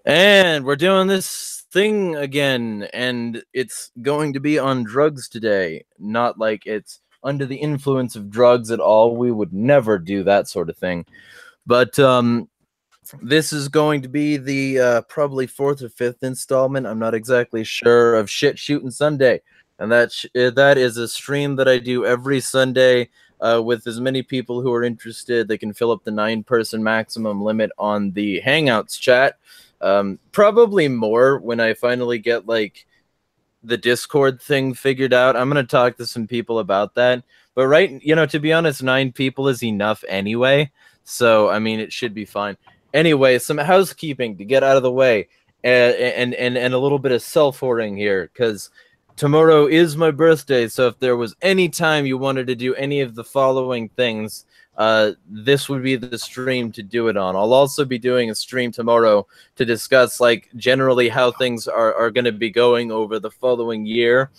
And we're doing this thing again, and it's going to be on drugs today. Not like it's under the influence of drugs at all. We would never do that sort of thing. But this is going to be the probably 4th or 5th installment. I'm not exactly sure, of Shit Shooting Sunday. And that is a stream that I do every Sunday with as many people who are interested. They can fill up the 9-person maximum limit on the Hangouts chat. Probably more when I finally get like the Discord thing figured out. I'm going to talk to some people about that. But to be honest, 9 people is enough anyway. So, I mean, it should be fine. Anyway, some housekeeping to get out of the way, and a little bit of self-hoarding here, because tomorrow is my birthday. So if there was any time you wanted to do any of the following things, this would be the stream to do it on. I'll also be doing a stream tomorrow to discuss like generally how things are going to be going over the following year.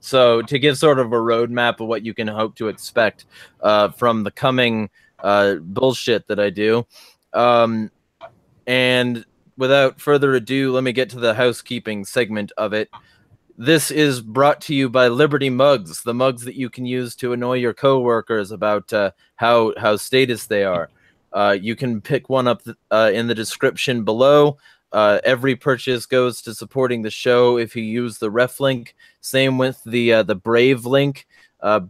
So to give sort of a roadmap of what you can hope to expect from the coming bullshit that I do. And without further ado, let me get to the housekeeping segment of it. This is brought to you by Liberty Mugs, the mugs that you can use to annoy your coworkers about how status they are. You can pick one up in the description below. Every purchase goes to supporting the show if you use the ref link. Same with the Brave link.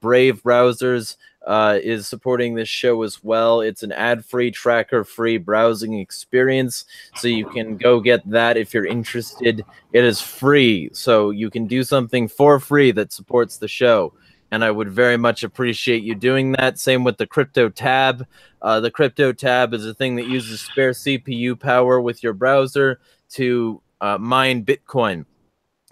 Brave browsers is supporting this show as well. It's an ad-free, tracker-free browsing experience, so you can go get that if you're interested. It is free, so you can do something for free that supports the show, and I would very much appreciate you doing that. Same with the Crypto tab. The Crypto tab is a thing that uses spare CPU power with your browser to mine Bitcoin.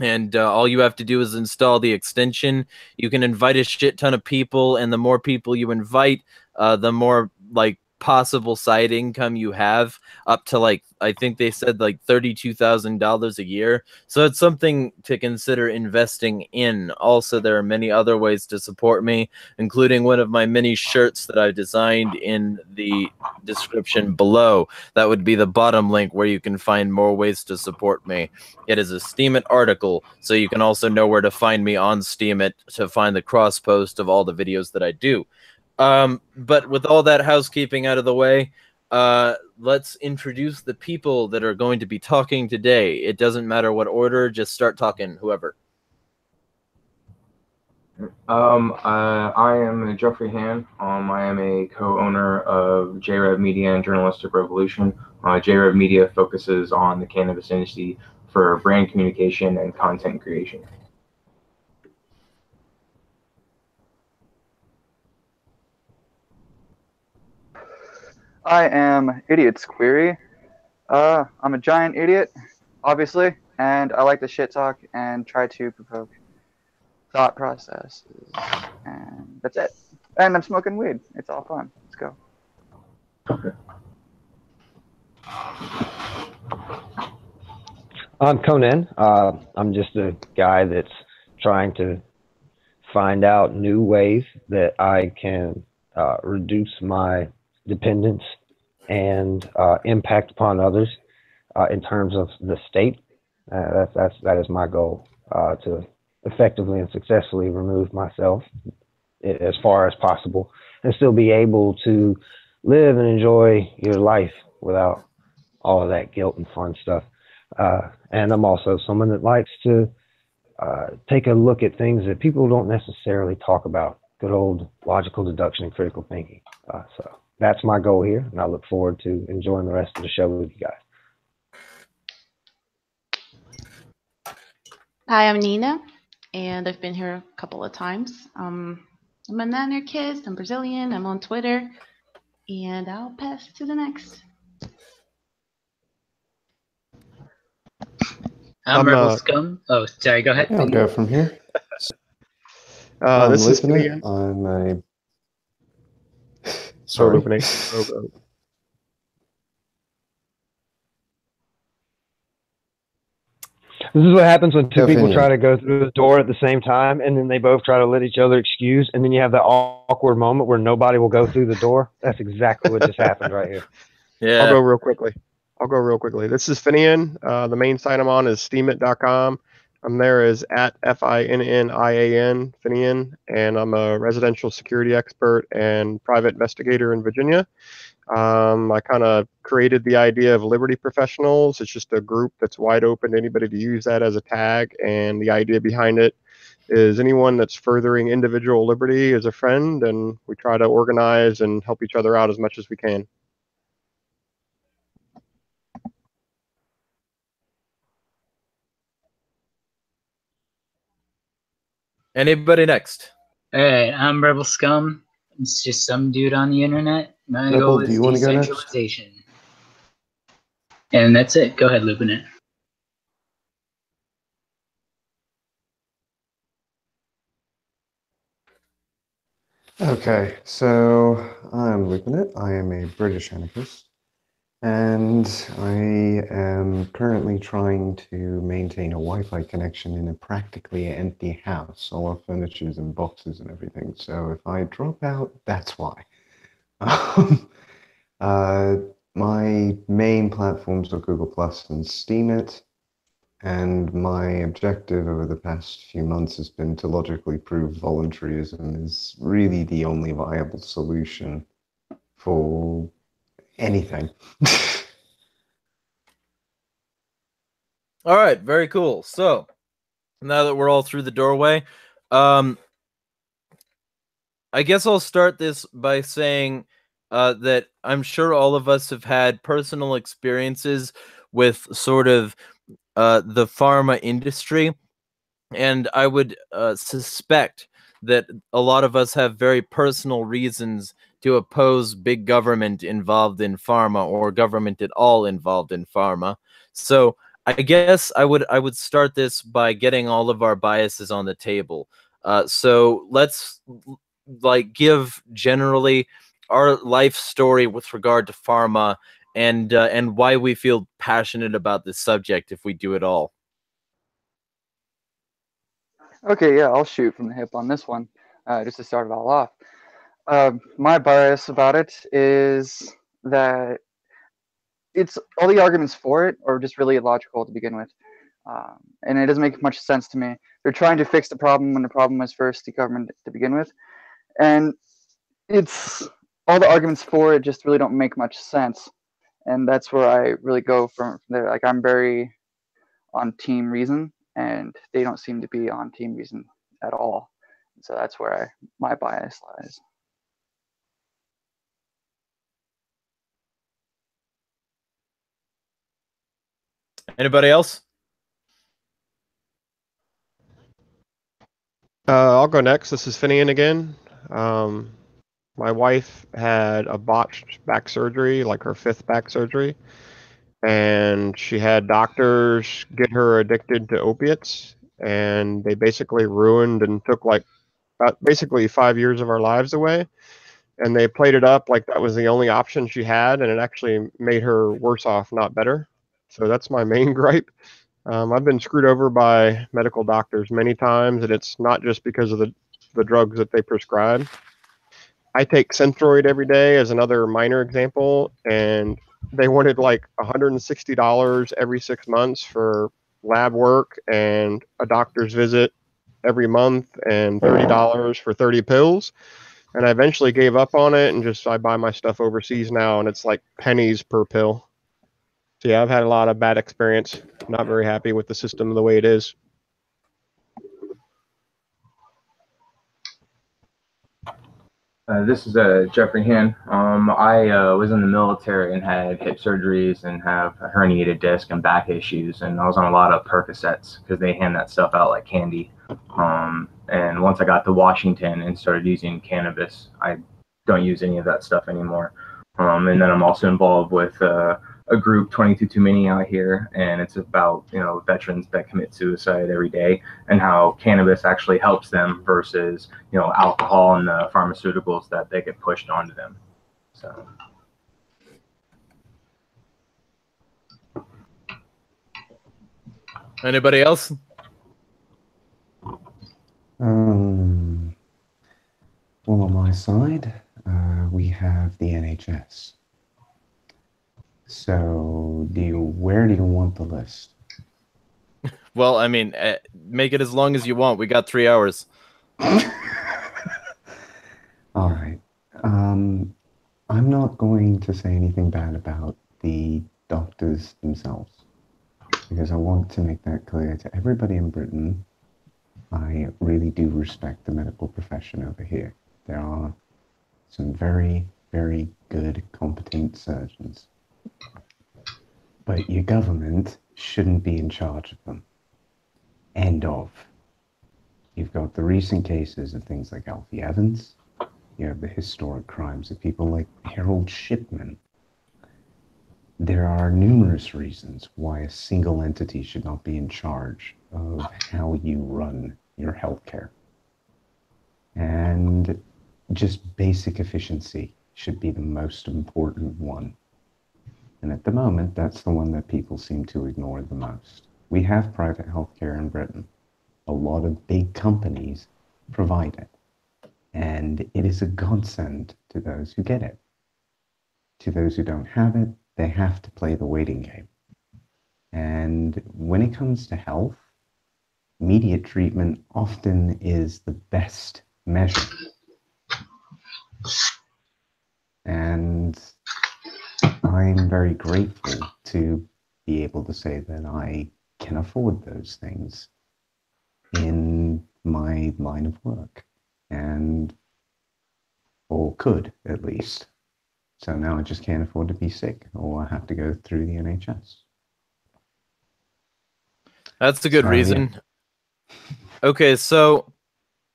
And all you have to do is install the extension. You can invite a shit ton of people, and the more people you invite, the more like possible side income you have, up to like, I think they said like $32,000 a year. So it's something to consider investing in. Also, there are many other ways to support me, including one of my mini shirts that I've designed in the description below. That would be the bottom link where you can find more ways to support me. It is a Steemit article, so you can also know where to find me on Steemit to find the cross post of all the videos that I do. But with all that housekeeping out of the way, let's introduce the people that are going to be talking today. It doesn't matter what order, just start talking, whoever. I am Jeffrey Han. I am a co-owner of JRev Media and Journalistic Revolution. JRev Media focuses on the cannabis industry for brand communication and content creation. I am Idiot's Query. I'm a giant idiot, obviously, and I like to shit talk and try to provoke thought processes. And that's it. And I'm smoking weed. It's all fun. Let's go. I'm Conan. I'm just a guy that's trying to find out new ways that I can reduce my dependence and impact upon others in terms of the state. That is my goal, to effectively and successfully remove myself as far as possible and still be able to live and enjoy your life without all of that guilt and fun stuff. And I'm also someone that likes to take a look at things that people don't necessarily talk about. Good old logical deduction and critical thinking. So that's my goal here, and I look forward to enjoying the rest of the show with you guys. Hi, I'm Nina, and I've been here a couple of times. I'm an anarchist, I'm Brazilian, I'm on Twitter, and I'll pass to the next. I'm Rebel Scum. Oh, sorry, go ahead. I'll go from here. This is Listener. I'm a... Sorry. Opening. This is what happens when two people try to go through the door at the same time, and then they both try to let each other excuse, and then you have that awkward moment where nobody will go through the door. That's exactly what just happened right here. Yeah. I'll go real quickly. I'll go real quickly. This is Finian. The main site I'm on is steemit.com. I'm there as at FINNIAN, Finian, and I'm a residential security expert and private investigator in Virginia. I kind of created the idea of Liberty Professionals. It's just a group that's wide open to anybody to use that as a tag, and the idea behind it is anyone that's furthering individual liberty is a friend, and we try to organize and help each other out as much as we can. Anybody next? Alright, I'm Rebel Scum. It's just some dude on the internet. My Rebel, goal do is you wanna go next? decentralization. And that's it. Go ahead, Lupin it. Okay, so I'm Lupinit. I am a British anarchist, and I am currently trying to maintain a Wi-Fi connection in a practically empty house. All our furniture is in boxes and everything, so if I drop out, that's why. My main platforms are Google Plus and Steemit. And my objective over the past few months has been to logically prove voluntarism is really the only viable solution for anything. All right, very cool. So now that we're all through the doorway, I guess I'll start this by saying that I'm sure all of us have had personal experiences with sort of the pharma industry, and I would suspect that a lot of us have very personal reasons to oppose big government involved in pharma, or government at all involved in pharma. So I guess I would start this by getting all of our biases on the table. So let's give generally our life story with regard to pharma, and why we feel passionate about this subject if we do it all. Okay, yeah, I'll shoot from the hip on this one, just to start it all off. My bias about it is that it's all the arguments for it are just really illogical to begin with, and it doesn't make much sense to me. They're trying to fix the problem when the problem was first the government to begin with, and it's all the arguments for it just really don't make much sense, and that's where I really go from there. Like, I'm very on Team Reason, and they don't seem to be on Team Reason at all. So that's where my bias lies. Anybody else? I'll go next. This is Finian again. My wife had a botched back surgery, like her 5th back surgery, and she had doctors get her addicted to opiates, and they basically ruined and took like basically 5 years of our lives away. And they played it up like that was the only option she had, and it actually made her worse off, not better. So that's my main gripe. I've been screwed over by medical doctors many times, and it's not just because of the drugs that they prescribe. I take Synthroid every day as another minor example, and they wanted like $160 every 6 months for lab work and a doctor's visit every month, and $30 for 30 pills. And I eventually gave up on it, and I buy my stuff overseas now, and it's like pennies per pill. So yeah, I've had a lot of bad experience. Not very happy with the system the way it is. This is Jeffrey Han. I was in the military and had hip surgeries and have a herniated disc and back issues, and I was on a lot of Percocets because they hand that stuff out like candy. And once I got to Washington and started using cannabis, I don't use any of that stuff anymore. And then I'm also involved with a group, 22 Too Many, out here, and it's about veterans that commit suicide every day and how cannabis actually helps them versus alcohol and the pharmaceuticals that they get pushed onto them. So. Anybody else? Well, on my side, we have the NHS. So, where do you want the list? Well, I mean, make it as long as you want. We got 3 hours. All right. I'm not going to say anything bad about the doctors themselves, because I want to make that clear to everybody in Britain. I really do respect the medical profession over here. There are some very, very good, competent surgeons. But your government shouldn't be in charge of them. End of. You've got the recent cases of things like Alfie Evans. You have the historic crimes of people like Harold Shipman. There are numerous reasons why a single entity should not be in charge of how you run your healthcare. And just basic efficiency should be the most important one. And at the moment, that's the one that people seem to ignore the most. We have private healthcare in Britain. A lot of big companies provide it. And it is a godsend to those who get it. To those who don't have it, they have to play the waiting game. And when it comes to health, immediate treatment often is the best measure. And I'm very grateful to be able to say that I can afford those things in my line of work. Or could, at least. So now I just can't afford to be sick, or I have to go through the NHS. That's a good reason. Okay, so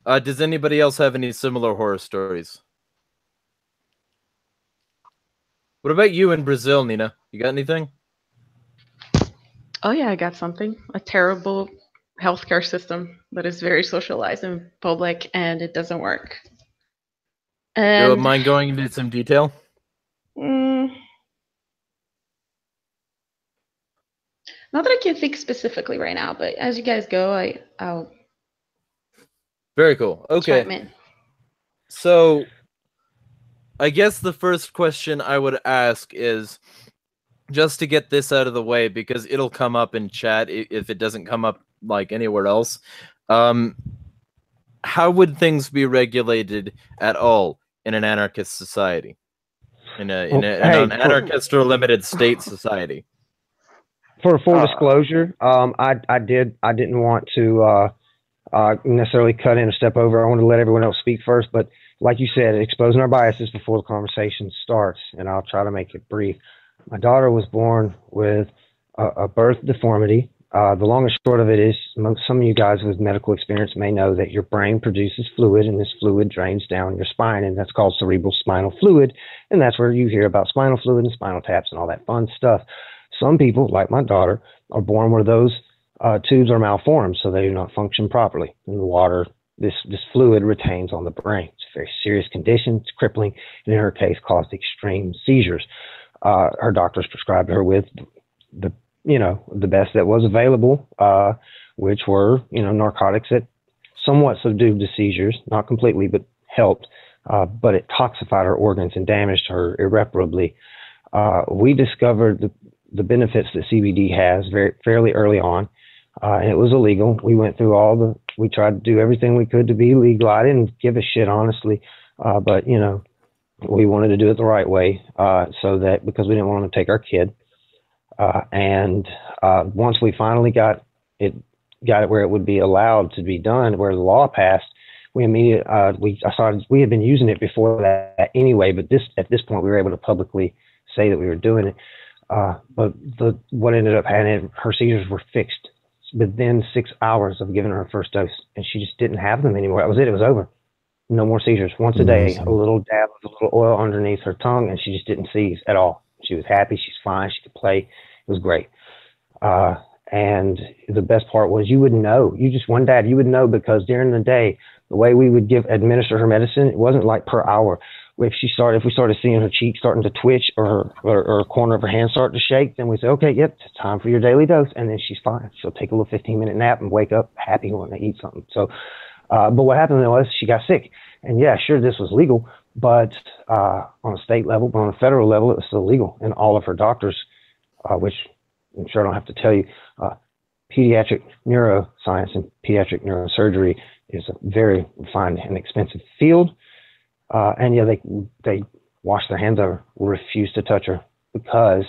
does anybody else have any similar horror stories? What about you in Brazil, Nina? You got anything? Oh yeah, I got something. A terrible healthcare system that is very socialized and public, and it doesn't work. Do you And mind going into some detail? not that I can think specifically right now, but as you guys go, I'll Very cool. Okay. chime in. So I guess the first question I would ask is, just to get this out of the way, because it'll come up in chat if it doesn't come up like anywhere else. How would things be regulated at all in an anarchist society? In an anarchist or limited state society? For full disclosure, I didn't want to necessarily cut in or step over. I wanted to let everyone else speak first, but like you said, exposing our biases before the conversation starts, and I'll try to make it brief. My daughter was born with a birth deformity. The long and short of it is, some of you guys with medical experience may know that your brain produces fluid, and this fluid drains down your spine, and that's called cerebral spinal fluid, and that's where you hear about spinal fluid and spinal taps and all that fun stuff. Some people, like my daughter, are born where those tubes are malformed, so they do not function properly. And the water, this fluid retains on the brain. It's a very serious condition. It's crippling, and in her case, caused extreme seizures. Her doctors prescribed her with the best that was available, which were narcotics that somewhat subdued the seizures, not completely, but helped. But it toxified her organs and damaged her irreparably. We discovered the benefits that CBD has fairly early on, and it was illegal. We went through we tried to do everything we could to be legal. I didn't give a shit, honestly, but we wanted to do it the right way, because we didn't want to take our kid. And once we finally got it where it would be allowed to be done, where the law passed, we had been using it before that anyway, but at this point we were able to publicly say that we were doing it. But what ended up happening, her seizures were fixed within 6 hours of giving her first dose, and she just didn't have them anymore. That was it. It was over. No more seizures. Once a day, a little dab of a little oil underneath her tongue, and she just didn't seize at all. She was happy. She's fine. She could play. It was great. And the best part was you would know. You would know, because during the day, the way we would administer her medicine, it wasn't like per hour. If we started seeing her cheek starting to twitch or a corner of her hand start to shake, then we say, okay, yep, it's time for your daily dose. And then she's fine. She'll take a little 15-minute nap and wake up happy when they eat something. So, but what happened was she got sick. And yeah, sure, this was legal, but on a state level, but on a federal level, it was still legal. And all of her doctors which I'm sure I don't have to tell you, pediatric neuroscience and pediatric neurosurgery is a very refined and expensive field. And yeah, they wash their hands of her, refuse to touch her because,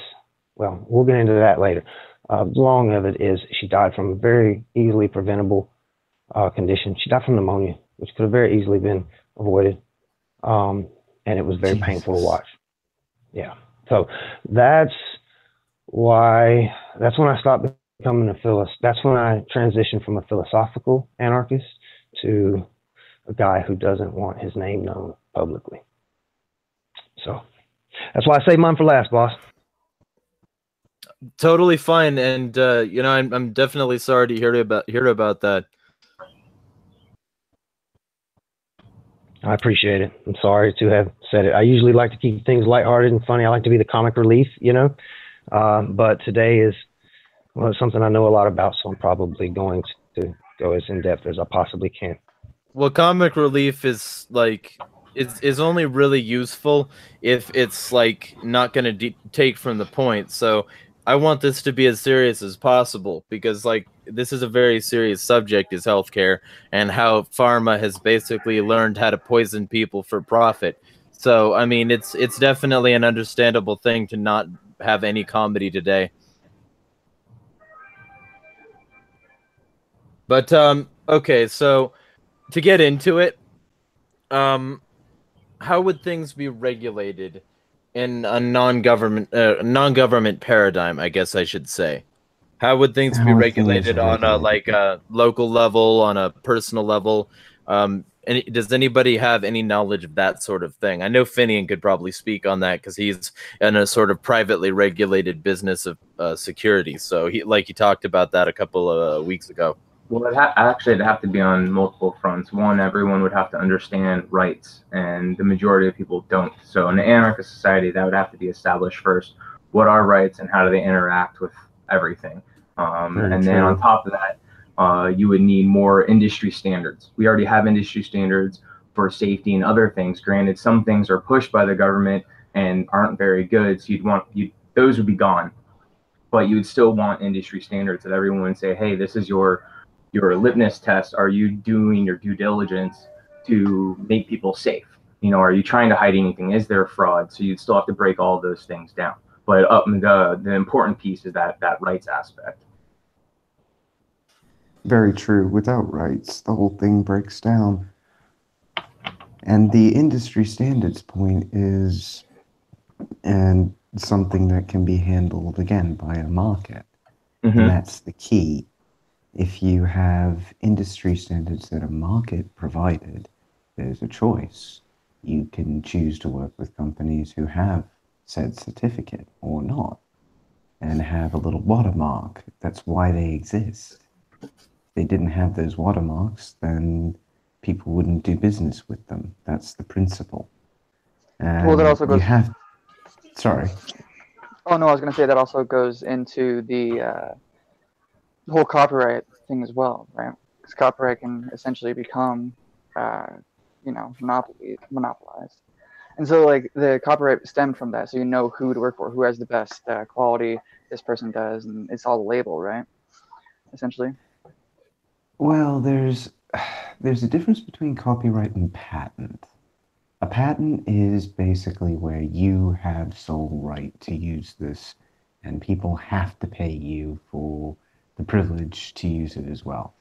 well, we'll get into that later. The long of it is she died from a very easily preventable condition. She died from pneumonia, which could have very easily been avoided. And it was very painful to watch. Yeah. So that's when I stopped becoming that's when I transitioned from a philosophical anarchist to a guy who doesn't want his name known publicly. So that's why I saved mine for last, boss. Totally fine, and you know, I'm definitely sorry to hear about that. I appreciate it. I'm sorry to have said it. I usually like to keep things lighthearted and funny. I like to be the comic relief, you know. But today is something I know a lot about, so I'm probably going to go as in depth as I possibly can. Well, comic relief is like is only really useful if it's like not going to take from the point. So I want this to be as serious as possible because like this is a very serious subject, is healthcare and how pharma has basically learned how to poison people for profit. So I mean, it's definitely an understandable thing to not have any comedy today. But okay, so to get into it, how would things be regulated in a non-government paradigm, I guess I should say? How would things be regulated on a like a local level, on a personal level? And does anybody have any knowledge of that sort of thing? I know Finian could probably speak on that because he's in a sort of privately regulated business of security. So he talked about that a couple of weeks ago. Well, it'd have to be on multiple fronts. One, everyone would have to understand rights, and the majority of people don't. So in an anarchist society, that would have to be established first. What are rights and how do they interact with everything? And then on top of that, you would need more industry standards. We already have industry standards for safety and other things. Granted, some things are pushed by the government and aren't very good, so those would be gone. But you would still want industry standards that everyone would say, hey, this is your litmus test. Are you doing your due diligence to make people safe? You know, are you trying to hide anything? Is there fraud? So you'd still have to break all those things down. But the important piece is that rights aspect. Very true. Without rights, the whole thing breaks down. And the industry standards point is something that can be handled, again, by a market. Mm-hmm. And that's the key. If you have industry standards that are market provided, there's a choice. You can choose to work with companies who have said certificate or not, and have a little watermark. That's why they exist. If they didn't have those watermarks, then people wouldn't do business with them. That's the principle. And well, that also goes. Sorry. Oh no, I was going to say that also goes into the whole copyright thing as well, right? Because copyright can essentially become, monopolized. And so, like, the copyright stemmed from that, so you know who to work for, who has the best quality this person does, and it's all the label, right? Essentially. Well, there's a difference between copyright and patent. A patent is basically where you have sole right to use this, and people have to pay you for the privilege to use it as well.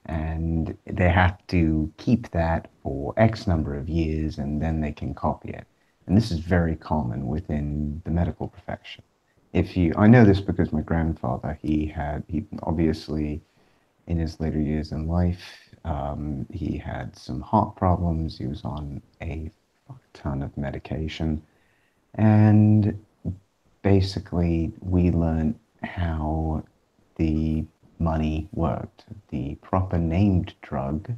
And they have to keep that for X number of years, and then they can copy it. And this is very common within the medical profession. I know this because my grandfather, he obviously, in his later years in life, he had some heart problems. He was on a fuck ton of medication. And basically, we learned how the money worked. The proper named drug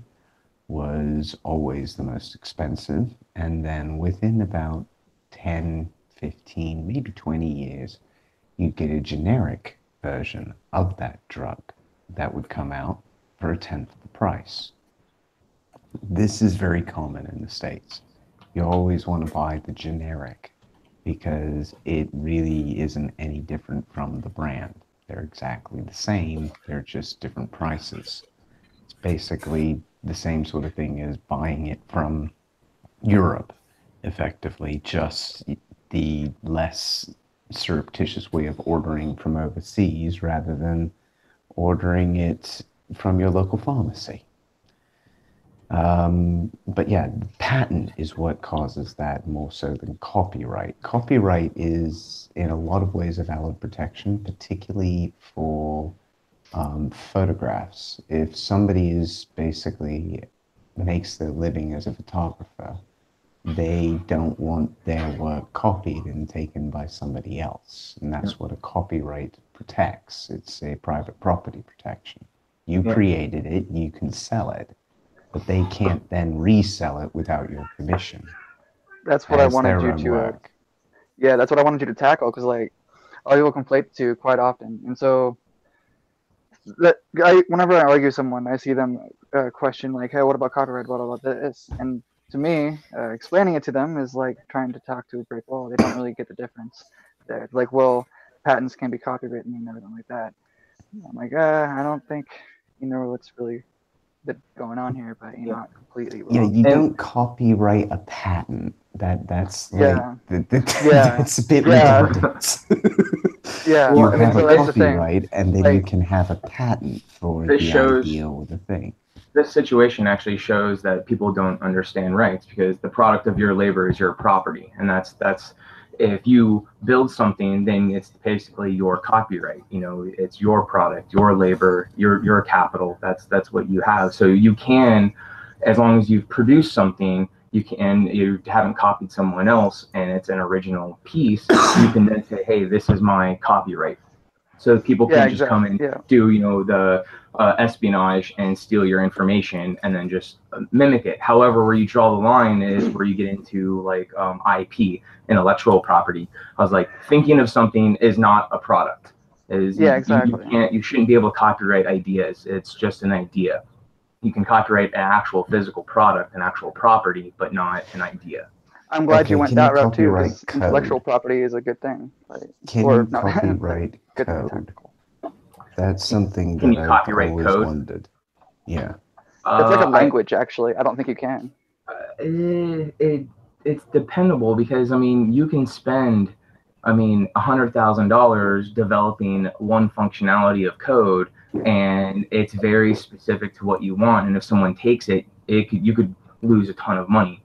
was always the most expensive, and then within about 10, 15, maybe 20 years, you'd get a generic version of that drug that would come out for a tenth of the price. This is very common in the States. You always want to buy the generic because it really isn't any different from the brand. They're exactly the same, they're just different prices. It's basically the same sort of thing as buying it from Europe, effectively, just the less surreptitious way of ordering from overseas rather than ordering it from your local pharmacy. But yeah, patent is what causes that more so than copyright. Copyright is in a lot of ways a valid protection, particularly for photographs. If somebody is basically makes their living as a photographer, they don't want their work copied and taken by somebody else. And that's what a copyright protects. It's a private property protection. You created it, you can sell it, but they can't then resell it without your permission. That's what I wanted you to. Yeah, that's what I wanted you to tackle, because like a lot of people conflate the two quite often, and so whenever I argue with someone, I see them question like, "Hey, what about copyright? What about this?" And to me, explaining it to them is like trying to talk to a brick wall. They don't really get the difference there. Like, well, patents can be copywritten and everything like that. I'm like, I don't think you know what's really going on here, but you're not completely wrong. Yeah, you don't copyright a patent. That's like that's a bit redundant. Yeah, you well, I mean, have so a that's the thing. copyright, and then you can have a patent for the idea or the thing. This situation actually shows that people don't understand rights, because the product of your labor is your property, and that's if you build something, then it's basically your copyright. You know, it's your product, your labor, your capital. That's what you have. So you can, as long as you've produced something, you haven't copied someone else and it's an original piece, you can then say, hey, this is my copyright. So people can just come and do, you know, the espionage and steal your information and then just mimic it. However, where you draw the line is where you get into like IP, intellectual property. I was like, thinking of something is not a product. You shouldn't be able to copyright ideas. It's just an idea. You can copyright an actual physical product, an actual property, but not an idea. I'm glad you went that route too, because intellectual property is a good thing. Can you copyright code? That's something that I've always wondered. Yeah. It's like a language, actually. I don't think you can. It's dependable, because I mean, you can spend, I mean, $100,000 developing one functionality of code, and it's very specific to what you want. And if someone takes it, you could lose a ton of money.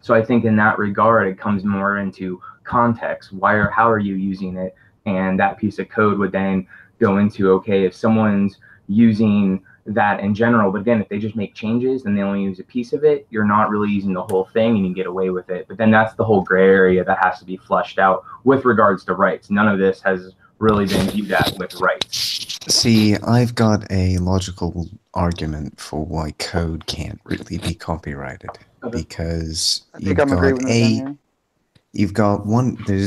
So I think in that regard, it comes more into context. How are you using it? And that piece of code would then go into, okay, if someone's using that in general, but again, if they just make changes and they only use a piece of it, you're not really using the whole thing and you get away with it. But then that's the whole gray area that has to be flushed out with regards to rights. None of this has really been viewed at with rights. See, I've got a logical argument for why code can't really be copyrighted. Because there's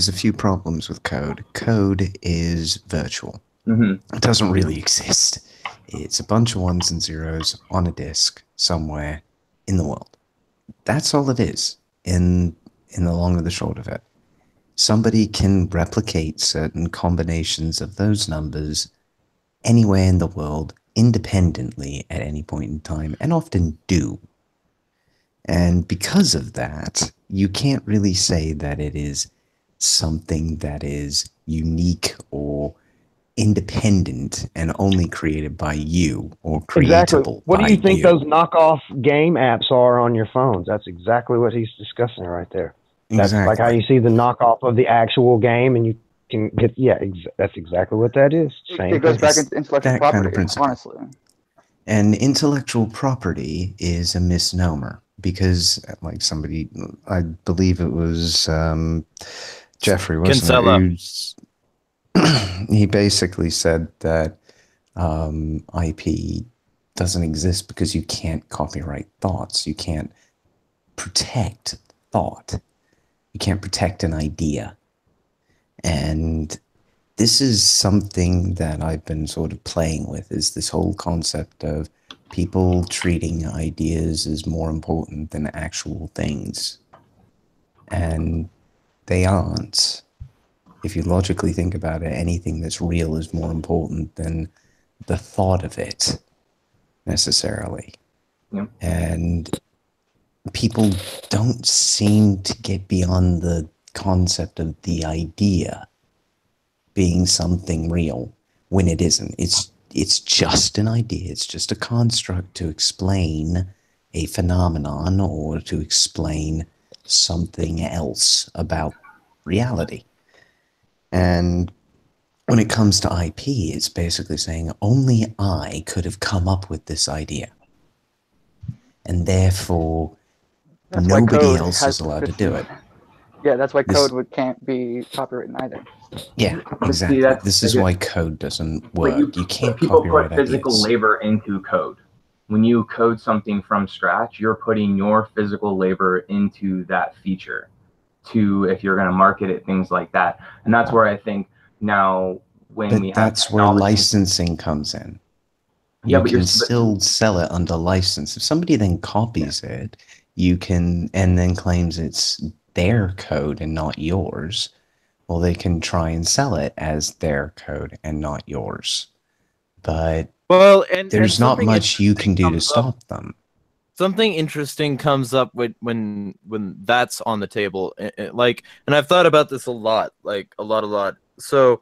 a few problems with code. Code is virtual. It doesn't really exist. It's a bunch of ones and zeros on a disk somewhere in the world. That's all it is in the long and the short of it. Somebody can replicate certain combinations of those numbers anywhere in the world independently at any point in time, and often do. And because of that, you can't really say that it is something that is unique or independent and only created by you or creatable exactly. What do you think you. Those knockoff game apps are on your phones? That's exactly what he's discussing right there. That's like how you see the knockoff of the actual game, and you can get that's exactly what that is. It goes back into intellectual property, kind of principle. Honestly. And intellectual property is a misnomer, because like somebody, I believe it was Jeffrey, wasn't it? He basically said that IP doesn't exist because you can't copyright thoughts. You can't protect thought. You can't protect an idea. And this is something that I've been sort of playing with, is this whole concept of people treating ideas as more important than actual things. And they aren't. If you logically think about it, anything that's real is more important than the thought of it, necessarily. Yep. And people don't seem to get beyond the concept of the idea being something real when it isn't. It's just an idea. It's just a construct to explain a phenomenon or to explain something else about reality. And when it comes to IP, it's basically saying only I could have come up with this idea. And therefore, That's why nobody code else has is allowed to do it. Yeah, that's why This- code can't be copywritten either. Yeah, See, exactly. that's- This is why code doesn't But work. You can't people copyright put physical ideas. labor into code. When you code something from scratch, you're putting your physical labor into that feature to, if you're going to market it, things like that. And that's where I think now when we But have that's where technology- licensing comes in. Yeah, You but can still sell it under license. If somebody then copies it, you can, and then claims it's their code and not yours, well, they can try and sell it as their code and not yours. But Well, and there's not something much you can do to comes up. stop them. Something interesting comes up when that's on the table. Like, and I've thought about this a lot, like a lot. So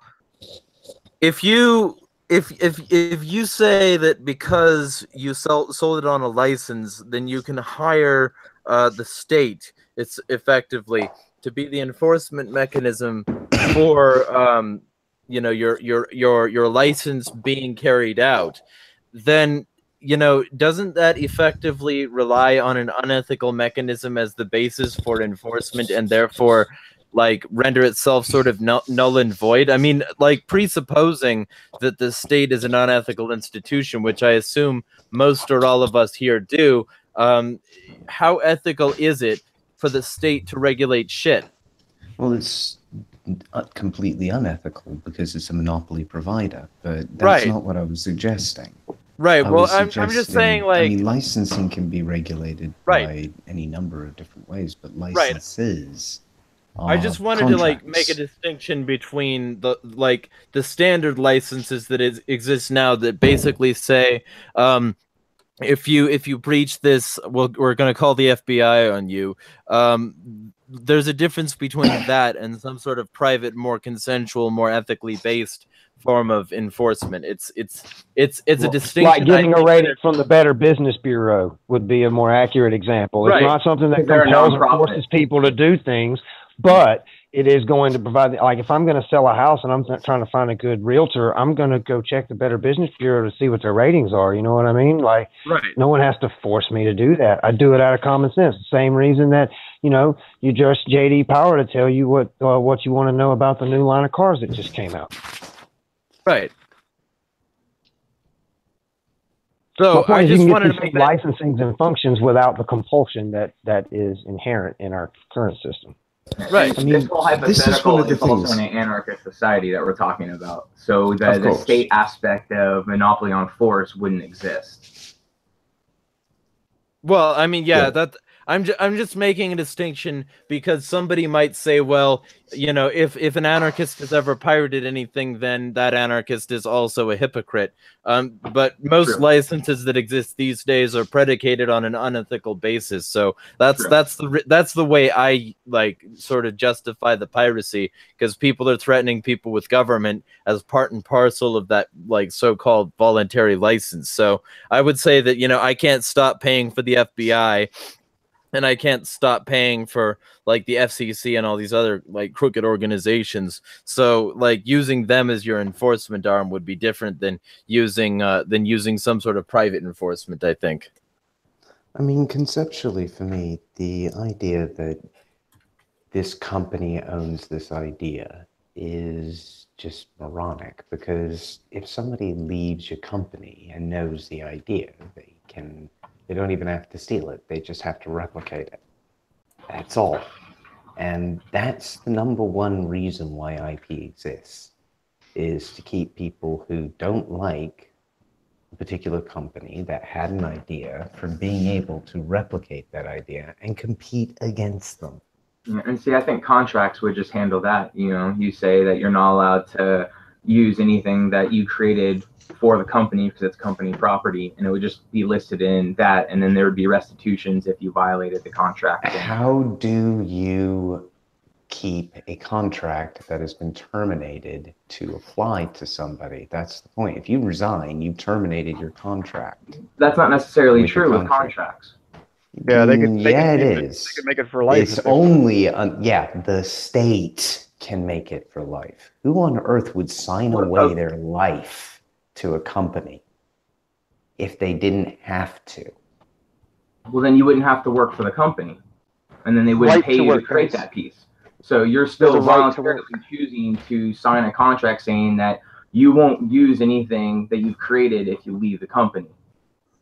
if you say that because you sold it on a license, then you can hire the state, it's effectively to be the enforcement mechanism for your license being carried out, then doesn't that effectively rely on an unethical mechanism as the basis for enforcement and therefore like render itself sort of null and void? I mean, like presupposing that the state is an unethical institution, which I assume most or all of us here do, how ethical is it for the state to regulate shit? Well, it's completely unethical because it's a monopoly provider, but that's Right. not what I was suggesting. Right. I Well, was I'm just suggesting- saying, like, I mean, licensing can be regulated by any number of different ways, but licenses I just wanted to like make a distinction between the standard licenses that exist now that basically say if you breach this, we're going to call the FBI on you. There's a difference between that and some sort of private, more consensual, more ethically based form of enforcement. It's a distinction. Like getting a rating from the Better Business Bureau would be a more accurate example. It's Right. not something that They're a compels or nonprofit. forces people to do things, but it is going to provide, like if I'm going to sell a house and I'm trying to find a good realtor, I'm going to go check the Better Business Bureau to see what their ratings are. You know what I mean? Like, Right. no one has to force me to do that. I do it out of common sense. Same reason that, you just JD Power to tell you what you want to know about the new line of cars that just came out. Right. So I just wanted to make that. Licensings and functions without the compulsion that is inherent in our current system. Right. I mean, this whole this is hypothetical one of the is also things. in an anarchist society that we're talking about. So the Of course. state aspect of monopoly on force wouldn't exist. Well, I mean, Yeah. that I'm just making a distinction because somebody might say, well, if an anarchist has ever pirated anything, then that anarchist is also a hypocrite. But most True. licenses that exist these days are predicated on an unethical basis. So that's the way I like sort of justify the piracy, because people are threatening people with government as part and parcel of that like so-called voluntary license. So I would say that I can't stop paying for the FBI. And I can't stop paying for like the FCC and all these other like crooked organizations. So like using them as your enforcement arm would be different than using some sort of private enforcement, I think. I mean, conceptually for me, the idea that this company owns this idea is just moronic, because if somebody leaves your company and knows the idea, they don't even have to steal it. They just have to replicate it. That's all. And that's the number one reason why IP exists, is to keep people who don't like a particular company that had an idea from being able to replicate that idea and compete against them. Yeah, and see, I think contracts would just handle that. You know, you say that you're not allowed to use anything that you created for the company because it's company property, and it would just be listed in that, and then there would be restitutions if you violated the contract. How do you keep a contract that has been terminated to apply to somebody? That's the point. If you resign, you terminated your contract. That's not necessarily true with contracts. Yeah, they could. Yeah, it is. They could make it for life. It's only, yeah, the state can make it for life. Who on earth would sign away their life to a company if they didn't have to? Well, then you wouldn't have to work for the company, and then they wouldn't pay you to create that piece. So you're still voluntarily choosing to sign a contract saying that you won't use anything that you've created if you leave the company.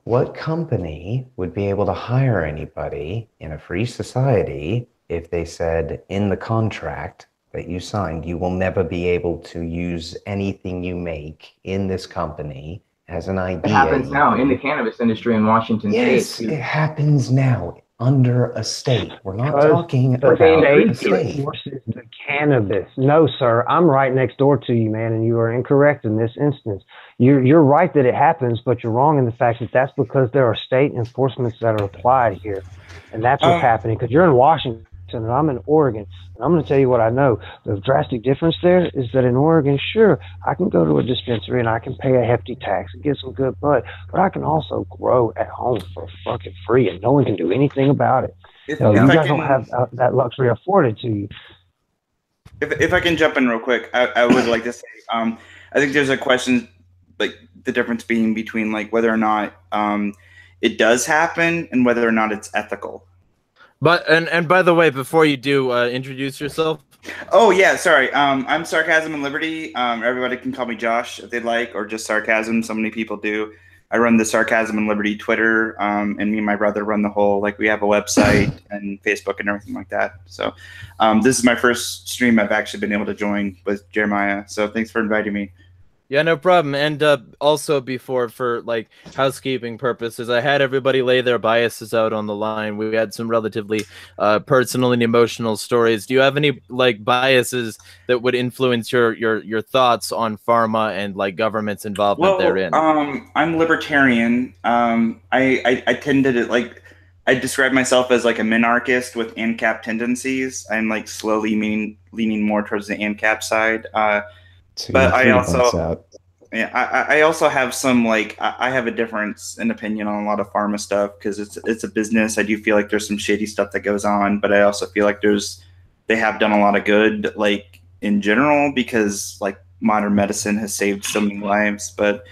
What company would be able to hire anybody in a free society if they said in the contract that you signed, you will never be able to use anything you make in this company as an idea? It happens now in the cannabis industry in Washington State. Yes, it happens now under a state. We're not talking about the a state. Forces the cannabis. No, sir, I'm right next door to you, man, and you are incorrect in this instance. You're right that it happens, but you're wrong in the fact that that's because there are state enforcements that are applied here, and that's what's happening. Because you're in Washington and I'm in Oregon, and I'm going to tell you what I know. The drastic difference there is that in Oregon, sure, I can go to a dispensary and I can pay a hefty tax and get some good bud, but I can also grow at home for fucking free, and no one can do anything about it. You guys don't have that luxury afforded to you. If I can jump in real quick, I would like to say, I think there's a question, like the difference being between like whether or not it does happen and whether or not it's ethical. But and by the way, before you do, introduce yourself. Oh yeah, sorry. I'm Sarcasm and Liberty. Everybody can call me Josh if they'd like, or just Sarcasm. So many people do. I run the Sarcasm and Liberty Twitter, and me and my brother run the whole, like, we have a website and Facebook and everything like that. So this is my first stream I've actually been able to join with Jeremiah. So thanks for inviting me. Yeah, no problem. And also before, for like housekeeping purposes, I had everybody lay their biases out on the line. We had some relatively personal and emotional stories. Do you have any like biases that would influence your thoughts on pharma and like government's involvement therein? I'm libertarian. I tend to like, I describe myself as like a minarchist with ANCAP tendencies. I'm like slowly leaning more towards the ANCAP side. But I also, yeah, I also have some like I have a difference in opinion on a lot of pharma stuff because it's a business. I do feel like there's some shady stuff that goes on, but I also feel like they have done a lot of good like in general because like modern medicine has saved so many lives. But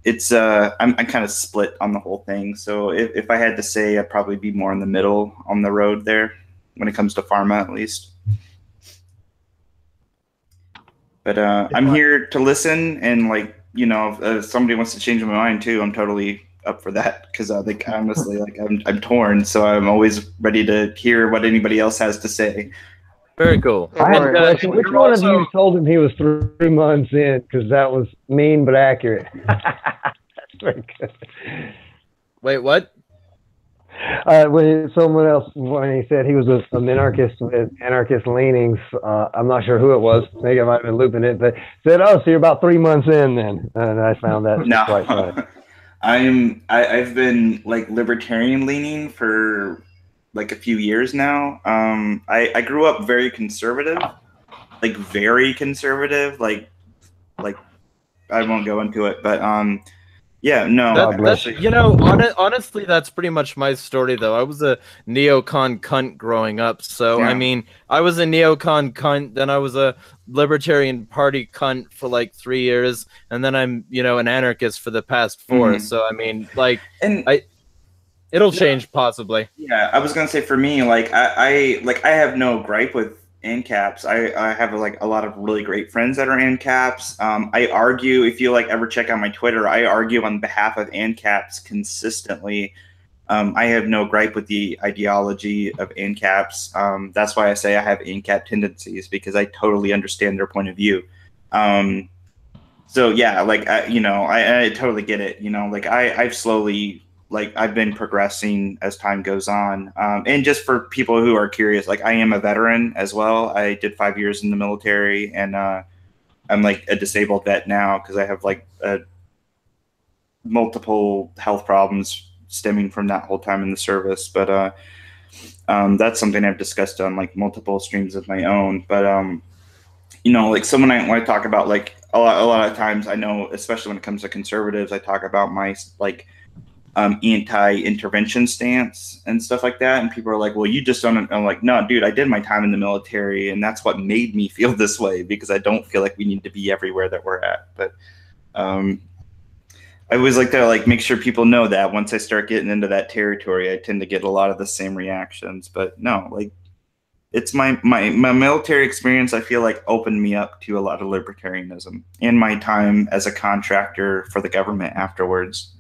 it's I'm kind of split on the whole thing. So if I had to say, I'd probably be more in the middle on the road there when it comes to pharma at least. But I'm here to listen, and like, you know, if somebody wants to change my mind too, I'm totally up for that because I think honestly, like I'm torn, so I'm always ready to hear what anybody else has to say. Very cool. I have a question. Which one of you told him he was 3 months in? Because that was mean but accurate. That's very good. Wait, what? When someone else, when he said he was a minarchist with anarchist leanings, I'm not sure who it was. Maybe I might have been looping it, but said, "Oh, so you're about 3 months in then?" And I found that quite funny. I've been like libertarian leaning for like a few years now. I grew up very conservative, like very conservative, like I won't go into it, but yeah, no. That's, you know, honestly, that's pretty much my story, though. I was a neocon cunt growing up. So, yeah. I mean, I was a neocon cunt, then I was a Libertarian Party cunt for like 3 years, and then I'm, you know, an anarchist for the past 4. Mm-hmm. So, I mean, like, it'll change possibly. Yeah, I was gonna say for me, like, I have no gripe with ANCAPs. I have like a lot of really great friends that are ANCAPs. I argue, if you like ever check out my Twitter, I argue on behalf of ANCAPs consistently. I have no gripe with the ideology of ANCAPs. That's why I say I have ANCAP tendencies, because I totally understand their point of view. So yeah, like, you know, I totally get it. You know, like I've slowly like I've been progressing as time goes on. And just for people who are curious, like I am a veteran as well. I did 5 years in the military, and I'm like a disabled vet now because I have like multiple health problems stemming from that whole time in the service. But that's something I've discussed on like multiple streams of my own. But you know, like so when I talk about like a lot of times, I know, especially when it comes to conservatives, I talk about my like anti-intervention stance and stuff like that, and people are like, well, you just don't. I'm like, no, dude, I did my time in the military, and that's what made me feel this way, because I don't feel like we need to be everywhere that we're at. But I always like to like make sure people know that once I start getting into that territory, I tend to get a lot of the same reactions. But no, like it's my military experience, I feel like opened me up to a lot of libertarianism in my time as a contractor for the government afterwards.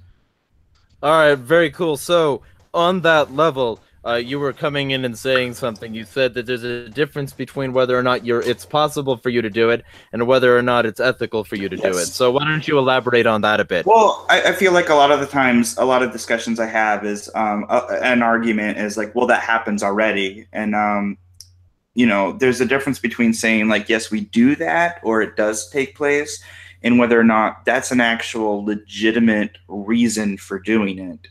All right, very cool. So on that level, you were coming in and saying something. You said that there's a difference between whether or not it's possible for you to do it and whether or not it's ethical for you to do it. So why don't you elaborate on that a bit? Well, I feel like a lot of the times, a lot of discussions I have is an argument is like, well, that happens already. And, you know, there's a difference between saying like, yes, we do that, or it does take place, and whether or not that's an actual legitimate reason for doing it.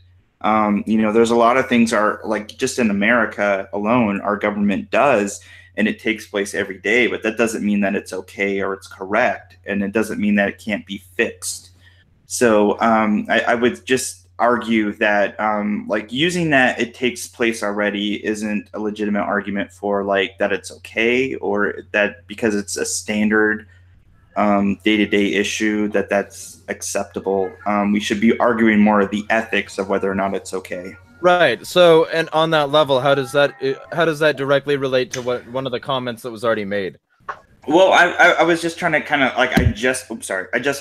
You know, there's a lot of things are like just in America alone, our government does, and it takes place every day, but that doesn't mean that it's okay or it's correct. And it doesn't mean that it can't be fixed. So I would just argue that like using that it takes place already isn't a legitimate argument for like that it's okay, or that because it's a standard day-to-day issue that's acceptable. We should be arguing more of the ethics of whether or not it's okay. Right. So, and on that level, how does that directly relate to what one of the comments that was already made? Well, I was just trying to kind of like I just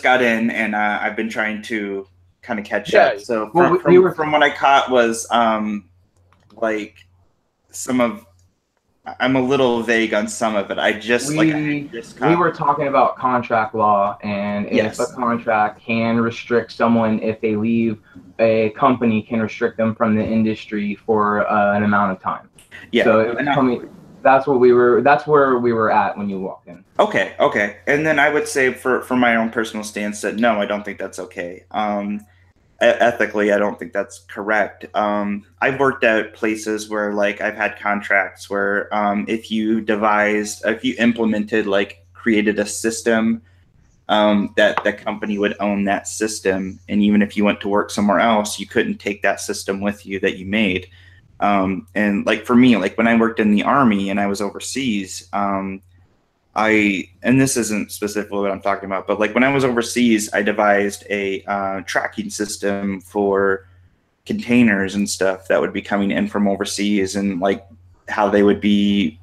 got in, and I've been trying to kind of catch up. So from what I caught was like some of. I'm a little vague on some of it. We were talking about contract law, and if a contract can restrict someone, if they leave, a company can restrict them from the industry for an amount of time. Yeah. So that's where we were at when you walked in. Okay. And then I would say for my own personal stance that no, I don't think that's okay. Ethically, I don't think that's correct. I've worked at places where like I've had contracts where if you implemented, like created a system, that the company would own that system. And even if you went to work somewhere else, you couldn't take that system with you that you made. And like for me, like when I worked in the Army and I was overseas, and this isn't specifically what I'm talking about, but like when I was overseas, I devised a tracking system for containers and stuff that would be coming in from overseas, and like how they would be,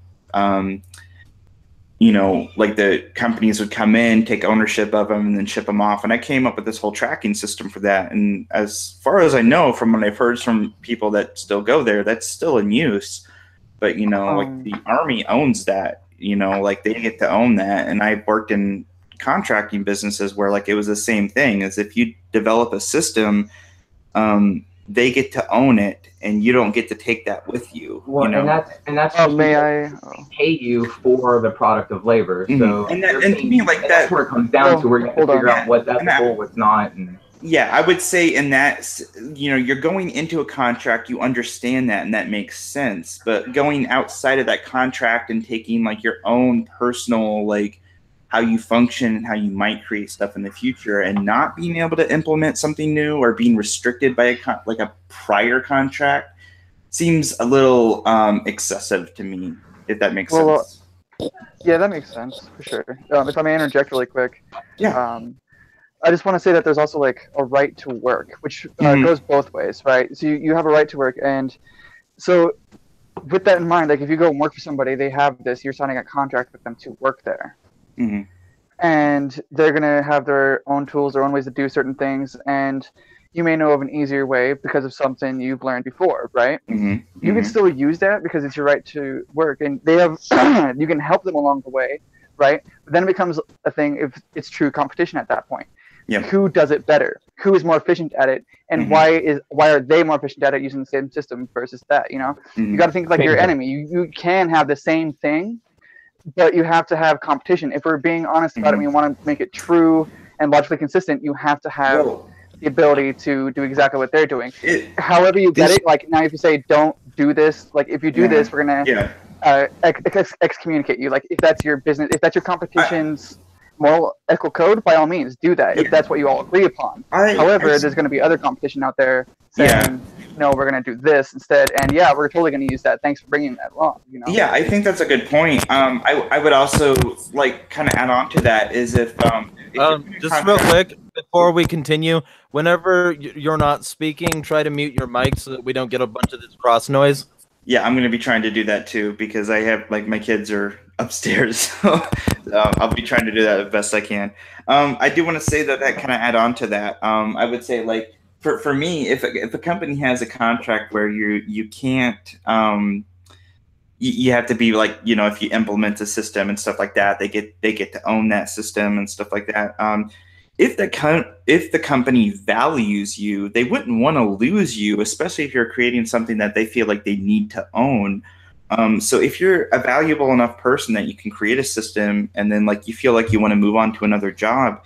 you know, like the companies would come in, take ownership of them, and then ship them off. And I came up with this whole tracking system for that. And as far as I know, from what I've heard from people that still go there, that's still in use. But, you know, like the Army owns that. You know, like they get to own that. And I worked in contracting businesses where like it was the same thing, as if you develop a system, they get to own it and you don't get to take that with you. Well, you know? and that's they pay you for the product of labor. So and to me, like that's where it comes down to, where you have to figure out what's ethical, what's not. Yeah, I would say in that, you know, you're going into a contract, you understand that, and that makes sense. But going outside of that contract and taking like your own personal, like how you function and how you might create stuff in the future, and not being able to implement something new or being restricted by a prior contract seems a little excessive to me, if that makes sense. Yeah, that makes sense for sure. If I may interject really quick. Yeah. I just want to say that there's also like a right to work, which goes both ways, right? So you have a right to work, and so with that in mind, like if you go and work for somebody, they have this, you're signing a contract with them to work there. And they're going to have their own tools, their own ways to do certain things, and you may know of an easier way because of something you've learned before, right? You can still use that because it's your right to work, and they have you can help them along the way, right? But then it becomes a thing if it's true competition at that point. Yep. who does it better, who is more efficient at it, and why are they more efficient at it using the same system versus that? You got to think like your enemy. You can have the same thing, but you have to have competition. If we're being honest about it, and we want to make it true and logically consistent, you have to have the ability to do exactly what they're doing. However you get it, like now if you say don't do this, like if you do this, we're gonna excommunicate you. Like if that's your business, if that's your competition's moral ethical code, by all means do that if that's what you all agree upon. However, there's going to be other competition out there saying no, we're going to do this instead, and we're totally going to use that. Thanks for bringing that along. Yeah, I think that's a good point. I would also like kind of add on to that is if just real quick before we continue, whenever you're not speaking, try to mute your mic so that we don't get a bunch of this cross noise. Yeah, I'm going to be trying to do that too because I have my kids are upstairs, so I'll be trying to do that as best I can. I do want to say that kind of add on to that. I would say like for me, if a company has a contract where you can't, you have to be like if you implement a system and stuff like that, they get to own that system and stuff like that. If the company values you, they wouldn't want to lose you, especially if you're creating something that they feel like they need to own. So if you're a valuable enough person that you can create a system and then like you feel like you want to move on to another job,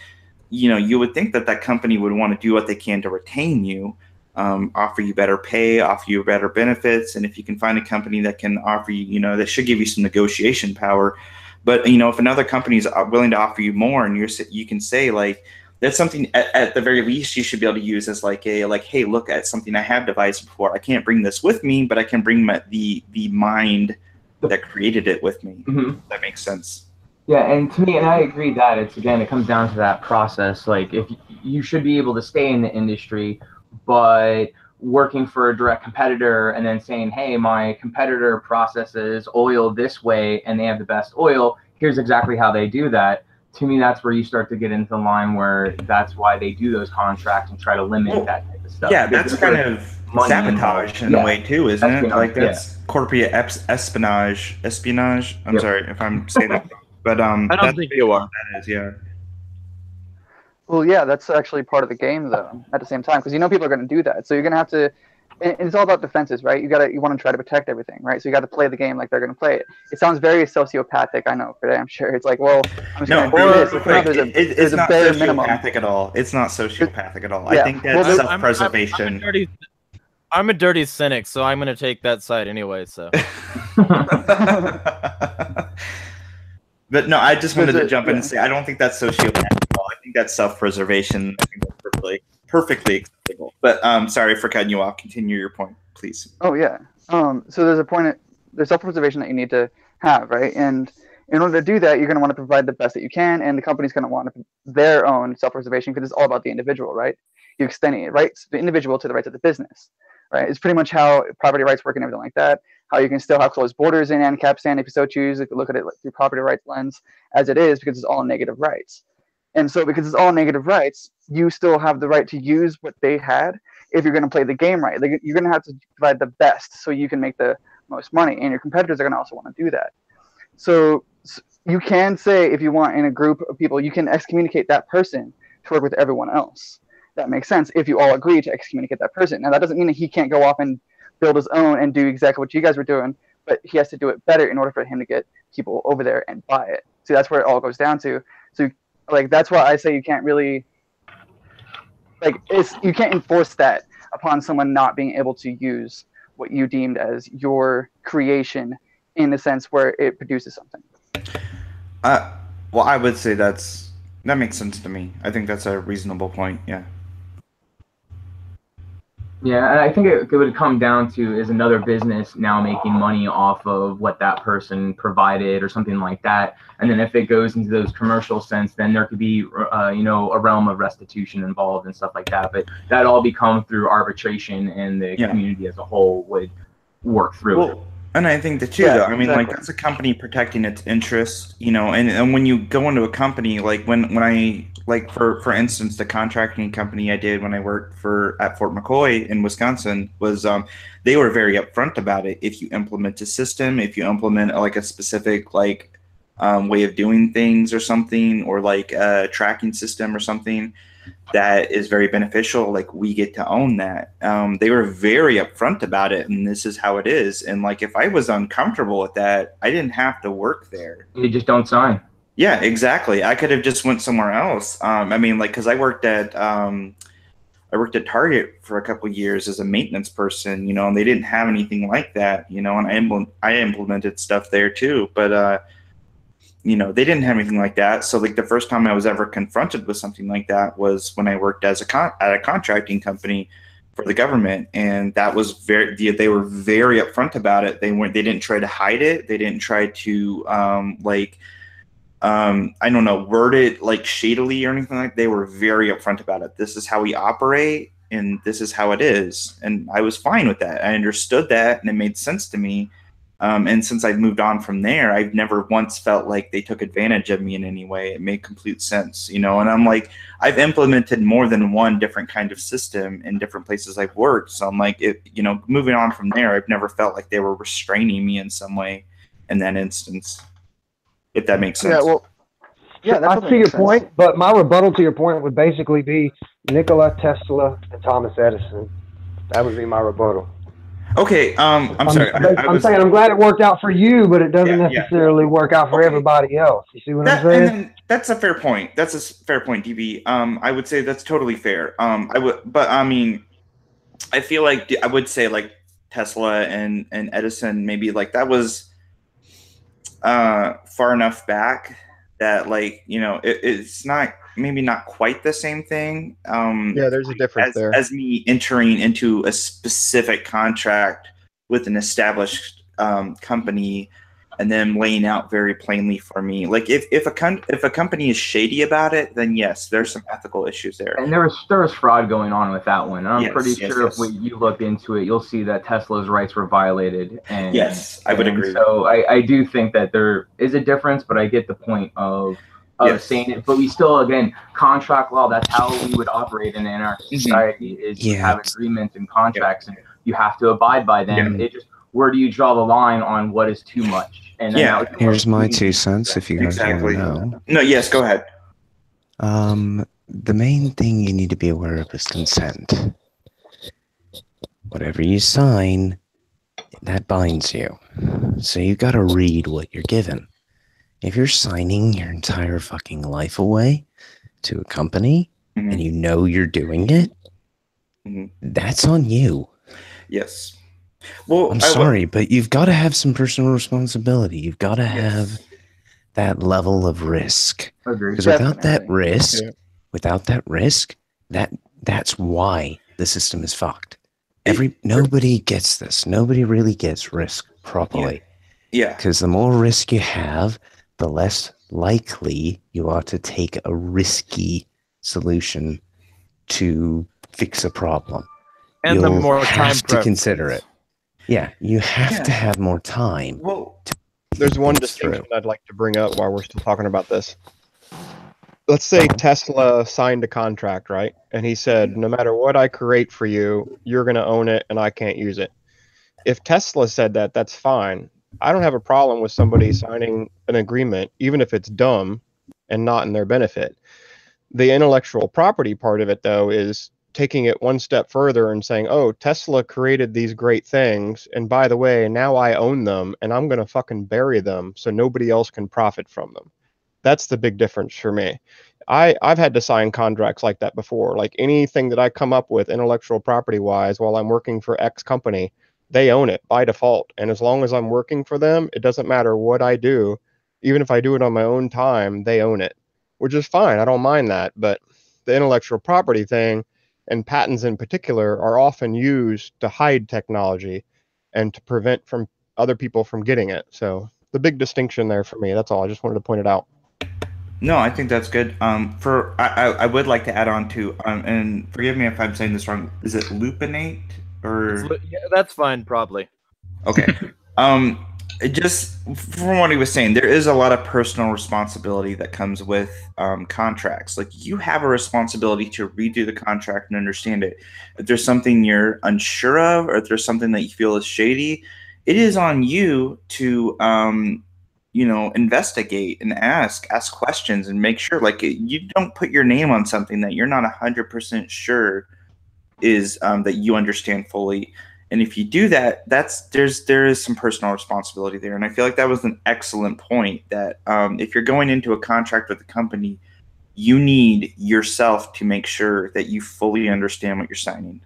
you would think that company would want to do what they can to retain you, offer you better pay, offer you better benefits. And if you can find a company that can offer you, that should give you some negotiation power. But, if another company is willing to offer you more and you can say like, that's something at the very least you should be able to use as hey, look at something I have devised before. I can't bring this with me, but I can bring the mind that created it with me. That makes sense. Yeah, and to me, and I agree that it comes down to that process. Like if you should be able to stay in the industry, but working for a direct competitor and then saying, hey, my competitor processes oil this way and they have the best oil, here's exactly how they do that. To me, that's where you start to get into the line where that's why they do those contracts and try to limit that type of stuff. Yeah, that's kind of sabotage in a way too, isn't it? Like that's corporate espionage. I'm sorry if I'm saying that, but I don't think you are. That is, yeah. Well, yeah, that's actually part of the game, though. At the same time, because people are going to do that, so you're going to have to. And it's all about defenses, right? You want to try to protect everything, right? So you got to play the game like they're going to play it. It sounds very sociopathic, I know, but I'm sure it's like, well, I'm just going to do this. It's not sociopathic at all. It's not sociopathic at all. I think that's self-preservation. I'm a dirty cynic, so I'm going to take that side anyway. So. But no, I just wanted to jump in and say I don't think that's sociopathic at all. I think that's self-preservation. I think that's perfectly acceptable. But sorry for cutting you off. Continue your point, please. Oh yeah. So there's a point. There's self-preservation that you need to have, right? And in order to do that, you're going to want to provide the best that you can, and the company's going to want their own self-preservation because it's all about the individual, right? You extending it, right? The individual to the rights of the business, right? It's pretty much how property rights work and everything like that. How you can still have closed borders in ANCAP if you so choose, if you look at it through property rights lens, as it is, because it's all negative rights. And so because it's all negative rights, you still have the right to use what they had if you're going to play the game right. Like, you're going to have to provide the best so you can make the most money, and your competitors are going to also want to do that. So you can say, if you want, in a group of people, you can excommunicate that person to work with everyone else. That makes sense if you all agree to excommunicate that person. Now, that doesn't mean that he can't go off and build his own and do exactly what you guys were doing, but he has to do it better in order for him to get people over there and buy it. So that's where it all goes down to. So like, that's why I say you can't really, like, you can't enforce that upon someone not being able to use what you deemed as your creation in the sense where it produces something. Well, I would say that makes sense to me. I think that's a reasonable point. Yeah. Yeah, and I think it would come down to, is another business now making money off of what that person provided or something like that? And then if it goes into those commercial sense, then there could be, a realm of restitution involved and stuff like that. But that all become through arbitration, and the community as a whole would work through it. And I think that too, though. I mean, like, that's a company protecting its interests, and when you go into a company, like when I, like, for instance, the contracting company I did when I worked at Fort McCoy in Wisconsin was, they were very upfront about it. If you implement a system, if you implement like a specific, like, way of doing things or something, or like a tracking system or something that is very beneficial, like we get to own that. They were very upfront about it, and this is how it is. And like if I was uncomfortable with that, I didn't have to work there. You just don't sign. Yeah, exactly. I could have just went somewhere else. I mean, like, because I worked at Target for a couple of years as a maintenance person, and they didn't have anything like that, and I implemented stuff there too, but they didn't have anything like that. So like the first time I was ever confronted with something like that was when I worked as at a contracting company for the government, and that was they were very upfront about it. They didn't try to hide it. They didn't try to I don't know, word it like shadily or anything like that. They were very upfront about it. This is how we operate, and this is how it is. And I was fine with that. I understood that, and it made sense to me. And since I've moved on from there, I've never once felt like they took advantage of me in any way. It made complete sense, And I'm like, I've implemented more than one different kind of system in different places I've worked. So I'm like, moving on from there, I've never felt like they were restraining me in some way in that instance. If that makes sense. Yeah, well, Yeah, I see your point, but my rebuttal to your point would basically be Nikola Tesla and Thomas Edison. That would be my rebuttal. Okay, I'm sorry. I'm saying I'm glad it worked out for you, but it doesn't necessarily work out for everybody else. You see what I'm saying? And that's a fair point. That's a fair point, DB. I would say that's totally fair. But I mean, I feel like I would say like Tesla and Edison, maybe like that was far enough back that it's maybe not quite the same thing. Yeah, there's a difference there. As me entering into a specific contract with an established company and then laying out very plainly for me. Like if a company is shady about it, then yes, there's some ethical issues there. And there was fraud going on with that one. And I'm pretty sure if you look into it, you'll see that Tesla's rights were violated. And yes, I would agree. So I do think that there is a difference, but I get the point of saying it. But we still, again, contract law, that's how we would operate in an anarchist society, is you have agreements and contracts, and you have to abide by them. It just, where do you draw the line on what is too much? And then here's my 2 cents if you guys want to know. No, yes, go ahead. The main thing you need to be aware of is consent. Whatever you sign, that binds you. So you got to read what you're given. If you're signing your entire fucking life away to a company and you know you're doing it, that's on you. Yes. Well, I'm sorry, but you've got to have some personal responsibility. You've got to have that level of risk. Because without that risk, that's why the system is fucked. Nobody gets this. Nobody really gets risk properly. Yeah. Because the more risk you have, the less likely you are to take a risky solution to fix a problem. And the more time to consider it. Yeah, you have to have more time. Well, there's one distinction I'd like to bring up while we're still talking about this. Let's say Tesla signed a contract, right? And he said, no matter what I create for you, you're going to own it and I can't use it. If Tesla said that, that's fine. I don't have a problem with somebody signing an agreement, even if it's dumb and not in their benefit. The intellectual property part of it, though, is taking it one step further and saying, oh, Tesla created these great things, and by the way, now I own them, and I'm going to fucking bury them so nobody else can profit from them. That's the big difference for me. I've had to sign contracts like that before. Like anything that I come up with intellectual property-wise while I'm working for X company, they own it by default. And as long as I'm working for them, it doesn't matter what I do. Even if I do it on my own time, they own it, which is fine. I don't mind that. But the intellectual property thing, and patents in particular, are often used to hide technology and to prevent from other people from getting it. So the big distinction there for me, that's all. I just wanted to point it out. No, I think that's good. I would like to add on to, and forgive me if I'm saying this wrong, is it lupinate? Or yeah, that's fine, probably. Okay. Just from what he was saying, there is a lot of personal responsibility that comes with contracts. Like you have a responsibility to read through the contract and understand it. If there's something you're unsure of, or if there's something that you feel is shady, it is on you to investigate and ask questions and make sure, like, you don't put your name on something that you're not 100% sure is that you understand fully. And if you do that, there is some personal responsibility there. And I feel like that was an excellent point, that if you're going into a contract with a company, you need yourself to make sure that you fully understand what you're signing.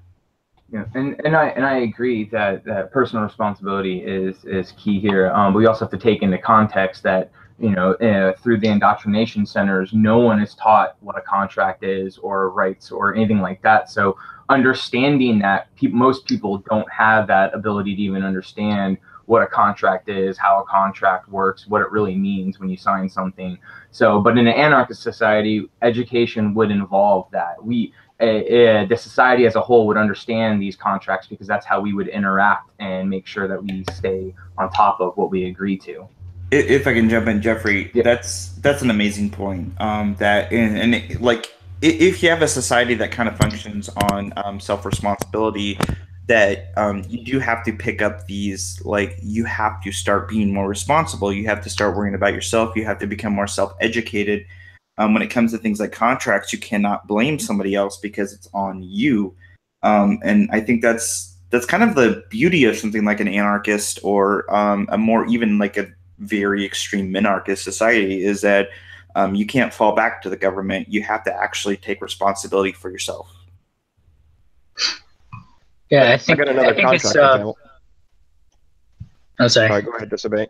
Yeah, and I agree that personal responsibility is key here. But we also have to take into context that through the indoctrination centers, no one is taught what a contract is or rights or anything like that. So understanding that most people don't have that ability to even understand what a contract is, how a contract works, what it really means when you sign something. So, but in an anarchist society, education would involve that. The society as a whole would understand these contracts, because that's how we would interact and make sure that we stay on top of what we agree to. If I can jump in, Jeffrey, Yeah. that's an amazing point. If you have a society that kind of functions on self-responsibility, that you do have to pick up these, like, you have to start being more responsible. You have to start worrying about yourself. You have to become more self-educated. When it comes to things like contracts, you cannot blame somebody else because it's on you. And I think that's kind of the beauty of something like an anarchist, or a more even like a very extreme minarchist society, is that you can't fall back to the government. You have to actually take responsibility for yourself. Yeah, I got another contract example. Oh, sorry. All right, go ahead, Disobey.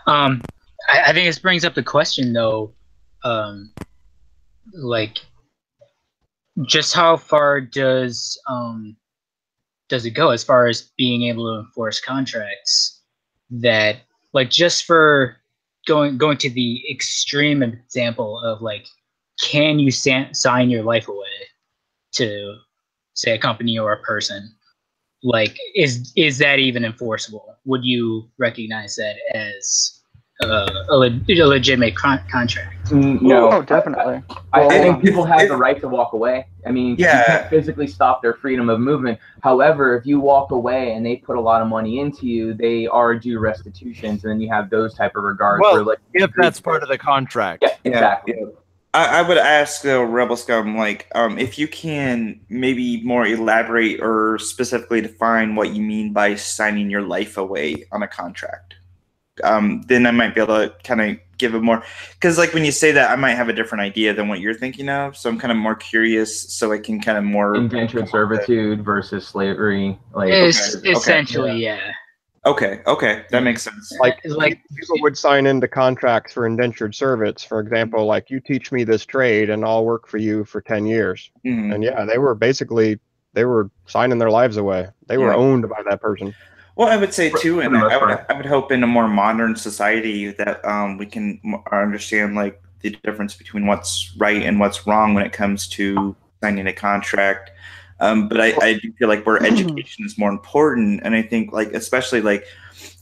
I think this brings up the question, though, like, just how far does it go as far as being able to enforce contracts? That, like, just for going to the extreme example of, like, can you sign your life away to, say, a company or a person? Like, is that even enforceable? Would you recognize that as a legitimate contract? No. Oh, definitely. I think people have the right to walk away. I mean, you can't physically stop their freedom of movement. However, if you walk away and they put a lot of money into you, they are due restitutions, and then you have those type of regards. Well, where, like, if that's part of the contract. Yeah, exactly. Yeah. I would ask, Rebel Scum, like, if you can maybe more elaborate or specifically define what you mean by signing your life away on a contract. Then I might be able to kind of give a more, because, like, when you say that, I might have a different idea than what you're thinking of. So I'm kind of more curious, so I can kind of more indentured servitude versus slavery, like, essentially, yeah. Okay, that makes sense. Like people would sign into contracts for indentured service, for example, like, you teach me this trade and I'll work for you for 10 years. Mm-hmm. And yeah, they were signing their lives away. They were owned by that person. Well, I would say too, and I would hope in a more modern society that we can understand, like, the difference between what's right and what's wrong when it comes to signing a contract. But I do feel like where education is more important, and I think, like, especially, like,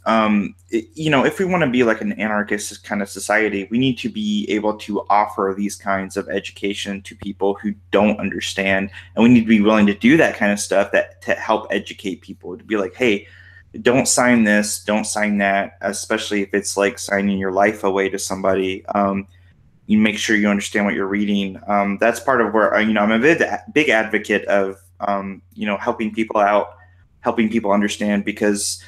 if we want to be like an anarchist kind of society, we need to be able to offer these kinds of education to people who don't understand, and we need to be willing to do that kind of stuff to help educate people, to be like, hey, don't sign this, don't sign that, especially if it's like signing your life away to somebody. You make sure you understand what you're reading. That's part of where, I'm a big advocate of, helping people out, helping people understand, because,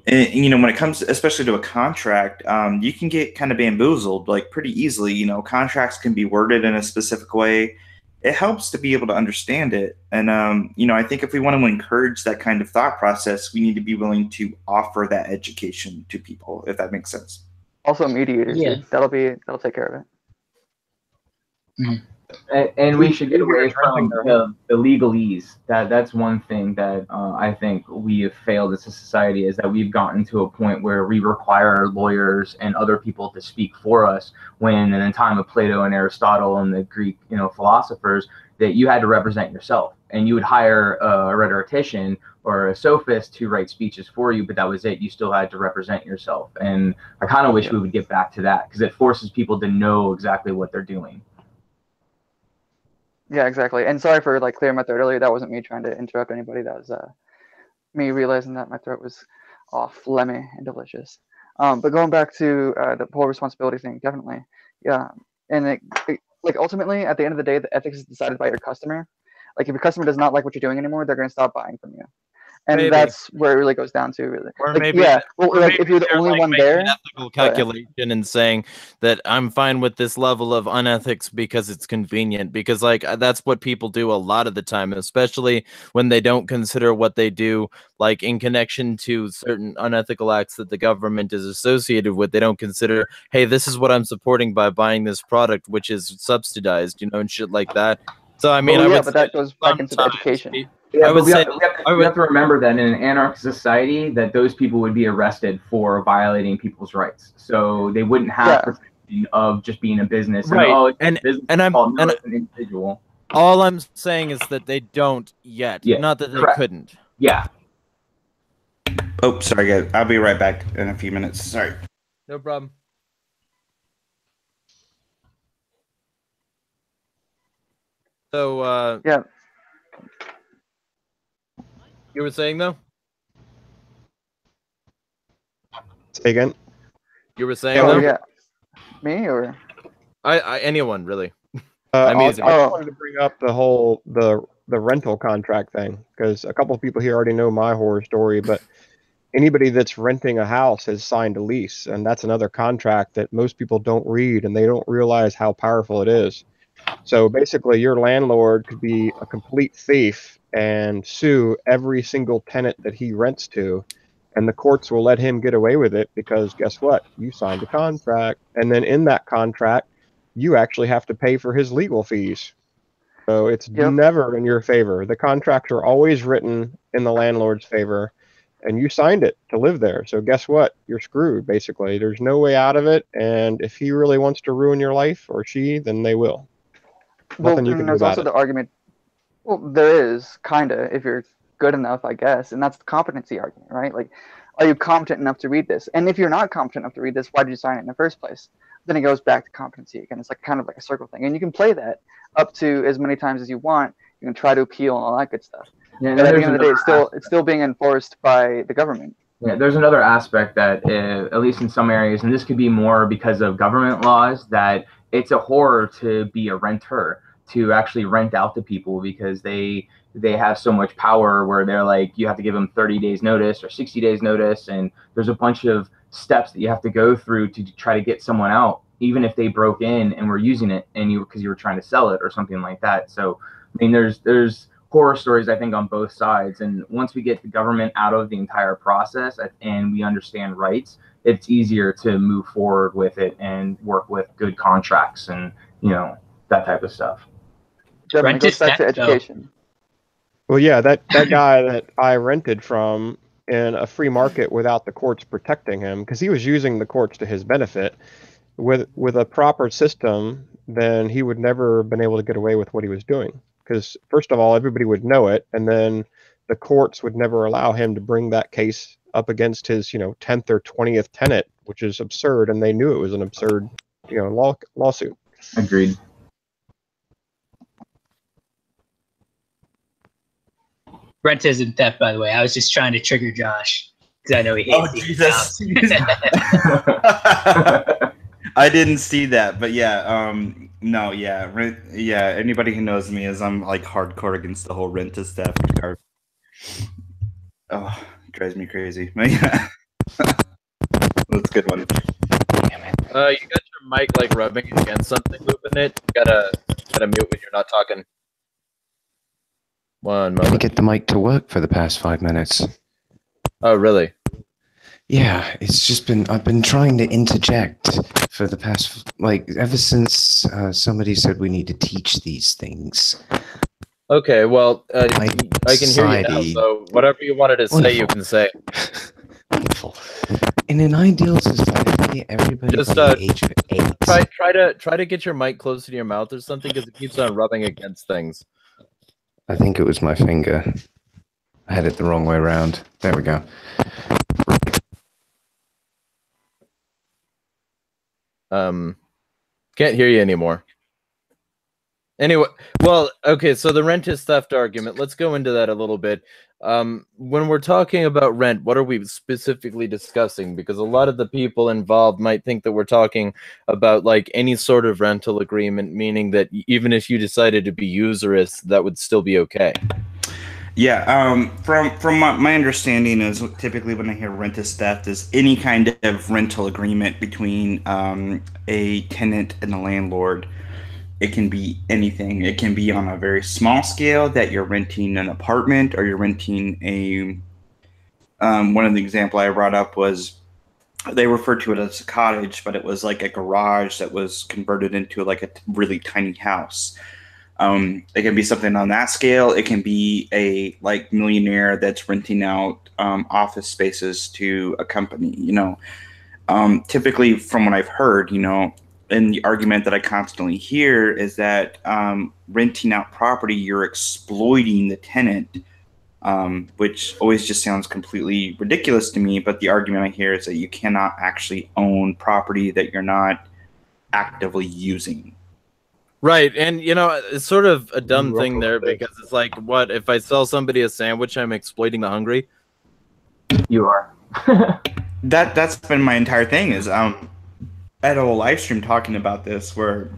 when it comes, especially to a contract, you can get kind of bamboozled, like, pretty easily. Contracts can be worded in a specific way. It helps to be able to understand it. And, I think if we want to encourage that kind of thought process, we need to be willing to offer that education to people, if that makes sense. Also, mediators. Yeah. Dude. That'll take care of it. Mm-hmm. And we should get away from the legalese. That's one thing that I think we have failed as a society, is that we've gotten to a point where we require lawyers and other people to speak for us, when in the time of Plato and Aristotle and the Greek philosophers, that you had to represent yourself, and you would hire a rhetorician or a sophist to write speeches for you, but that was it. You still had to represent yourself. And I kind of wish we would get back to that, because it forces people to know exactly what they're doing. Yeah, exactly. And sorry for clearing my throat earlier. That wasn't me trying to interrupt anybody. That was me realizing that my throat was all phlegmy and delicious. But going back to the whole responsibility thing, definitely, yeah. And like ultimately, at the end of the day, the ethics is decided by your customer. Like if your customer does not like what you're doing anymore, they're going to stop buying from you. And Maybe. that's where it really goes down to. Really. Or like, maybe, yeah, well, or like maybe if you're the they're only like one making there, an ethical calculation and saying that I'm fine with this level of unethics because it's convenient. Because like that's what people do a lot of the time, especially when they don't consider what they do like in connection to certain unethical acts that the government is associated with. They don't consider, hey, this is what I'm supporting by buying this product, which is subsidized, you know, and shit like that. So I mean, well, I yeah, would but say that goes back into the sometimes education. Yeah, I would but say we have to remember that in an anarchist society, that those people would be arrested for violating people's rights. So they wouldn't have protection of just being a business. Right. And, oh, it's And a business and I'm fault. No, and it's an individual. all I'm saying is that they don't yet. Yeah, Not that they correct. couldn't. Yeah. Oh, sorry, guys. I'll be right back in a few minutes. Sorry. No problem. So yeah. You were saying though? Say again. You were saying Oh though? yeah. Me or I anyone really. I easy. just wanted to bring up the rental contract thing, because a couple of people here already know my horror story, but anybody that's renting a house has signed a lease, and that's another contract that most people don't read, and they don't realize how powerful it is. So basically, your landlord could be a complete thief and sue every single tenant that he rents to, and the courts will let him get away with it because guess what? You signed a contract, and then in that contract, you actually have to pay for his legal fees. So it's never in your favor. The contracts are always written in the landlord's favor, and you signed it to live there. So guess what? You're screwed, basically. There's no way out of it, and if he really wants to ruin your life, or she, then they will. Nothing you can do there's about also it. the argument. Well, there is kinda if you're good enough, I guess, and that's the competency argument, right? Like, are you competent enough to read this? And if you're not competent enough to read this, why did you sign it in the first place? Then it goes back to competency again. It's like kind of like a circle thing, and you can play that up to as many times as you want. You can try to appeal and all that good stuff. Yeah, but at the end of the day, it's still being enforced by the government. Yeah, there's another aspect that, at least in some areas, and this could be more because of government laws, that it's a horror to be a renter, to actually rent out to people, because they have so much power where they're like, you have to give them 30 days notice or 60 days notice, and there's a bunch of steps that you have to go through to try to get someone out, even if they broke in and were using it and because you were trying to sell it or something like that. So I mean, there's horror stories, I think, on both sides. And once we get the government out of the entire process and we understand rights, it's easier to move forward with it and work with good contracts and, you know, that type of stuff. Definitely goes back to education. Well, yeah, that guy that I rented from in a free market without the courts protecting him, because he was using the courts to his benefit, with a proper system, then he would never have been able to get away with what he was doing. Because first of all, everybody would know it, and then the courts would never allow him to bring that case up against his, 10th or 20th tenant, which is absurd, and they knew it was an absurd, lawsuit. Agreed. Rent isn't theft, by the way. I was just trying to trigger Josh because I know he hates Jesus. I didn't see that, but yeah, no, yeah, rent, yeah. Anybody who knows me is I'm like hardcore against the whole rent to theft. Oh, it drives me crazy. Yeah. That's a good one. You got your mic like rubbing against something, moving it. You gotta mute when you're not talking. One moment. I get the mic to work for the past 5 minutes. Oh, really? Yeah, it's just I've been trying to interject for the past, ever since somebody said we need to teach these things. Okay, well, I can hear you now, so whatever you wanted to say, you can say. Wonderful. In an ideal society, everybody just by the age of 8. Try to get your mic closer to your mouth or something, because it keeps on rubbing against things. I think it was my finger. I had it the wrong way around. There we go. Can't hear you anymore. Anyway, well, okay, so the rent is theft argument. Let's go into that a little bit. When we're talking about rent, what are we specifically discussing? Because a lot of the people involved might think that we're talking about like any sort of rental agreement, meaning that even if you decided to be usurious, that would still be okay. Yeah, from my understanding is typically when I hear rent is theft is any kind of rental agreement between a tenant and a landlord. It can be anything. It can be on a very small scale that you're renting an apartment or you're renting a. One of the example I brought up was they referred to it as a cottage, but it was like a garage that was converted into like a really tiny house. It can be something on that scale. It can be a like millionaire that's renting out office spaces to a company. Typically, from what I've heard, and the argument that I constantly hear is that renting out property, you're exploiting the tenant, which always just sounds completely ridiculous to me. But the argument I hear is that you cannot actually own property that you're not actively using. Right, and it's sort of a dumb thing there because it's like, what if I sell somebody a sandwich? I'm exploiting the hungry. You are. That's been my entire thing. Is I had a whole live stream talking about this where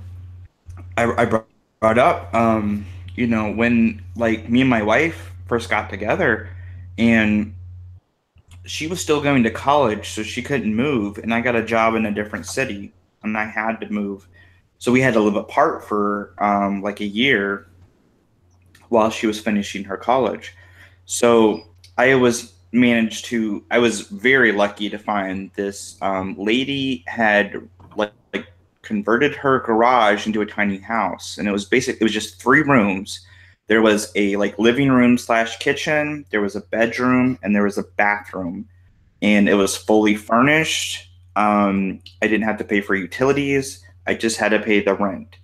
I brought up when like me and my wife first got together, and she was still going to college, so she couldn't move, and I got a job in a different city, and I had to move. So we had to live apart for like a year while she was finishing her college. So I was very lucky to find this lady had like converted her garage into a tiny house, and it was just 3 rooms. There was a like living room / kitchen, there was a bedroom, and there was a bathroom, and it was fully furnished. I didn't have to pay for utilities. I just had to pay the rent.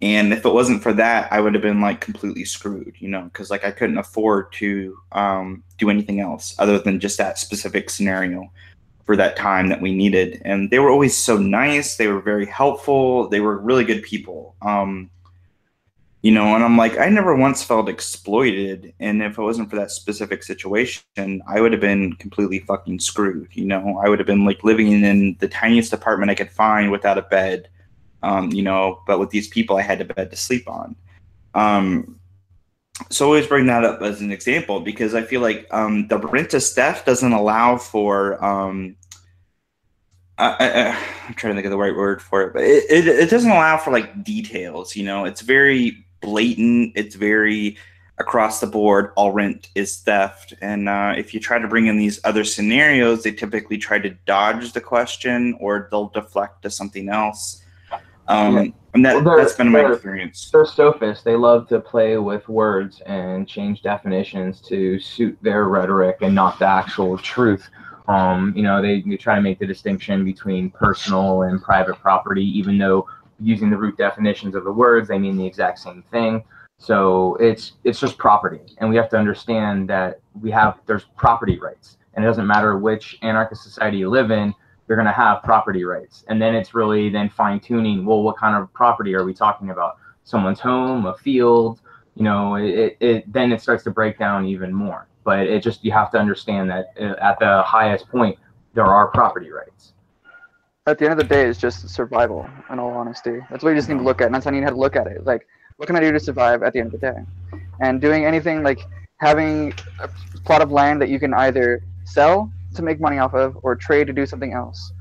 And if it wasn't for that, I would have been like completely screwed, because like I couldn't afford to do anything else other than just that specific scenario for that time that we needed. And they were always so nice. They were very helpful. They were really good people. And I'm like, I never once felt exploited. And if it wasn't for that specific situation, I would have been completely fucking screwed. I would have been like living in the tiniest apartment I could find without a bed. But with these people, I had a bed to sleep on. So I always bring that up as an example because I feel like the rent is theft doesn't allow for I'm trying to think of the right word for it, but it doesn't allow for like details. It's very blatant. It's very across the board. All rent is theft, and if you try to bring in these other scenarios, they typically try to dodge the question or they'll deflect to something else. And that's been my experience. They're sophists. They love to play with words and change definitions to suit their rhetoric and not the actual truth. They try to make the distinction between personal and private property, even though using the root definitions of the words, they mean the exact same thing. So it's just property. And we have to understand that there's property rights. And it doesn't matter which anarchist society you live in, you're going to have property rights. And then it's really then fine tuning, well, what kind of property are we talking about? Someone's home, a field, then it starts to break down even more. But you have to understand that at the highest point, there are property rights. At the end of the day, it's just survival, in all honesty. That's what you just need to look at, and that's how you need to look at it. Like, what can I do to survive at the end of the day? And doing anything like having a plot of land that you can either sell to make money off of or trade to do something else.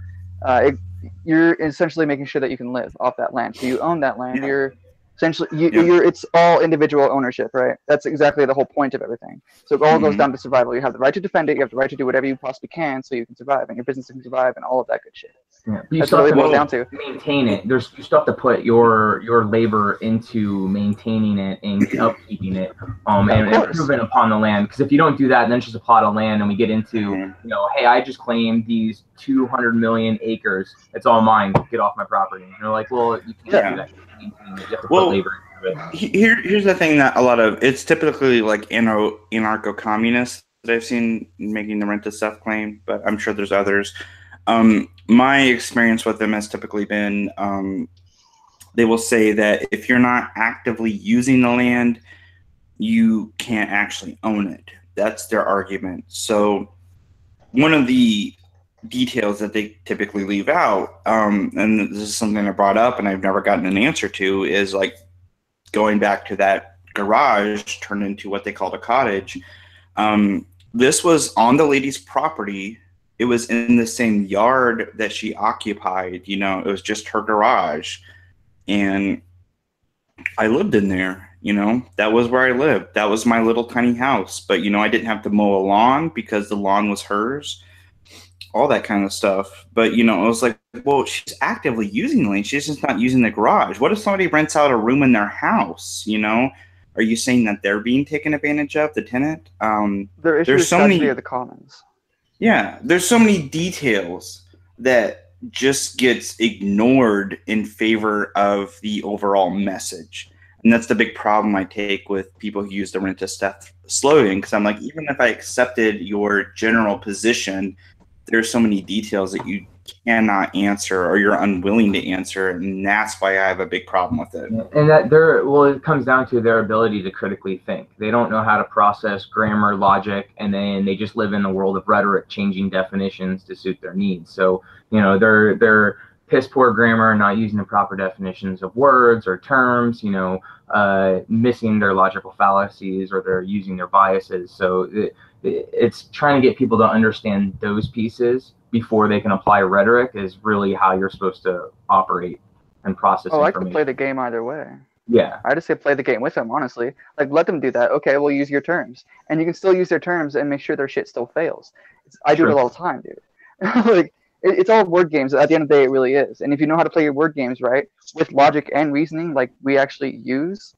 You're essentially making sure that you can live off that land. So you own that land. You're essentially it's all individual ownership, right? That's exactly the whole point of everything. So it all goes down to survival. You have the right to defend it. You have the right to do whatever you possibly can so you can survive and your business can survive and all of that good shit. Yeah. That's what it boils down to. Maintain it. You still have to put your labor into maintaining it and upkeeping it, and improving upon the land. Because if you don't do that, then it's just a plot of land, and we get into hey, I just claimed these 200 million acres. It's all mine. Get off my property. And they're like, well, you can't do that. You have to put labor into it. Here's the thing that it's typically like anarcho-communists that I've seen making the rent is theft claim, but I'm sure there's others. My experience with them has typically been they will say that if you're not actively using the land, you can't actually own it. That's their argument. So one of the details that they typically leave out, and this is something I brought up and I've never gotten an answer to, is like going back to that garage turned into what they called a cottage. This was on the lady's property. It was in the same yard that she occupied. You know, it was just her garage. And I lived in there, you know, that was where I lived. That was my little tiny house. But, you know, I didn't have to mow a lawn because the lawn was hers, all that kind of stuff. But, you know, I was like, well, she's actively using the lane. She's just not using the garage. What if somebody rents out a room in their house, you know? Are you saying that they're being taken advantage of, the tenant? There's so many of the commons. Yeah, there's so many details that just gets ignored in favor of the overall message. And that's the big problem I take with people who use the rent to death slogan, because I'm like, even if I accepted your general position, there's so many details that you cannot answer or you're unwilling to answer, and that's why I have a big problem with it. And that it comes down to their ability to critically think. They don't know how to process grammar, logic, and then they just live in the world of rhetoric, changing definitions to suit their needs. So, you know, they're piss poor grammar, not using the proper definitions of words or terms, you know, missing their logical fallacies, or they're using their biases. So it's trying to get people to understand those pieces before they can apply rhetoric is really how you're supposed to operate and process information. I could play the game either way. Yeah. I just say play the game with them, honestly. Like, let them do that. Okay, we'll use your terms. And you can still use their terms and make sure their shit still fails. I do it all the time, dude. Like, it's all word games. At the end of the day, it really is. And if you know how to play your word games right, with logic and reasoning, like we actually use,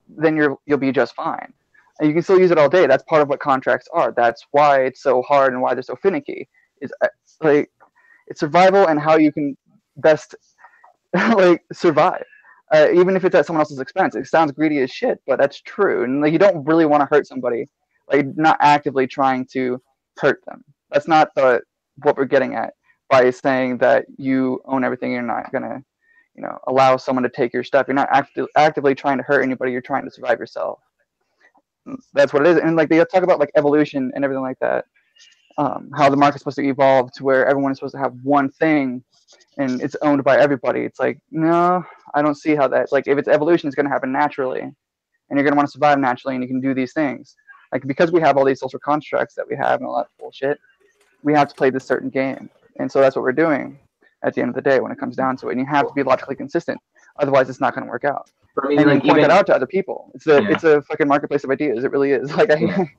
then you'll be just fine. And you can still use it all day. That's part of what contracts are. That's why it's so hard and why they're so finicky. Is like, it's survival and how you can best like survive, even if it's at someone else's expense. It sounds greedy as shit, but that's true. And like, you don't really want to hurt somebody, like not actively trying to hurt them. That's not what we're getting at by saying that you own everything. You're not gonna, you know, allow someone to take your stuff. You're not actively trying to hurt anybody. You're trying to survive yourself. That's what it is. And like they talk about like evolution and everything like that. How the market's supposed to evolve to where everyone is supposed to have one thing and it's owned by everybody. It's like, no, I don't see how that's like, if it's evolution, it's going to happen naturally and you're going to want to survive naturally and you can do these things. Like, because we have all these social constructs that we have and all that bullshit, we have to play this certain game. And so that's what we're doing at the end of the day when it comes down to it. And you have to be logically consistent. Otherwise, it's not going to work out. For me, and like, you point that out to other people. It's a fucking marketplace of ideas. It really is. Like,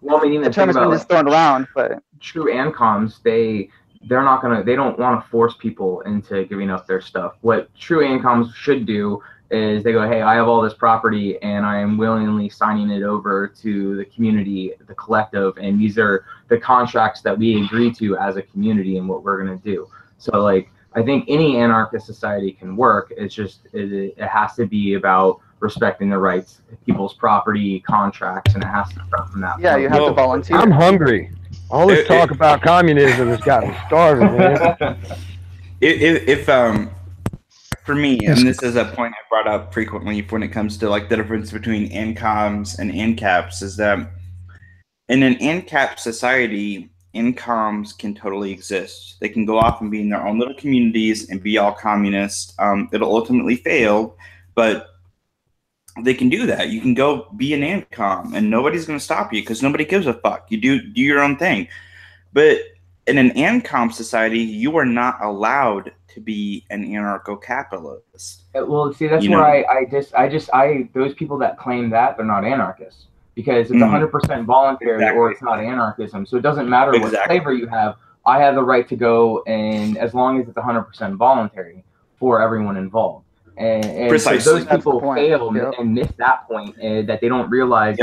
well, I mean, even the term has been just thrown around, but true ANCOMs, they're not gonna, they don't want to force people into giving up their stuff. What true ANCOMs should do is they go, hey, I have all this property and I am willingly signing it over to the community, the collective, and these are the contracts that we agree to as a community and what we're gonna do. So like, I think any anarchist society can work. It's just, it has to be about respecting the rights of people's property, contracts, and it has to start from that. Yeah, you have to volunteer. I'm hungry. All this talk about communism has got me starving, man. If for me, and this is a point I brought up frequently when it comes to like the difference between ANCOMs and ANCAPs, is that in an ANCAP society, ANCOMs can totally exist. They can go off and be in their own little communities and be all communist. It'll ultimately fail, but they can do that. You can go be an ANCOM and nobody's going to stop you because nobody gives a fuck. You do your own thing. But in an ANCOM society, you are not allowed to be an anarcho-capitalist. Well, see, that's where I those people that claim that, they're not anarchists, because it's 100% voluntary or it's not anarchism. So it doesn't matter what flavor you have. I have the right to go, and as long as it's 100% voluntary for everyone involved. And so those people fail and miss that point, that they don't realize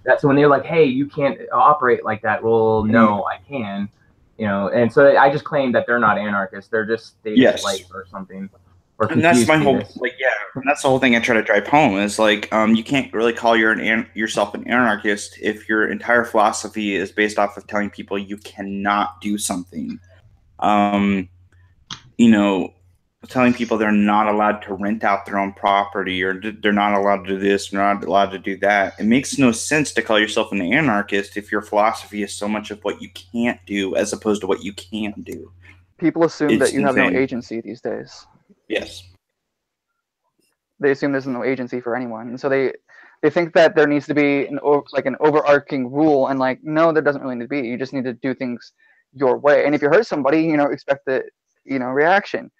that's when they're like, hey, you can't operate like that. Well, no, I can, you know. And so I just claim that they're not anarchists. They're just light or something. Or and that's my whole and that's the whole thing I try to drive home is like, you can't really call yourself an anarchist if your entire philosophy is based off of telling people you cannot do something. You know, telling people they're not allowed to rent out their own property, or they're not allowed to do this, they're not allowed to do that. It makes no sense to call yourself an anarchist if your philosophy is so much of what you can't do as opposed to what you can do. People assume It's that you have no insane. agency these days. Yes. They assume there's no agency for anyone, and so they think that there needs to be an overarching rule, and like, no, there doesn't really need to be. You just need to do things your way, and if you hurt somebody, you know, expect the reaction.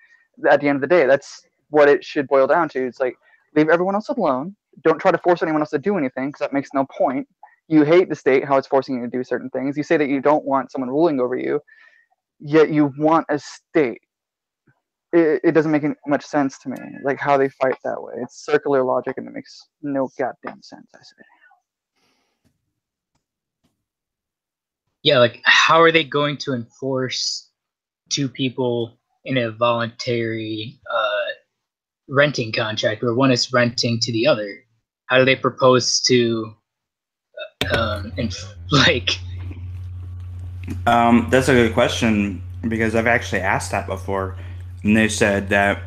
At the end of the day, that's what it should boil down to. It's like, leave everyone else alone. Don't try to force anyone else to do anything, because that makes no point. You hate the state, how it's forcing you to do certain things. You say that you don't want someone ruling over you, yet you want a state. It doesn't make much sense to me, like how they fight that way. It's circular logic, and it makes no goddamn sense, I say. Yeah, like how are they going to enforce two people in a voluntary renting contract where one is renting to the other? How do they propose to That's a good question, because I've actually asked that before, and they said that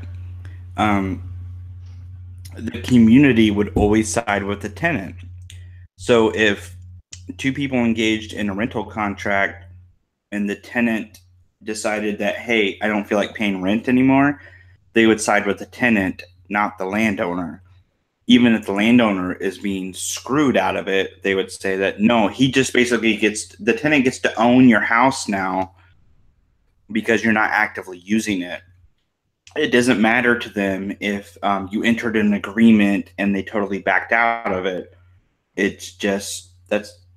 the community would always side with the tenant. So if two people engaged in a rental contract and the tenant decided that, hey, I don't feel like paying rent anymore, they would side with the tenant, not the landowner. Even if the landowner is being screwed out of it, they would say that, no, he just basically the tenant gets to own your house now because you're not actively using it. It doesn't matter to them if you entered an agreement and they totally backed out of it. It's just,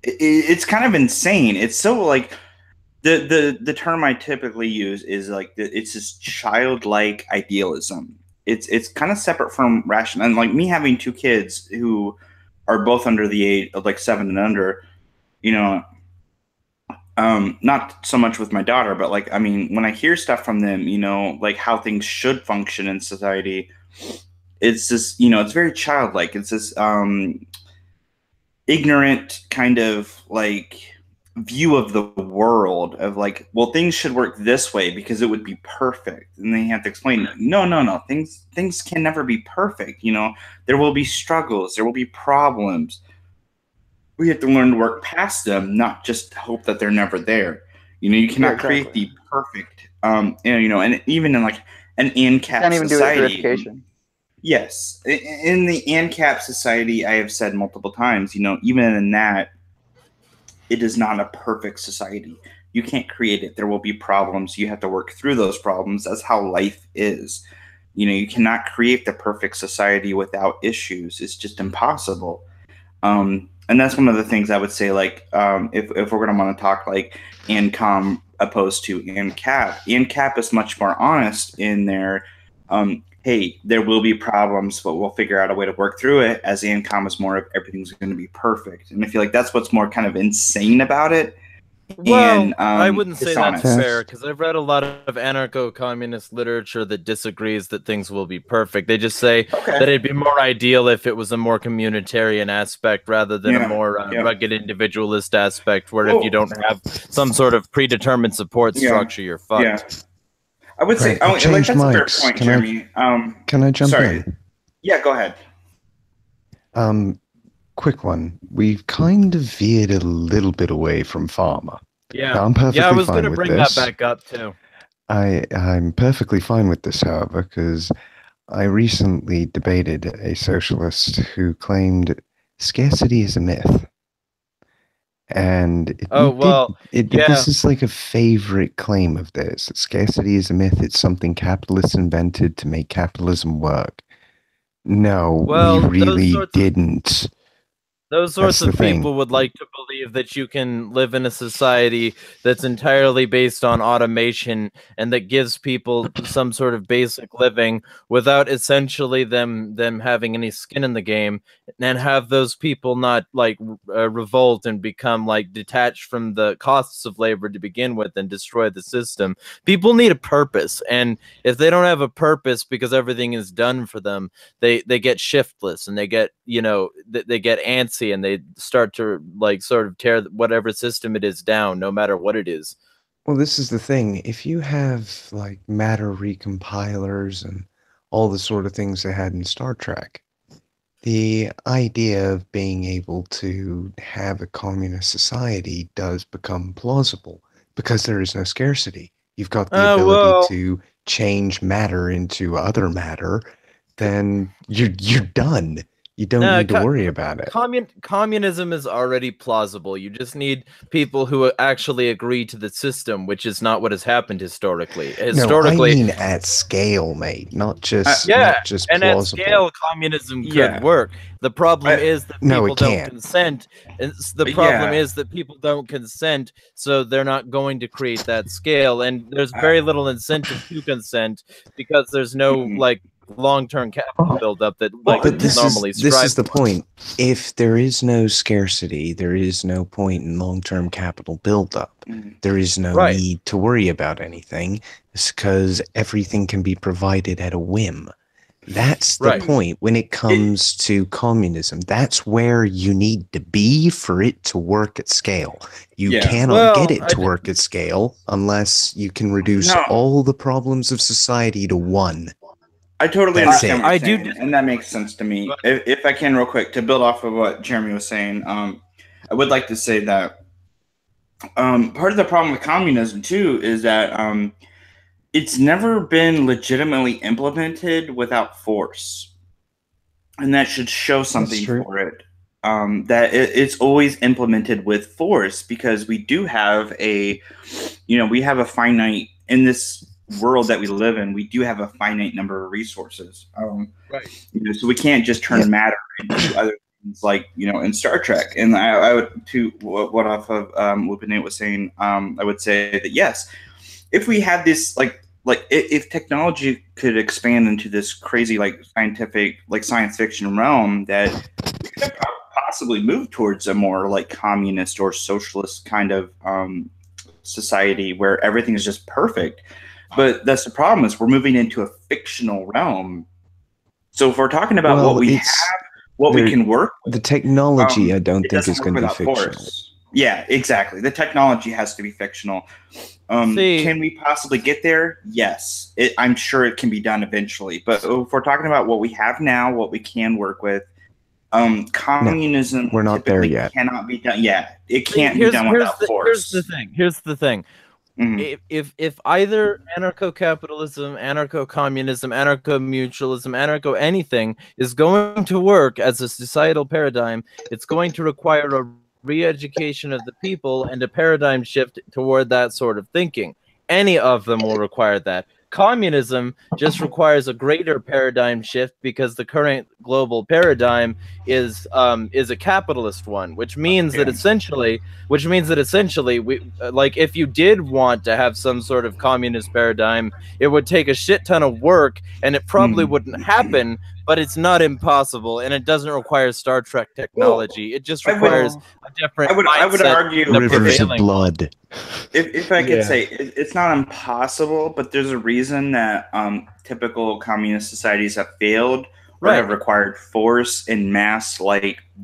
it's kind of insane. It's so like, the term I typically use is like, it's this childlike idealism. It's kind of separate from rational. And like me having two kids who are both under the age of like 7 and under, you know, not so much with my daughter, but like, I mean, when I hear stuff from them, you know, like how things should function in society, it's just, you know, it's very childlike. It's this ignorant kind of like view of the world of like, well, things should work this way because it would be perfect. And they have to explain, no, things can never be perfect. You know, there will be struggles, there will be problems. We have to learn to work past them, not just hope that they're never there. You know, you cannot create the perfect, and, you know, and even in like an ANCAP can't even society. do it through education. Yes. In the ANCAP society, I have said multiple times, you know, even in that, it is not a perfect society. You can't create it. There will be problems. You have to work through those problems. That's how life is. You know, you cannot create the perfect society without issues. It's just impossible. And that's one of the things I would say, like, if we're going to want to talk like ANCOM opposed to ANCAP, ANCAP is much more honest in their, hey, there will be problems, but we'll figure out a way to work through it, as ANCOM is more of everything's going to be perfect. And I feel like that's what's more kind of insane about it. Well, And, I wouldn't say that's dishonest. fair, because I've read a lot of anarcho-communist literature that disagrees that things will be perfect. They just say that it'd be more ideal if it was a more communitarian aspect rather than a more rugged individualist aspect, where if you don't have some sort of predetermined support structure, you're fucked. Yeah. I would say, Right, like, change that's mics. a fair point, Jeremy. Can I jump in? Yeah, go ahead. Quick one. We've kind of veered a little bit away from Pharma. Yeah, Now, I'm perfectly I was fine going to with bring this. that back up too. I'm perfectly fine with this, however, because I recently debated a socialist who claimed scarcity is a myth. And this is like a favorite claim of theirs, that scarcity is a myth. It's something capitalists invented to make capitalism work. No, we really didn't. Those sorts of people would like to believe that you can live in a society that's entirely based on automation and that gives people some sort of basic living without essentially them having any skin in the game, and have those people not like revolt and become like detached from the costs of labor to begin with and destroy the system. People need a purpose, and if they don't have a purpose because everything is done for them, they get shiftless and they get, you know, they get antsy, and they start to like sort of tear whatever system it is down, no matter what it is. Well, this is the thing. If you have like matter recompilers and all the sort of things they had in Star Trek, the idea of being able to have a communist society does become plausible because there is no scarcity. You've got the ability to change matter into other matter, then you're done. You don't need to worry about it. Communism is already plausible. You just need people who actually agree to the system, which is not what has happened historically. Historically, no, I mean at scale, mate, not just and plausible. at scale, communism could work. The problem is that people don't consent. And the problem is that people don't consent, so they're not going to create that scale. And there's very little incentive to consent because there's no like long-term capital buildup that normally strives. This is the point. If there is no scarcity, there is no point in long-term capital buildup. There is no need to worry about anything. It's because everything can be provided at a whim. That's the point when it comes to communism. That's where you need to be for it to work at scale. You cannot get it to work at scale unless you can reduce all the problems of society to one. I totally understand what you're saying, and that makes sense to me. If I can, real quick, to build off of what Jeremy was saying, I would like to say that part of the problem with communism, too, is that it's never been legitimately implemented without force. And that should show something for it. That it's always implemented with force because we do have we have a finite, in this world that we live in, we do have a finite number of resources. So we can't just turn matter into other things like, in Star Trek. And I would, to what off of what Benit was saying, I would say that yes, if we had this if technology could expand into this crazy scientific science fiction realm, that we could possibly move towards a more communist or socialist kind of society where everything is just perfect. But that's the problem, is we're moving into a fictional realm. So if we're talking about what we have, what we can work with, the technology I don't think is going to be fictional. Force. Yeah, exactly. The technology has to be fictional. Can we possibly get there? Yes. I'm sure it can be done eventually. But if we're talking about what we have now, what we can work with, communism we're not there yet. Cannot be done. Yeah, it can't be done without force. Here's the thing. If either anarcho-capitalism, anarcho-communism, anarcho-mutualism, anarcho-anything is going to work as a societal paradigm, it's going to require a re-education of the people and a paradigm shift toward that sort of thinking. Any of them will require that. Communism just requires a greater paradigm shift because the current global paradigm is a capitalist one, which means that essentially we if you did want to have some sort of communist paradigm, it would take a shit ton of work and it probably wouldn't happen, but it's not impossible, and it doesn't require Star Trek technology. It just requires a different I would argue rivers of blood. If I could say, it's not impossible, but there's a reason that typical communist societies have failed or have required force and mass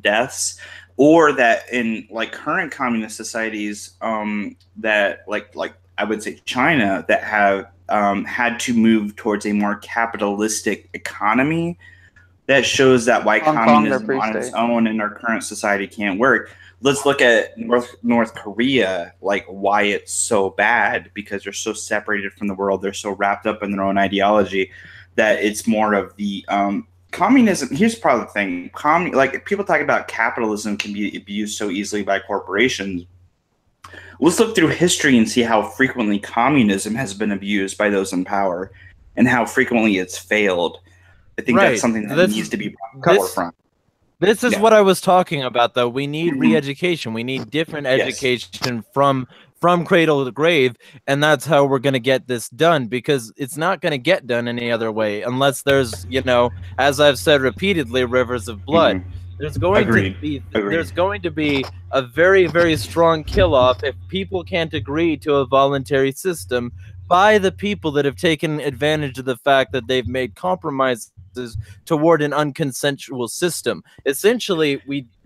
deaths, or that in current communist societies that I would say China, that have had to move towards a more capitalistic economy. That shows that why communism on its own in our current society can't work. Let's look at North Korea, why it's so bad, because they're so separated from the world. They're so wrapped up in their own ideology that it's more of the communism. Here's probably the thing. People talk about capitalism can be abused so easily by corporations. Let's look through history and see how frequently communism has been abused by those in power and how frequently it's failed. I think that's something that needs to be brought forefront. This is what I was talking about, though. We need re-education. We need different education from cradle to grave, and that's how we're going to get this done, because it's not going to get done any other way unless there's, as I've said repeatedly, rivers of blood. There's going to be a very, very strong kill-off if people can't agree to a voluntary system by the people that have taken advantage of the fact that they've made compromises toward an unconsensual system. Essentially,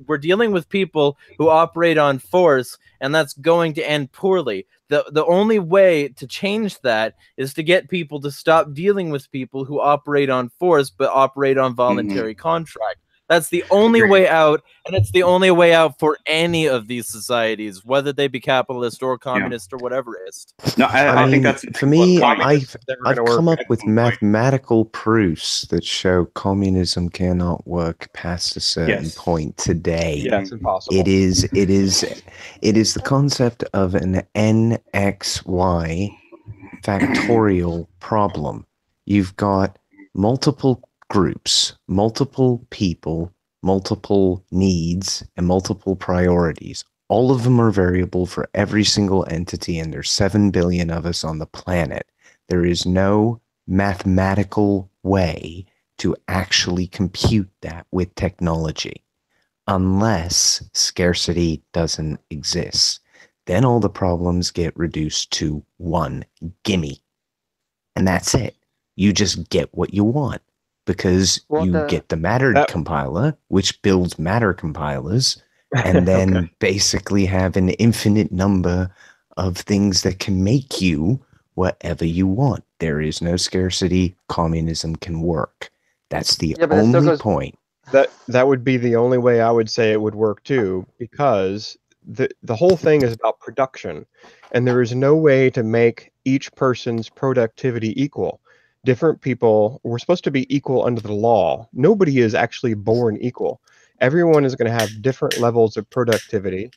we're dealing with people who operate on force, and that's going to end poorly. The only way to change that is to get people to stop dealing with people who operate on force but operate on voluntary contract. That's the only way out, and it's the only way out for any of these societies, whether they be capitalist or communist or whateverist. No, I think mean, that's for me. Communist is never I've gonna come work. up with mathematical proofs that show communism cannot work past a certain Yes. point today. Yeah, it's impossible. It is the concept of an NXY factorial problem. You've got multiple groups, multiple people, multiple needs, and multiple priorities. All of them are variable for every single entity, and there's 7 billion of us on the planet. There is no mathematical way to actually compute that with technology, unless scarcity doesn't exist. Then all the problems get reduced to one, gimme. And that's it. You just get what you want, because you get the matter compiler, which builds matter compilers, and then basically have an infinite number of things that can make you whatever you want. There is no scarcity. Communism can work. That's the only point. That would be the only way I would say it would work too, because the whole thing is about production, and there is no way to make each person's productivity equal. Different people, we're supposed to be equal under the law. Nobody is actually born equal. Everyone is going to have different levels of productivity,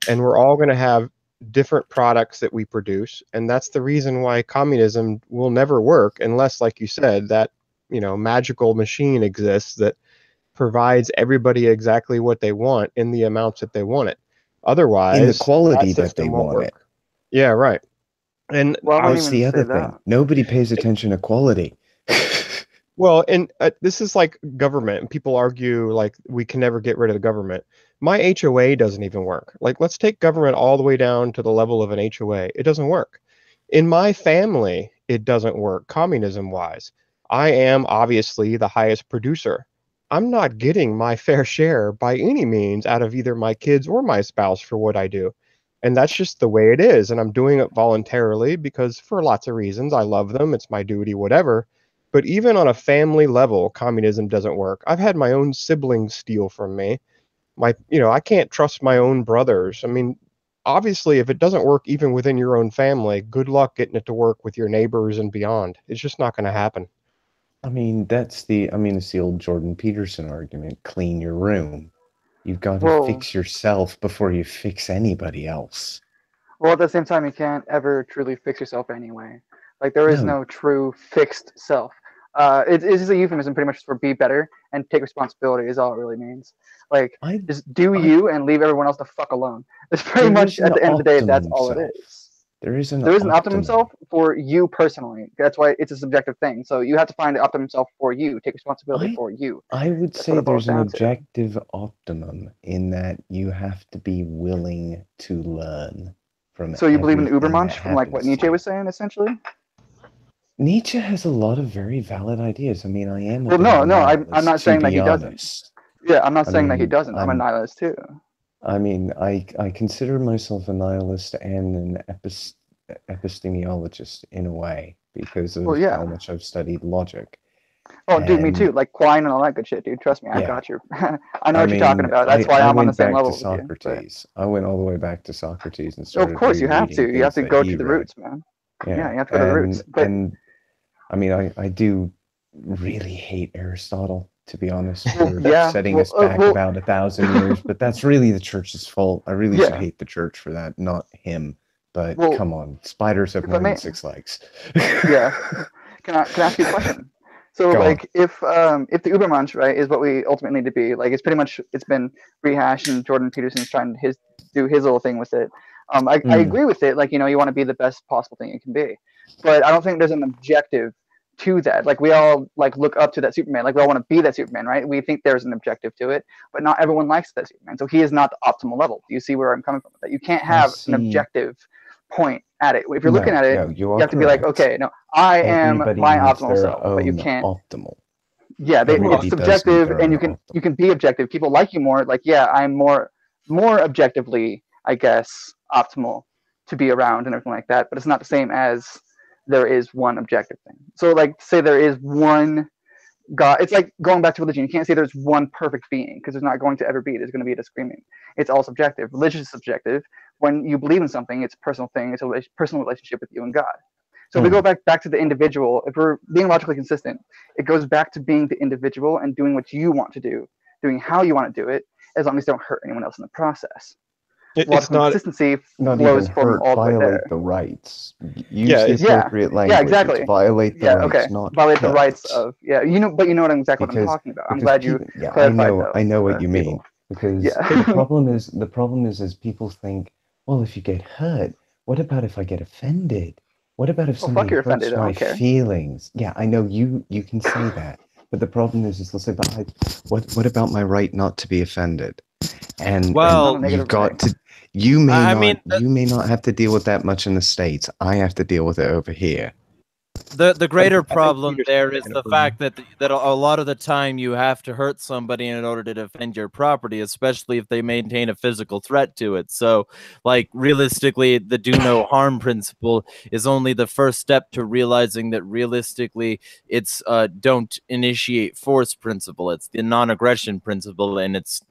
and we're all going to have different products that we produce. And that's the reason why communism will never work unless, like you said, that, you know, magical machine exists that provides everybody exactly what they want in the amounts that they want it. Otherwise, in the quality that they won't want work. it. Yeah, right. And that's the other thing. Nobody pays attention to quality. Well, and this is like government, and people argue like we can never get rid of the government. My HOA doesn't even work. Like, let's take government all the way down to the level of an HOA. It doesn't work. In my family, it doesn't work communism-wise. I am obviously the highest producer. I'm not getting my fair share by any means out of either my kids or my spouse for what I do. And that's just the way it is. And I'm doing it voluntarily because for lots of reasons. I love them. It's my duty, whatever. But even on a family level, communism doesn't work. I've had my own siblings steal from me. I can't trust my own brothers. I mean, obviously, if it doesn't work even within your own family, good luck getting it to work with your neighbors and beyond. It's just not going to happen. I mean, it's the old Jordan Peterson argument. Clean your room. You've got to fix yourself before you fix anybody else. Well, at the same time, you can't ever truly fix yourself anyway. Like, there is no true fixed self. It's just a euphemism pretty much for be better and take responsibility is all it really means. Like, just do you and leave everyone else the fuck alone. It's pretty much, at the end of the day, that's all it is. There is an optimum self for you personally. That's why it's a subjective thing. So you have to find the optimum self for you. Take responsibility for you. I would say there's an objective optimum in that you have to be willing to learn from. So you believe in Ubermensch from like what Nietzsche was saying, essentially? Nietzsche has a lot of very valid ideas. I mean, I am. Well, no, I'm not saying that he doesn't. Yeah, I'm not saying that he doesn't. I'm a nihilist too. I mean, I consider myself a nihilist and an epistemologist in a way because of how much I've studied logic. Oh, dude, me too. Like Quine and all that good shit, dude. Trust me, I got you. I know what you're talking about. That's why I'm on the same level with Socrates. I went all the way back to Socrates and started. Of course, you have to. You have to go to the roots, man. Yeah, you have to go to the roots. And I mean, I do really hate Aristotle, to be honest, for setting us back about 1,000 years. But that's really the church's fault. I really should hate the church for that, not him. But come on, spiders have more than 6 legs. Yeah. Can I ask you a question? So, like, if the Ubermensch, right, is what we ultimately need to be, like, it's been rehashed, and Jordan Peterson's trying to do his little thing with it. I agree with it. Like, you want to be the best possible thing you can be, but I don't think there's an objective to that. Like, we all look up to that Superman. Like, we all want to be that Superman, right? We think there's an objective to it, but not everyone likes that Superman. So he is not the optimal level. Do you see where I'm coming from with that? You can't have an objective point at it. If you're looking at it, you have to be like, okay, no, I am my optimal self, but you can't. Optimal. Yeah, Everybody it's does think subjective, they're and unethical. you can be objective. People like you more. Like, yeah, I'm more objectively, I guess, optimal to be around and everything like that. But it's not the same as there is one objective thing. So, like, say there is one God. It's like going back to religion. You can't say there's one perfect being because there's not going to ever be. There's going to be a disagreement. It's all subjective. Religion is subjective. When you believe in something, it's a personal thing. It's a personal relationship with you and God. So if we go back to the individual, if we're being logically consistent, it goes back to being the individual and doing what you want to do, doing how you want to do it, as long as you don't hurt anyone else in the process. It's Logical not consistency Not flows even from hurt, all the way violate there. the rights. Use Yeah, the it's- appropriate language. Yeah, exactly. It's violate the Yeah, rights, okay. not Violate the rights hurt. of but you know exactly what I'm Because- talking about. I'm because glad you people, yeah, clarified that. I know what for you people. mean. Because Yeah. the problem is people think, well, if you get hurt, what about if I get offended? What about if Well, fuck somebody you're hurts offended, I my don't care. feelings? Yeah, I know you can say that, but the problem is they'll say, but what about my right not to be offended? And, Well, and you've got to. You may I not. mean, you may not have to deal with that much in the States. I have to deal with it over here. the greater I think problem Peter's there is kind the of fact that a lot of the time you have to hurt somebody in order to defend your property, especially if they maintain a physical threat to it. So, like, realistically, the do no harm principle is only the first step to realizing that realistically it's don't initiate force principle. It's the non-aggression principle in its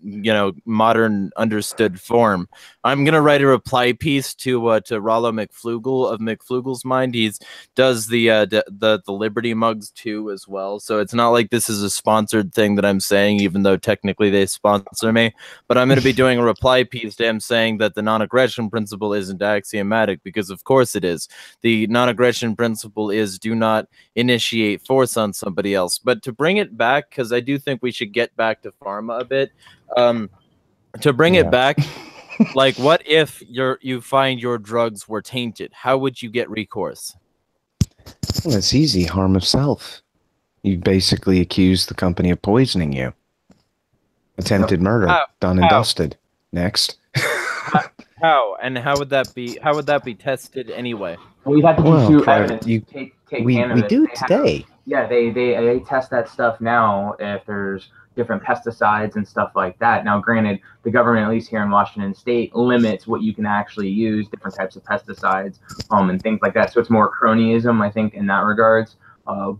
modern understood form. I'm gonna write a reply piece to Rollo McFlugel of McFlugel's Mind. He's does the Liberty mugs too as well, so it's not like this is a sponsored thing that I'm saying, even though technically they sponsor me. But I'm going to be doing a reply piece to him saying that the non-aggression principle isn't axiomatic, because of course it is. The non-aggression principle is do not initiate force on somebody else. But to bring it back, because I do think we should get back to Pharma a bit, to bring it back, like, what if you find your drugs were tainted? How would you get recourse? Well, it's easy. Harm of self. You basically accuse the company of poisoning you. Attempted murder. Done and dusted. Next. How? And how would that be? How would that be tested anyway? Well, you have to pursue evidence. You, Take we cannabis. do it today. They test that stuff now if there's different pesticides and stuff like that. Now, granted, the government, at least here in Washington State, limits what you can actually use, different types of pesticides, and things like that. So it's more cronyism, I think, in that regards.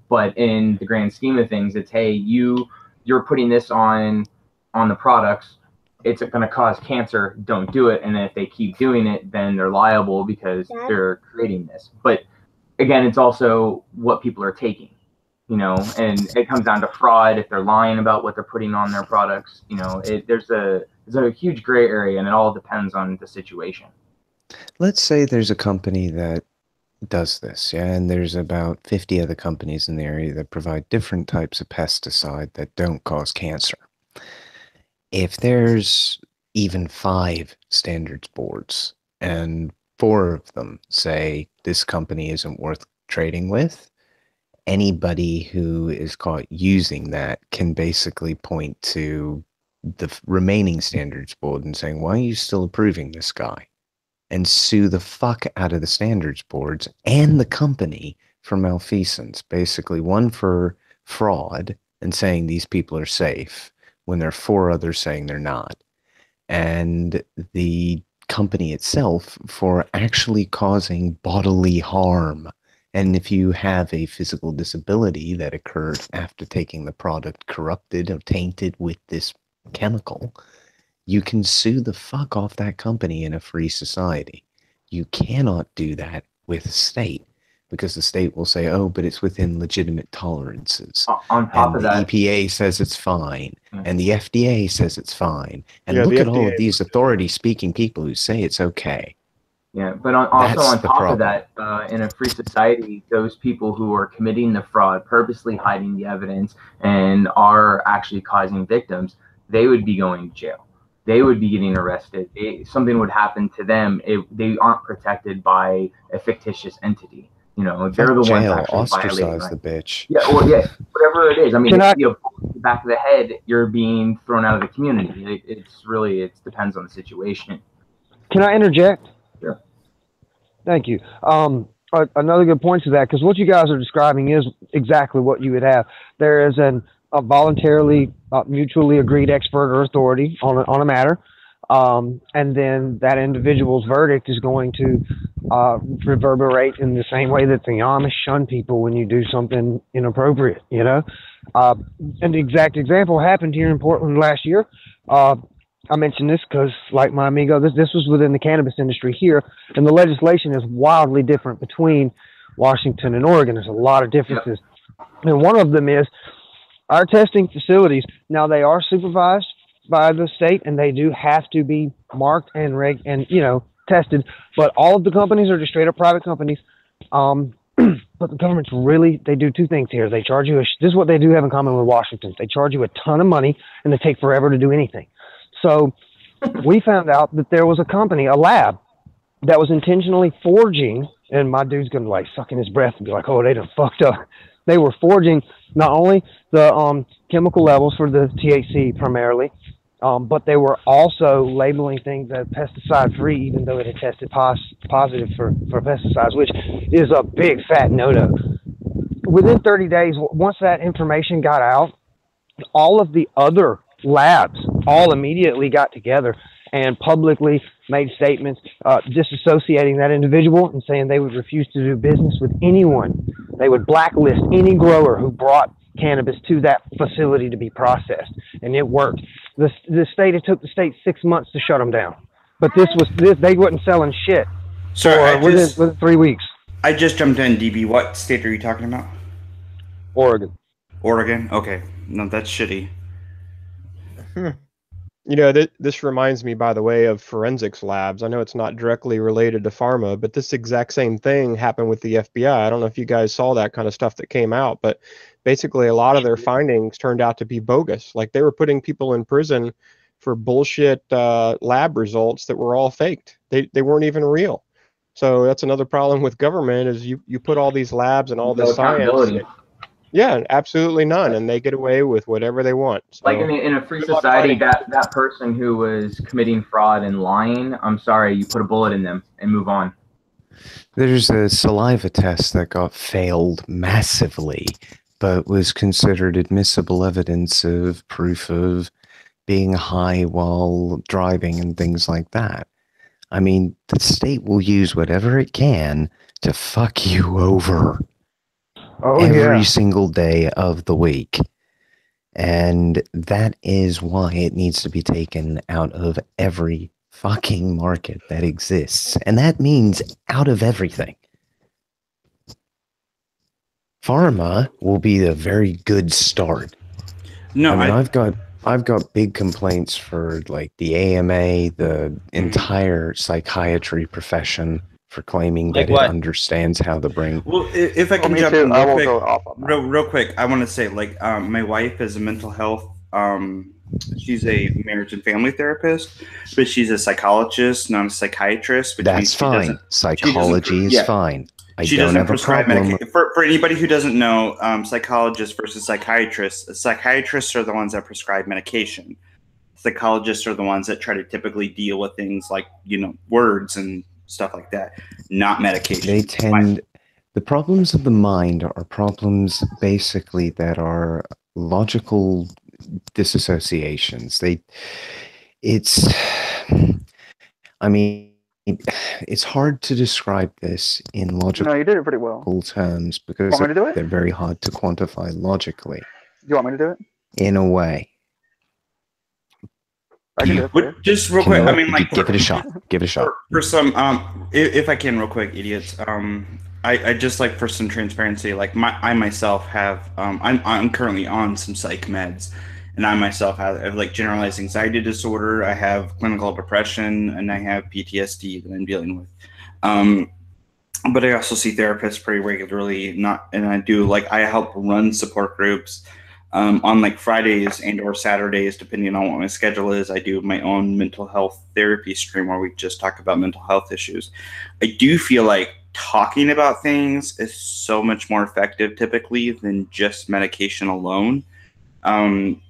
But in the grand scheme of things, it's, hey, you're putting this on the products. It's going to cause cancer. Don't do it. And then if they keep doing it, then they're liable because they're creating this. But again, it's also what people are taking. And it comes down to fraud if they're lying about what they're putting on their products. There's a huge gray area, and it all depends on the situation. Let's say there's a company that does this, and there's about 50 other companies in the area that provide different types of pesticide that don't cause cancer. If there's even 5 standards boards, and 4 of them say this company isn't worth trading with, anybody who is caught using that can basically point to the remaining standards board and saying, why are you still approving this guy? And sue the fuck out of the standards boards and the company for malfeasance. Basically, one for fraud and saying these people are safe when there are 4 others saying they're not. And the company itself for actually causing bodily harm. And if you have a physical disability that occurred after taking the product corrupted or tainted with this chemical, you can sue the fuck off that company in a free society. You cannot do that with the state, because the state will say, oh, but it's within legitimate tolerances. On top of that, the EPA says it's fine, and the FDA says it's fine. And Yeah, look the at all FDA of these authority-speaking people who say it's okay. Yeah, but also That's on the top of problem. that, in a free society, those people who are committing the fraud, purposely hiding the evidence, and are actually causing victims, they would be going to jail. They would be getting arrested. Something would happen to them. They aren't protected by a fictitious entity. They're the ones actually violating. Ostracize the bitch. Yeah, well, yeah, whatever it is. I mean, if you pull the back of the head, you're being thrown out of the community. It depends on the situation. Can I interject? Sure. Thank you. Another good point to that, because what you guys are describing is exactly what you would have. There is an a voluntarily, mutually agreed expert or authority on a matter. And then that individual's verdict is going to reverberate in the same way that the Amish shun people when you do something inappropriate, you know? And the exact example happened here in Portland last year. I mentioned this because, like my amigo, this was within the cannabis industry here, and the legislation is wildly different between Washington and Oregon. There's a lot of differences. And one of them is our testing facilities. Now, they are supervised by the state, and they do have to be marked and tested. But all of the companies are just straight up private companies. But the government's they do two things here. They charge you, this is what they do have in common with Washington. They charge you a ton of money, and they take forever to do anything. So we found out that there was a company, a lab, that was intentionally forging, and my dude's going to like suck in his breath and be like, oh, they done fucked up. They were forging not only the chemical levels for the THC primarily, but they were also labeling things as pesticide-free, even though it had tested positive for pesticides, which is a big fat no-no. Within 30 days, once that information got out, all of the other labs all immediately got together and publicly made statements disassociating that individual and saying they would refuse to do business with anyone. They would blacklist any grower who brought cannabis to that facility to be processed, and it worked. It took the state 6 months to shut them down, but they wasn't selling shit. So within 3 weeks. I just jumped in, DB. What state are you talking about? Oregon. Oregon? Okay. No, that's shitty. You know, this reminds me, by the way, of forensics labs. I know it's not directly related to pharma, but this exact same thing happened with the FBI. I don't know if you guys saw that kind of stuff that came out, but basically a lot of their findings turned out to be bogus. Like they were putting people in prison for bullshit lab results that were all faked. They weren't even real. So that's another problem with government is you put all these labs and all this science. Yeah, absolutely none, and they get away with whatever they want. So, like in a free society, that person who was committing fraud and lying, I'm sorry, you put a bullet in them and move on. There's a saliva test that got failed massively, but was considered admissible evidence of proof of being high while driving and things like that. I mean, the state will use whatever it can to fuck you over. Every single day of the week. And that is why it needs to be taken out of every fucking market that exists. And that means out of everything. Pharma will be a very good start. No, I mean, I've got big complaints for like the AMA, the entire psychiatry profession, for claiming that it understands how the brain. Well, if I can jump in real quick, I want to say, like, my wife is a mental health. She's a marriage and family therapist, but she's a psychologist, not a psychiatrist. Which That's fine. Psychology is fine. She doesn't prescribe medication. For anybody who doesn't know, psychologists versus psychiatrists. Psychiatrists are the ones that prescribe medication. Psychologists are the ones that try to typically deal with things like, words and stuff like that, not medication. The problems of the mind are problems basically that are logical disassociations. It's hard to describe this in logical you did it pretty well. terms because they're very hard to quantify logically. You want me to do it? In a way. Just real quick, give it a shot. Give it a shot. For some, if I can, real quick, idiots. I just like for some transparency, like I myself have, I'm currently on some psych meds, and I myself have like generalized anxiety disorder. I have clinical depression, and I have PTSD that I'm dealing with. But I also see therapists pretty regularly. I help run support groups. On like Fridays and or Saturdays, depending on what my schedule is, I do my own mental health therapy stream where we just talk about mental health issues. I do feel like talking about things is so much more effective typically than just medication alone. And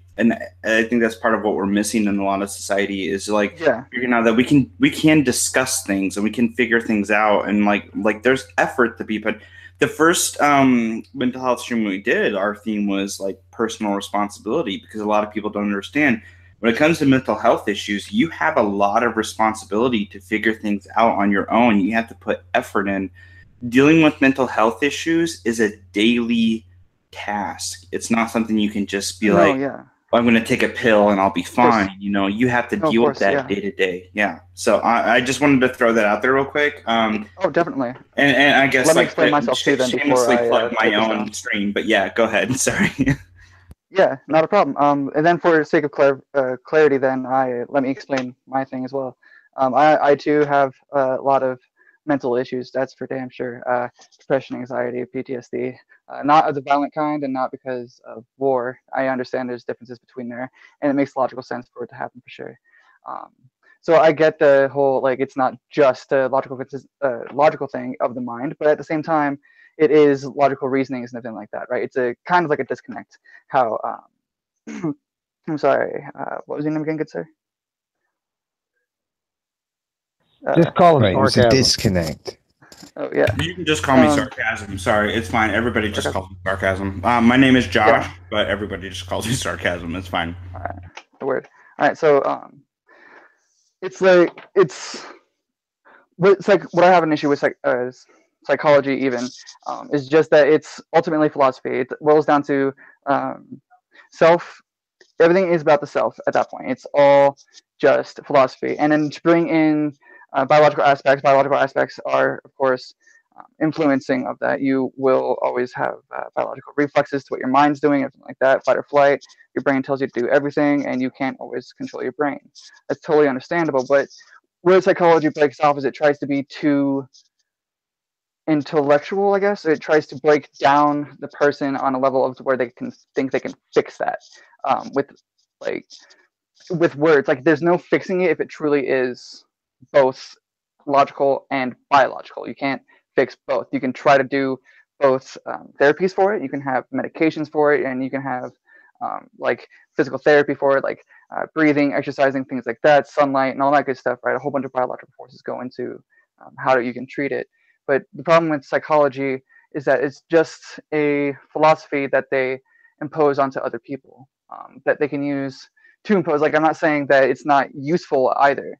I think that's part of what we're missing in a lot of society is figuring out that we can discuss things and we can figure things out, and like there's effort to be put. the first mental health stream we did, our theme was like personal responsibility, because a lot of people don't understand when it comes to mental health issues, you have a lot of responsibility to figure things out on your own. You have to put effort in. Dealing with mental health issues is a daily task. It's not something you can just be like, yeah. oh, I'm going to take a pill and I'll be fine. You know, you have to No, of deal with course, that yeah. day to day. Yeah. So I just wanted to throw that out there real quick. Oh, definitely. And I guess Let me like explain myself too then before shamelessly I plug my take this own down. stream. But yeah, go ahead. Sorry. Yeah, not a problem. And then for the sake of clarity, then let me explain my thing as well. I too have a lot of mental issues. That's for damn sure. Depression, anxiety, PTSD. Not of the violent kind, and not because of war. I understand there's differences between there, and it makes logical sense for it to happen for sure. So I get the whole like it's not just a logical thing of the mind, but at the same time, it is logical reasonings and everything like that, right? It's a kind of like a disconnect. How I'm sorry, what was your name again, good sir? Just call it Right, it was a sarcasm. disconnect. Oh yeah. You can just call me sarcasm. Sorry, it's fine. Everybody just calls me sarcasm. My name is Josh, but everybody just calls me sarcasm. It's fine. All right, the word. All right, so it's like it's like what I have an issue with psychology even is just that it's ultimately philosophy. It boils down to self. Everything is about the self at that point. It's all just philosophy. And then to bring in biological aspects are, of course, influencing of that. You will always have biological reflexes to what your mind's doing, everything like that, fight or flight. Your brain tells you to do everything, and you can't always control your brain. That's totally understandable. But where psychology breaks off is it tries to be too intellectual, I guess. It tries to break down the person on a level of where they can think they can fix that with words. Like there's no fixing it if it truly is both logical and biological. You can't fix both. You can try to do both therapies for it. You can have medications for it, and you can have like physical therapy for it, like breathing, exercising, things like that, sunlight, and all that good stuff. Right, a whole bunch of biological forces go into how you can treat it. But the problem with psychology is that it's just a philosophy that they impose onto other people, that they can use to impose. Like, I'm not saying that it's not useful either.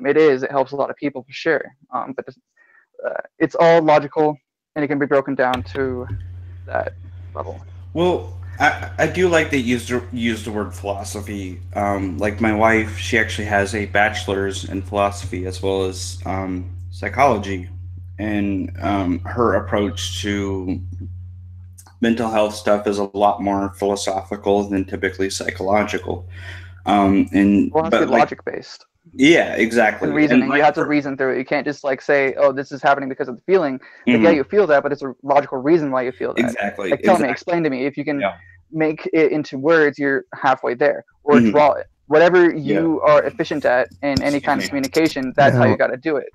It is. It helps a lot of people for sure. But it's all logical, and it can be broken down to that level. Well, I do like that you use the word philosophy. Like my wife, she actually has a bachelor's in philosophy as well as psychology, and her approach to mental health stuff is a lot more philosophical than typically psychological. And well, it has to be logic based. Yeah, exactly. And reasoning. And you have to reason through it. You can't just like say, "Oh, this is happening because of the feeling." Like, yeah, you feel that, but it's a logical reason why you feel that. Exactly. Like, tell me, explain to me. If you can make it into words, you're halfway there. Or draw it. Whatever you are efficient at in any kind of communication, that's how you got to do it.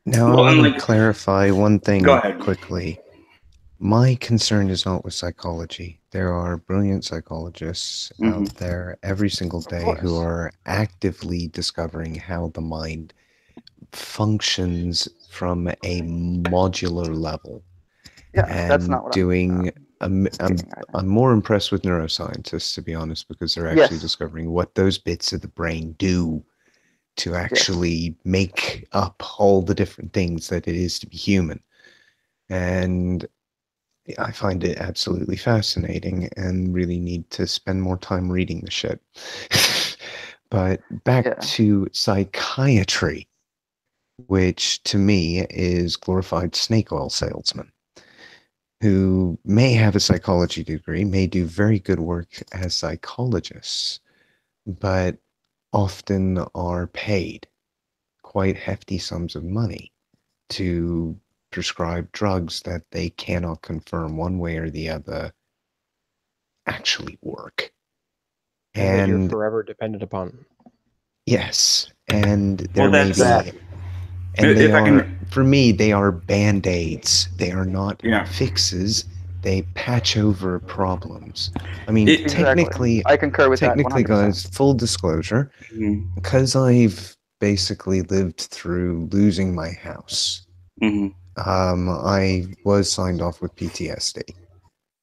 Now, I want to clarify one thing quickly. My concern is not with psychology. There are brilliant psychologists out there every single day who are actively discovering how the mind functions from a modular level. Yeah, and that's not what doing. I'm more impressed with neuroscientists, to be honest, because they're actually discovering what those bits of the brain do to actually make up all the different things that it is to be human. And I find it absolutely fascinating and really need to spend more time reading the shit. But back to psychiatry, which to me is glorified snake oil salesmen who may have a psychology degree, may do very good work as psychologists, but often are paid quite hefty sums of money to prescribe drugs that they cannot confirm one way or the other actually work. And you're forever dependent upon. Yes, and there may be, and they are, for me, they are band-aids. They are not fixes. They patch over problems. I mean, technically, I concur with that. Technically, guys, full disclosure, because I've basically lived through losing my house. I was signed off with PTSD.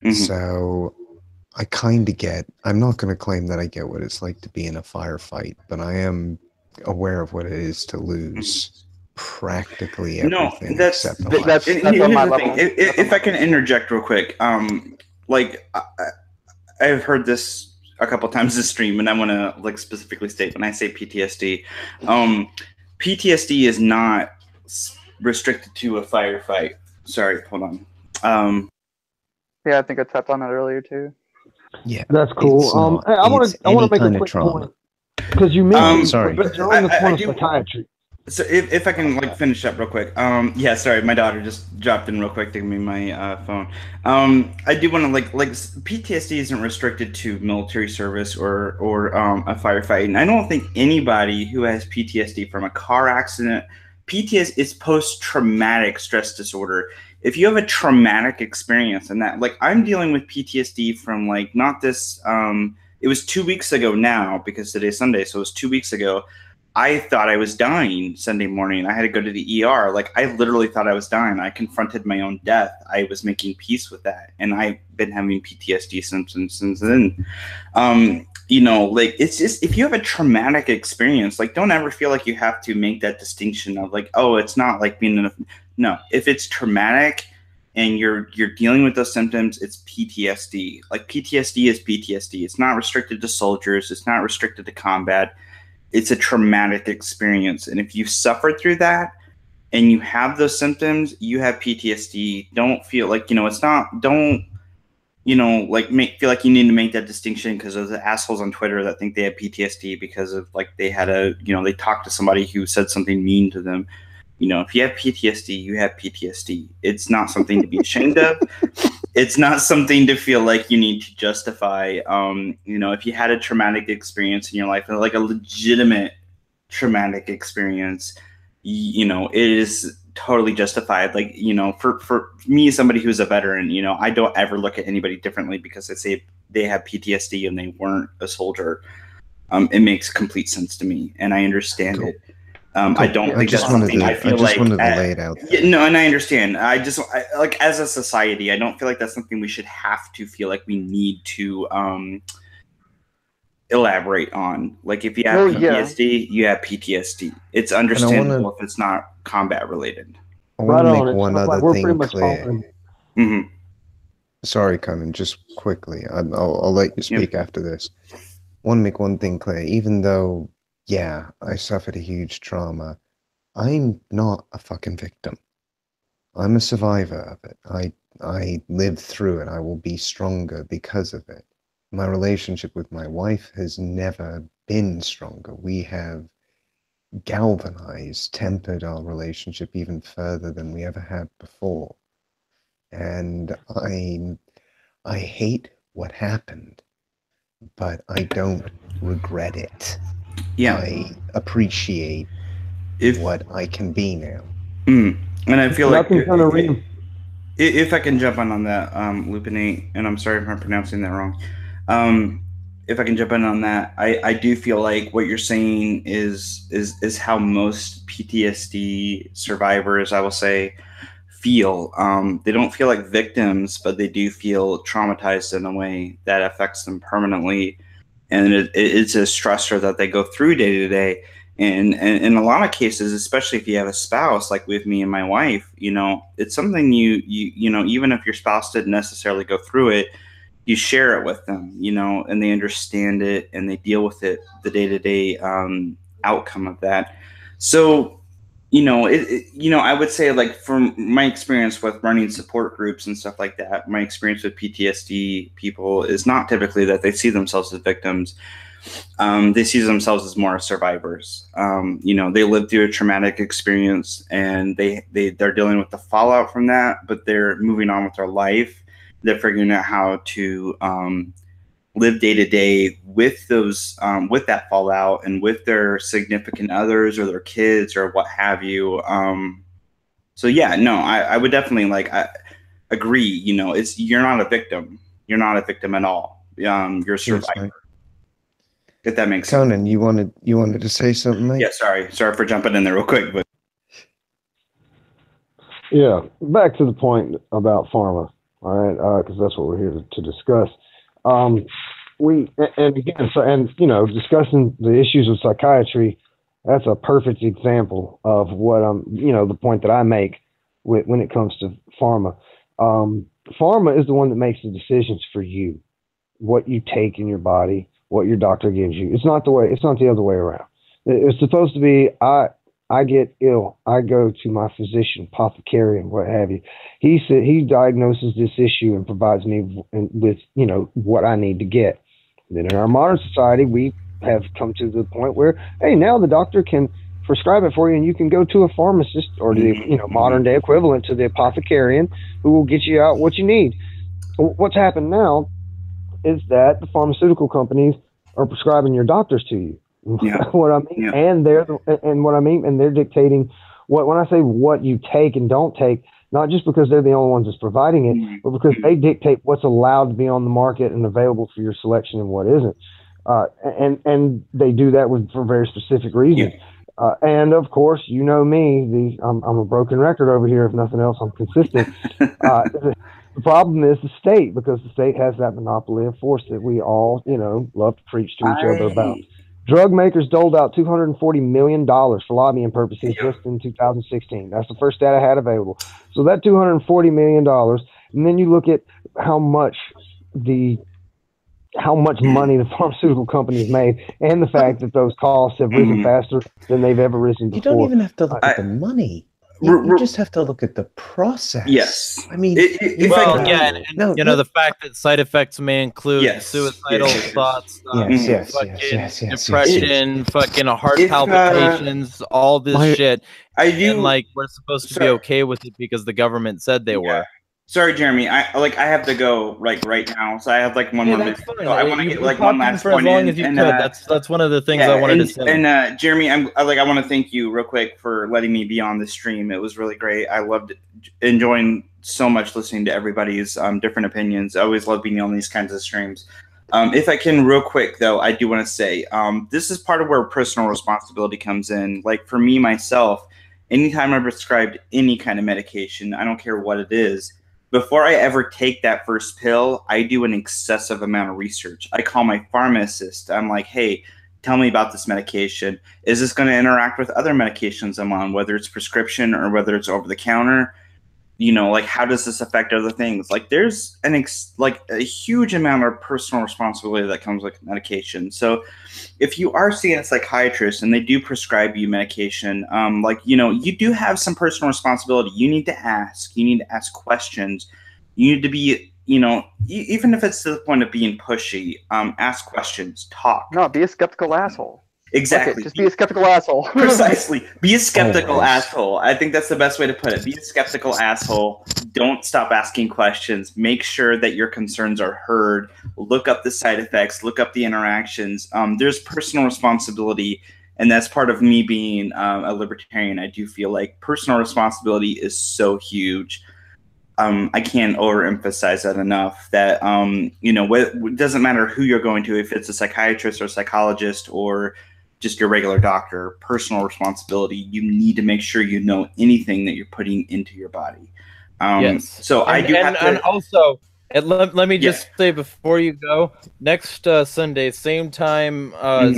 Mhm. So I kind of get, I'm not going to claim that I get what it's like to be in a firefight, but I am aware of what it is to lose practically No, everything that's except a the, life. That's and on here's my the thing. level. If I can interject real quick, like I've heard this a couple times this stream, and I want to like specifically state when I say PTSD, PTSD is not restricted to a firefight. Sorry, hold on. Yeah, I think I tapped on that earlier too. Yeah, That's cool. it's not. I want It's to any make kind a of quick trauma. point because you mentioned sorry. but you're on the point of do- psychiatry. So if I can like finish up real quick, yeah, sorry, my daughter just dropped in real quick to give me my phone. I do want to like PTSD isn't restricted to military service or a firefight, and I don't think anybody who has PTSD from a car accident, PTSD is post-traumatic stress disorder. If you have a traumatic experience, and that like I'm dealing with PTSD from like not this, it was 2 weeks ago now because today's Sunday, so it was 2 weeks ago. I thought I was dying Sunday morning. I had to go to the ER. Like I literally thought I was dying. I confronted my own death. I was making peace with that, and I've been having PTSD symptoms since then. You know, like it's just if you have a traumatic experience, like don't ever feel like you have to make that distinction of like, oh, it's not like being in a no. If it's traumatic and you're dealing with those symptoms, it's PTSD. Like PTSD is PTSD. It's not restricted to soldiers. It's not restricted to combat. It's a traumatic experience. And if you suffered through that and you have those symptoms, you have PTSD. Don't feel like, it's not, don't, like feel like you need to make that distinction because of the assholes on Twitter that think they have PTSD because of like they had they talked to somebody who said something mean to them. If you have PTSD, you have PTSD. It's not something to be ashamed of. It's not something to feel like you need to justify. If you had a traumatic experience in your life, like a legitimate traumatic experience, it is totally justified. Like, for me, somebody who's a veteran, I don't ever look at anybody differently because they say they have PTSD and they weren't a soldier. It makes complete sense to me, and I understand Cool. it. I don't think that's something I feel like. I just wanted to lay it out there. No, and I understand. Like as a society, I don't feel like that's something we should have to feel like we need to elaborate on. Like if you have PTSD, you have PTSD. It's understandable if it's not combat related. I want to make one like other we're pretty thing much clear. Mm-hmm. Sorry, Conan, just quickly. I'll let you speak after this. I want to make one thing clear. Even though, yeah, I suffered a huge trauma, I'm not a fucking victim. I'm a survivor of it. I lived through it. I will be stronger because of it. My relationship with my wife has never been stronger. We have galvanized, tempered our relationship even further than we ever had before. And I hate what happened, but I don't regret it. Yeah. I appreciate what I can be now. And I feel like if I can jump on that, Lupinate, and I'm sorry if I'm pronouncing that wrong. If I can jump in on that, I do feel like what you're saying is how most PTSD survivors, I will say, feel. They don't feel like victims, but they do feel traumatized in a way that affects them permanently, and it's a stressor that they go through day to day. And in a lot of cases, especially if you have a spouse, like with me and my wife, it's something you even if your spouse didn't necessarily go through it, you share it with them, and they understand it and they deal with it, the day-to-day outcome of that. So, I would say, like, from my experience with running support groups and stuff like that, my experience with PTSD people is not typically that they see themselves as victims. They see themselves as more survivors. They lived through a traumatic experience and they're dealing with the fallout from that, but they're moving on with their life. They're figuring out how to live day to day with those, with that fallout and with their significant others or their kids or what have you. So yeah, no, I would definitely agree. You're not a victim. You're not a victim at all. You're a survivor. If that makes sense. Conan, you wanted to say something, mate? Yeah, sorry for jumping in there real quick, but Yeah, back to the point about pharma, all right, because that's what we're here to discuss. And again, discussing the issues of psychiatry, that's a perfect example of what the point that I make when it comes to pharma. Pharma is the one that makes the decisions for you, what you take in your body, what your doctor gives you. It's not the other way around. It's supposed to be, I get ill, I go to my physician, apothecarian, what have you. He diagnoses this issue and provides me with what I need to get. Then in our modern society, we have come to the point where, hey, now the doctor can prescribe it for you, and you can go to a pharmacist or the modern day equivalent to the apothecarian, who will get you out what you need. What's happened now is that the pharmaceutical companies are prescribing your doctors to you. Yeah. What I mean, Yeah. and they're dictating when I say what you take and don't take, not just because they're the only ones that's providing it, but because they dictate what's allowed to be on the market and available for your selection and what isn't. And they do that for very specific reasons. Yeah. And of course, you know me, I'm a broken record over here. If nothing else, I'm consistent. The problem is the state, because the state has that monopoly of force that we all, love to preach to each other about. Drug makers doled out $240 million for lobbying purposes just in 2016. That's the first data I had available. So that $240 million, and then you look at how much money the pharmaceutical companies made, and the fact that those costs have risen faster than they've ever risen before. You don't even have to look at the money. You just have to look at the process. Yes. I mean, the fact that side effects may include suicidal thoughts, depression, fucking heart palpitations, all this shit. And we're supposed to be okay with it because the government said they were. Sorry, Jeremy. I have to go right now, so I have one more minute. So I want to get one last for point as long in, as you and, could. That's one of the things I wanted to say. And Jeremy, I want to thank you real quick for letting me be on the stream. It was really great. I loved enjoying so much listening to everybody's different opinions. I always love being on these kinds of streams. If I can, real quick though, I do want to say this is part of where personal responsibility comes in. Like for me myself, anytime I prescribed any kind of medication, I don't care what it is, before I ever take that first pill, I do an excessive amount of research. I call my pharmacist. I'm like, hey, tell me about this medication. Is this going to interact with other medications I'm on, whether it's prescription or whether it's over the counter? How does this affect other things? There's a huge amount of personal responsibility that comes with medication. So if you are seeing a psychiatrist and they do prescribe you medication, you do have some personal responsibility. You need to ask. You need to ask questions. You need to be, even if it's to the point of being pushy, ask questions, talk. No, be a skeptical asshole. Exactly. Just be a skeptical asshole. Precisely. Be a skeptical asshole. I think that's the best way to put it. Be a skeptical asshole. Don't stop asking questions. Make sure that your concerns are heard. Look up the side effects. Look up the interactions. There's personal responsibility, and that's part of me being a libertarian. I do feel like personal responsibility is so huge. I can't overemphasize that enough, that, it doesn't matter who you're going to, if it's a psychiatrist or a psychologist or just your regular doctor, personal responsibility. You need to make sure you know anything that you're putting into your body. Yes. So I do have to. And also, let me just say before you go, next Sunday, same time,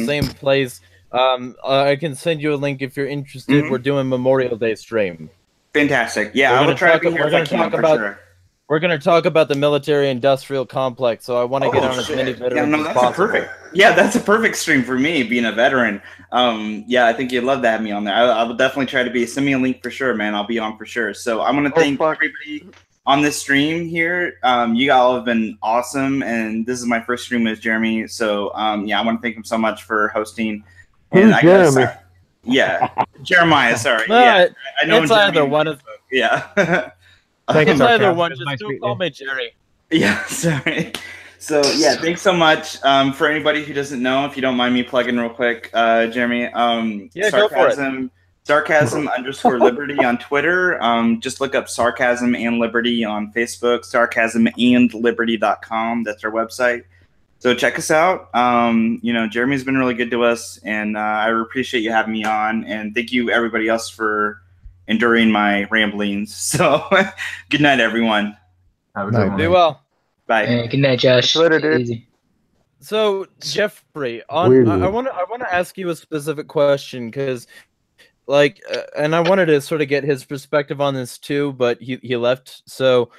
same place. I can send you a link if you're interested. We're doing Memorial Day stream. Fantastic. Yeah, I will try to be here if I can, for sure. We're going to talk about the military-industrial complex, so I want to get on as many veterans as possible. Perfect. Yeah, that's a perfect stream for me, being a veteran. I think you'd love to have me on there. I will definitely try to be. Send me a link for sure, man. I'll be on for sure. So I'm going to thank everybody on this stream here. You all have been awesome, and this is my first stream with Jeremy. So, I want to thank him so much for hosting. Who's Jeremy? Jeremiah, sorry. I know it's Jeremy, either one of them. Yeah. It's either one. Just don't call me Jerry. Yeah, sorry. So thanks so much. For anybody who doesn't know, if you don't mind me plugging real quick, Jeremy. Go for it. Sarcasm_liberty on Twitter. Just look up Sarcasm and Liberty on Facebook. Sarcasmandliberty.com. That's our website. So check us out. Jeremy's been really good to us, and I appreciate you having me on. And thank you everybody else for enduring my ramblings. So, good night, everyone. Have a good one. Be well. Bye. Good night, Josh. Later, Take it dude. easy. So Jeffrey, I want to ask you a specific question because, like, and I wanted to sort of get his perspective on this too, but he left. So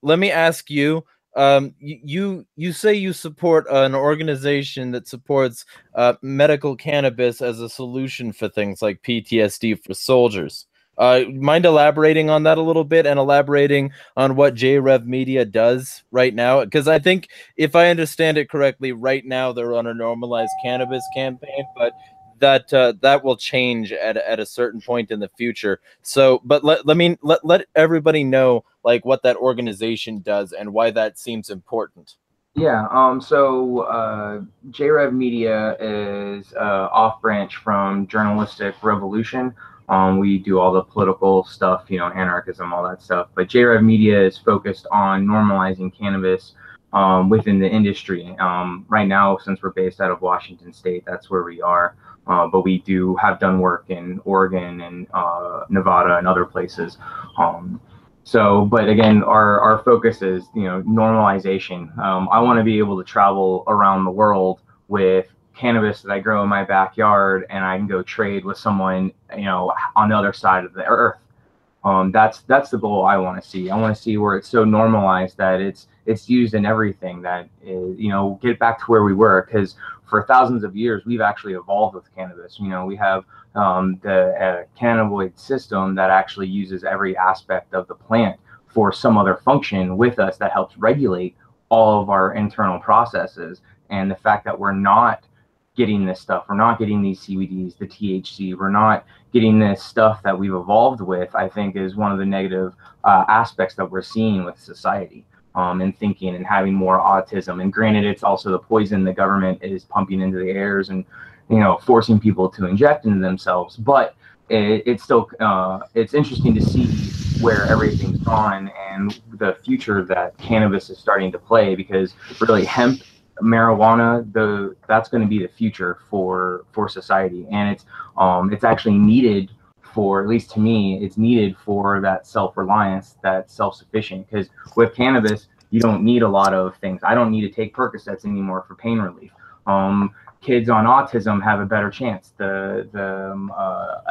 let me ask you. You say you support an organization that supports medical cannabis as a solution for things like PTSD for soldiers. Mind elaborating on that a little bit and elaborating on what JRev Media does right now? Because I think, if I understand it correctly, right now they're on a normalized cannabis campaign, but that will change at a certain point in the future. So, but let everybody know like what that organization does and why that seems important. Yeah, so JRev Media is off branch from Journalistic Revolution. We do all the political stuff, you know, anarchism, all that stuff. But JRev Media is focused on normalizing cannabis within the industry. Right now, since we're based out of Washington State, that's where we are. But we have done work in Oregon and Nevada and other places. So, but again, our focus is, you know, normalization. I want to be able to travel around the world with cannabis that I grow in my backyard, and I can go trade with someone, you know, on the other side of the earth. That's the goal I want to see. I want to see where it's so normalized that it's used in everything. That is, you know, get back to where we were, because for thousands of years we've actually evolved with cannabis. You know, we have the cannabinoid system that actually uses every aspect of the plant for some other function with us that helps regulate all of our internal processes. And the fact that we're not getting this stuff, we're not getting these CBDs, the THC, we're not getting this stuff that we've evolved with, I think is one of the negative aspects that we're seeing with society. And thinking and having more autism. And granted, it's also the poison the government is pumping into the airs and, you know, forcing people to inject into themselves. But it's still it's interesting to see where everything's gone and the future that cannabis is starting to play, because really hemp, marijuana, that's going to be the future for society. And it's actually needed for, at least to me, it's needed for that self-reliance, that self-sufficient. Because with cannabis, you don't need a lot of things. I don't need to take Percocets anymore for pain relief. Kids on autism have a better chance. The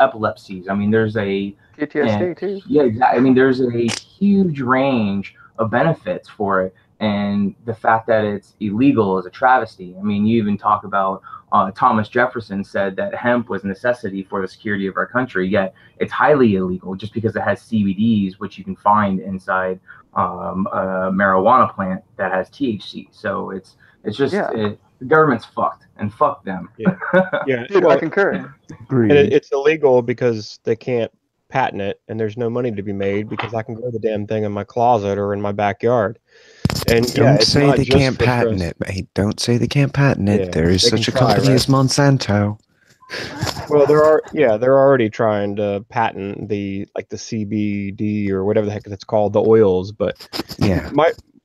epilepsies. I mean, there's a PTSD too. Yeah, exactly. I mean, there's a huge range of benefits for it. And the fact that it's illegal is a travesty. I mean, you even talk about Thomas Jefferson said that hemp was a necessity for the security of our country, yet it's highly illegal just because it has CBDs, which you can find inside a marijuana plant that has THC. So it's just the government's fucked, and fuck them. Yeah, yeah. Dude, well, I concur. and it's illegal because they can't patent it, and there's no money to be made because I can grow the damn thing in my closet or in my backyard. And don't say they can't patent it, mate. Don't say they can't patent it. Yeah, there is such a try, company right? as Monsanto. Well, they're already trying to patent the CBD or whatever the heck it's called, the oils. But yeah,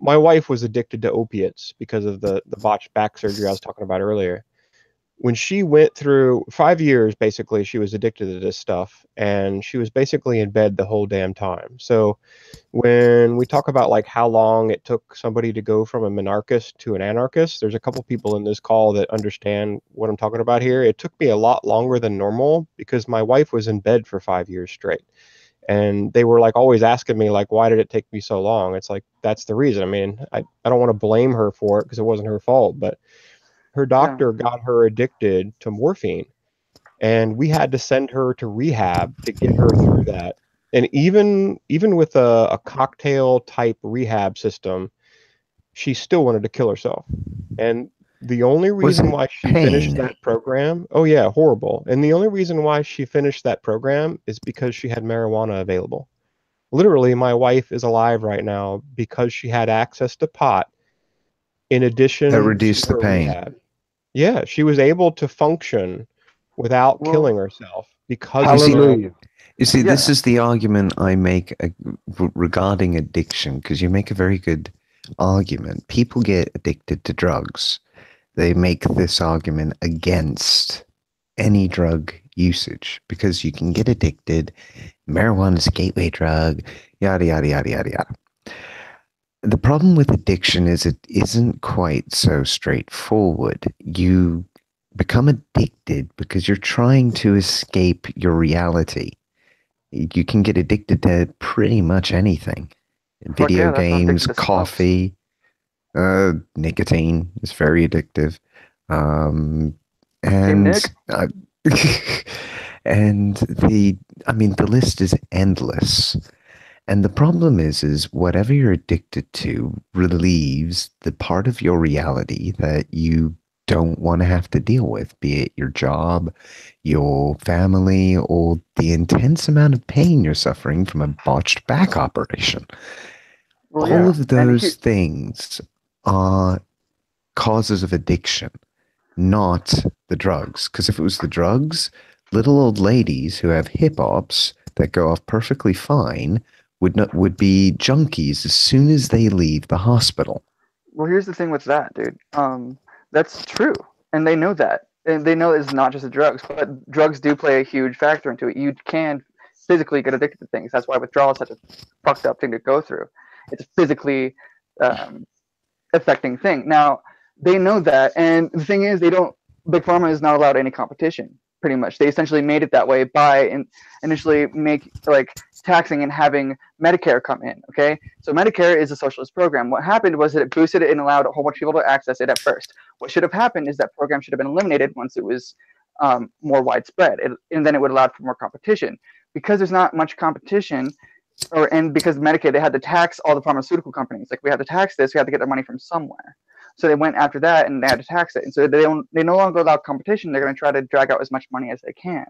my wife was addicted to opiates because of the botched back surgery I was talking about earlier. When she went through 5 years, basically, she was addicted to this stuff, and she was basically in bed the whole damn time. So when we talk about like how long it took somebody to go from a minarchist to an anarchist, there's a couple people in this call that understand what I'm talking about here. It took me a lot longer than normal because my wife was in bed for 5 years straight. And they were like always asking me like, why did it take me so long? It's like, that's the reason. I mean, I don't want to blame her for it because it wasn't her fault, but her doctor got her addicted to morphine, and we had to send her to rehab to get her through that. And even with a cocktail type rehab system, she still wanted to kill herself. And the only reason why she finished that program, oh yeah, horrible. And the only reason why she finished that program is because she had marijuana available. Literally, my wife is alive right now because she had access to pot. In addition, that reduced the pain. Rehab. Yeah, she was able to function without killing herself because you see, this is the argument I make regarding addiction, because you make a very good argument. People get addicted to drugs. They make this argument against any drug usage because you can get addicted. Marijuana's a gateway drug, yada, yada, yada, yada, yada. The problem with addiction is it isn't quite so straightforward. You become addicted because you're trying to escape your reality. You can get addicted to pretty much anything. Fuck Video yeah, that's why I'm games, addicted to smokes. coffee, nicotine is very addictive. Team And Nick? and the list is endless. And the problem is whatever you're addicted to relieves the part of your reality that you don't want to have to deal with, be it your job, your family, or the intense amount of pain you're suffering from a botched back operation. Well, All yeah. of those things are causes of addiction, not the drugs. Because if it was the drugs, little old ladies who have hip-hops that go off perfectly fine would be junkies as soon as they leave the hospital. Well, here's the thing with that, dude. That's true, and they know that, and they know it's not just the drugs, but drugs do play a huge factor into it. You can physically get addicted to things. That's why withdrawal is such a fucked up thing to go through. It's a physically affecting thing. Now they know that, and the thing is, Big Pharma is not allowed any competition. Pretty much, they essentially made it that way by initially taxing and having Medicare come in. Okay, so Medicare is a socialist program. What happened was that it boosted it and allowed a whole bunch of people to access it at first. What should have happened is that program should have been eliminated once it was more widespread, and then it would allow for more competition. Because there's not much competition, and because Medicaid, they had to tax all the pharmaceutical companies. Like, we had to tax this, we had to get their money from somewhere. So they went after that and they had to tax it. And so they no longer allow competition. They're going to try to drag out as much money as they can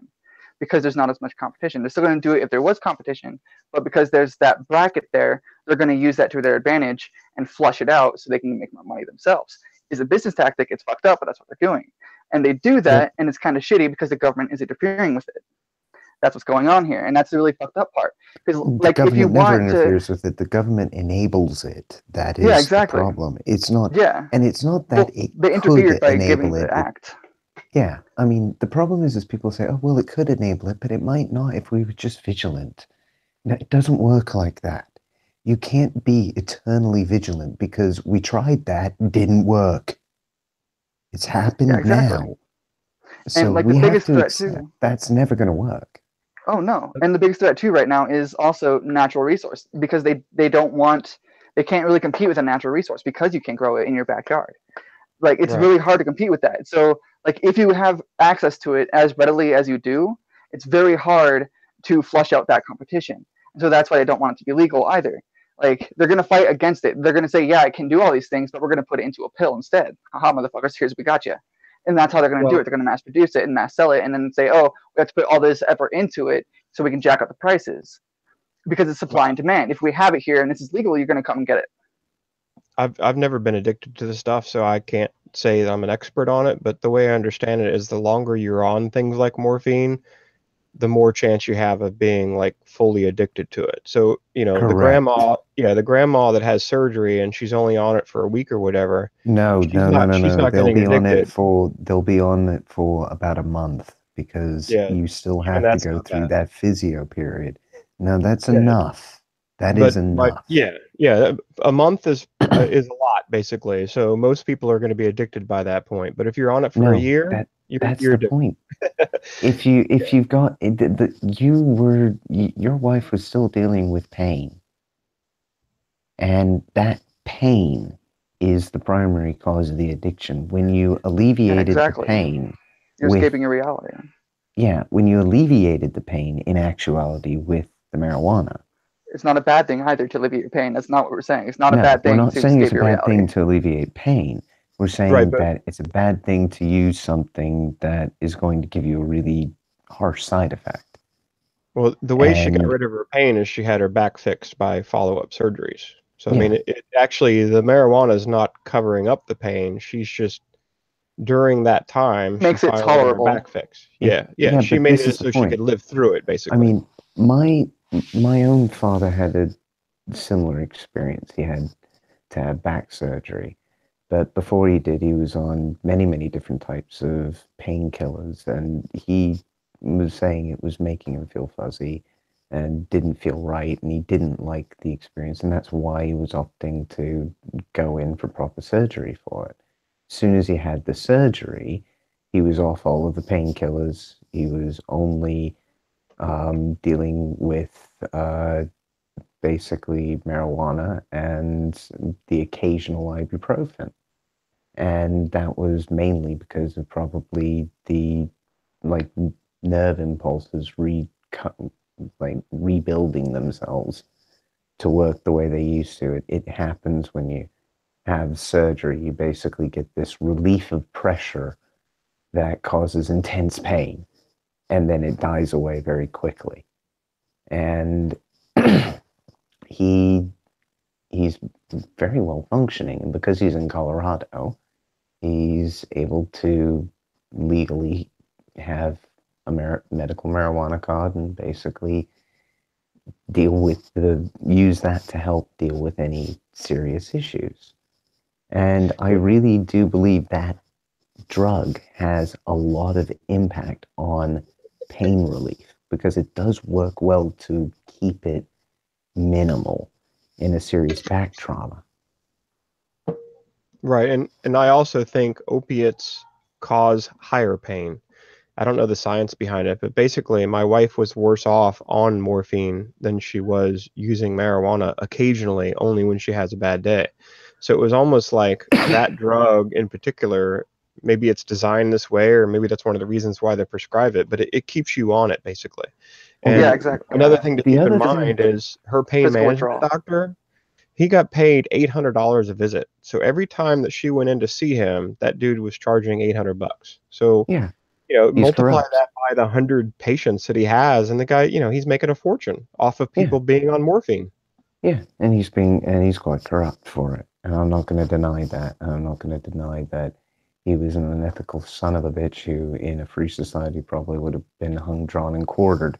because there's not as much competition. They're still going to do it if there was competition, but because there's that bracket there, they're going to use that to their advantage and flush it out so they can make more money themselves. It's a business tactic. It's fucked up, but that's what they're doing. And they do that, and it's kind of shitty because the government is interfering with it. That's what's going on here, and that's the really fucked up part. Because, like, the if you government never want interferes to, with it. The government enables it. That is yeah, exactly. the problem. It's not, Yeah, and it's not that it they could interfered by giving enable the it. act. Yeah, I mean, the problem is people say, oh, well, it could enable it, but it might not if we were just vigilant. No, it doesn't work like that. You can't be eternally vigilant because we tried that, didn't work. It's happened now. So And, like, we the have biggest to threat accept too. that's never going to work. Oh no! And the biggest threat too right now is also natural resource, because they can't really compete with a natural resource because you can grow it in your backyard. Like, it's really hard to compete with that. So, like, if you have access to it as readily as you do, it's very hard to flush out that competition. So that's why they don't want it to be legal either. Like, they're gonna fight against it. They're gonna say, yeah, it can do all these things, but we're gonna put it into a pill instead. Haha, motherfuckers! Here's what we got you. And that's how they're going to do it. They're going to mass produce it and mass sell it, and then say, oh, we have to put all this effort into it so we can jack up the prices, because it's supply and demand. If we have it here and this is legal, you're going to come and get it. I've never been addicted to the stuff, so I can't say that I'm an expert on it, but the way I understand it is the longer you're on things like morphine, the more chance you have of being, like, fully addicted to it. So, you know, the grandma that has surgery and she's only on it for a week or whatever. No. She's not They'll be on addicted. they'll be on it for about a month because you still have to go through that physio period. No, that's enough. That is enough. A month is a lot, basically. So most people are going to be addicted by that point. But if you're on it for a year, that's you're the point. If you've got your wife was still dealing with pain, and that pain is the primary cause of the addiction. When you alleviated the pain, you're escaping your reality. Yeah, when you alleviated the pain in actuality with the marijuana. It's not a bad thing either to alleviate your pain. That's not what we're saying. It's not a bad thing. We're not to saying it's a escape your bad reality. thing to alleviate pain. We're saying that it's a bad thing to use something that is going to give you a really harsh side effect. Well, the way she got rid of her pain is she had her back fixed by follow-up surgeries. So, I mean, it actually, the marijuana is not covering up the pain. She's just, during that time, makes it finally tolerable. got her back fixed. Yeah. She made it so she could live through it, basically. I mean, my own father had a similar experience. He had to have back surgery. But before he did, he was on many, many different types of painkillers, and he was saying it was making him feel fuzzy and didn't feel right, and he didn't like the experience, and that's why he was opting to go in for proper surgery for it. As soon as he had the surgery, he was off all of the painkillers. He was only dealing with basically marijuana and the occasional ibuprofen. And that was mainly because of probably the like nerve impulses rebuilding themselves to work the way they used to. It happens when you have surgery. You basically get this relief of pressure that causes intense pain, and then it dies away very quickly. And he's very well functioning, and because he's in Colorado, he's able to legally have a medical marijuana card and basically use that to help deal with any serious issues. And I really do believe that drug has a lot of impact on pain relief, because it does work well to keep it minimal in a serious back trauma. Right, and I also think opiates cause higher pain. I don't know the science behind it, but basically my wife was worse off on morphine than she was using marijuana occasionally, only when she has a bad day. So it was almost like that drug in particular, maybe it's designed this way, or maybe that's one of the reasons why they prescribe it, but it keeps you on it basically. And yeah, exactly. another thing to keep in mind is her pain Physical management withdrawal. doctor, he got paid $800 a visit. So every time that she went in to see him, that dude was charging $800. So Yeah, multiply correct. that by the 100 patients that he has, and the guy, he's making a fortune off of people being on morphine. Yeah, and he's quite corrupt for it. And I'm not going to deny that. And I'm not going to deny that he was an unethical son of a bitch who, in a free society, probably would have been hung, drawn, and quartered.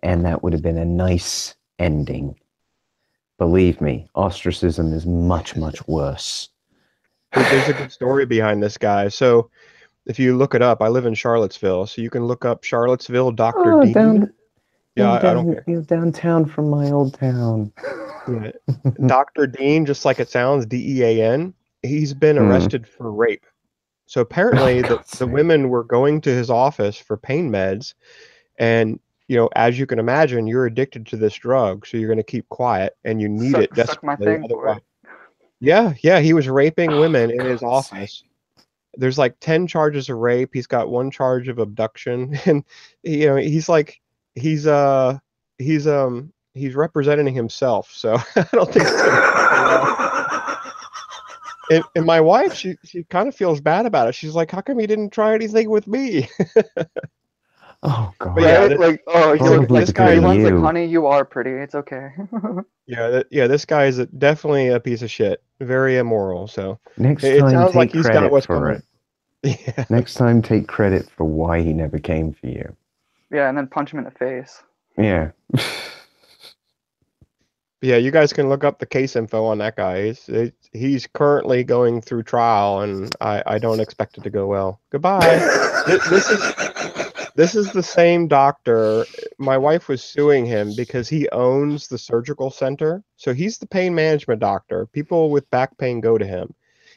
And that would have been a nice ending. Believe me, ostracism is much, much worse. There's a good story behind this guy. So if you look it up, I live in Charlottesville, so you can look up Charlottesville Dr. Dean. I don't care. Downtown from my old town. Yeah. Dr. Dean, just like it sounds, Dean, he's been arrested for rape. So apparently the women were going to his office for pain meds, and as you can imagine, you're addicted to this drug, so you're going to keep quiet, and you need it Suck my desperately. thing, Otherwise, yeah, he was raping women in his office. There's like 10 charges of rape. He's got 1 charge of abduction, and he's representing himself. So I don't think it's gonna and my wife, she kind of feels bad about it. She's like, "How come you didn't try anything with me?" Oh God! But yeah, this guy. Everyone's like, "Honey, you are pretty. It's okay." This guy is definitely a piece of shit. Very immoral. So next it time, sounds like take he's got what's credit for coming. it. Yeah. Next time, take credit for why he never came for you. Yeah, and then punch him in the face. Yeah. Yeah, you guys can look up the case info on that guy. He's currently going through trial, and I don't expect it to go well. Goodbye. This is the same doctor. My wife was suing him because he owns the surgical center. So he's the pain management doctor. People with back pain go to him.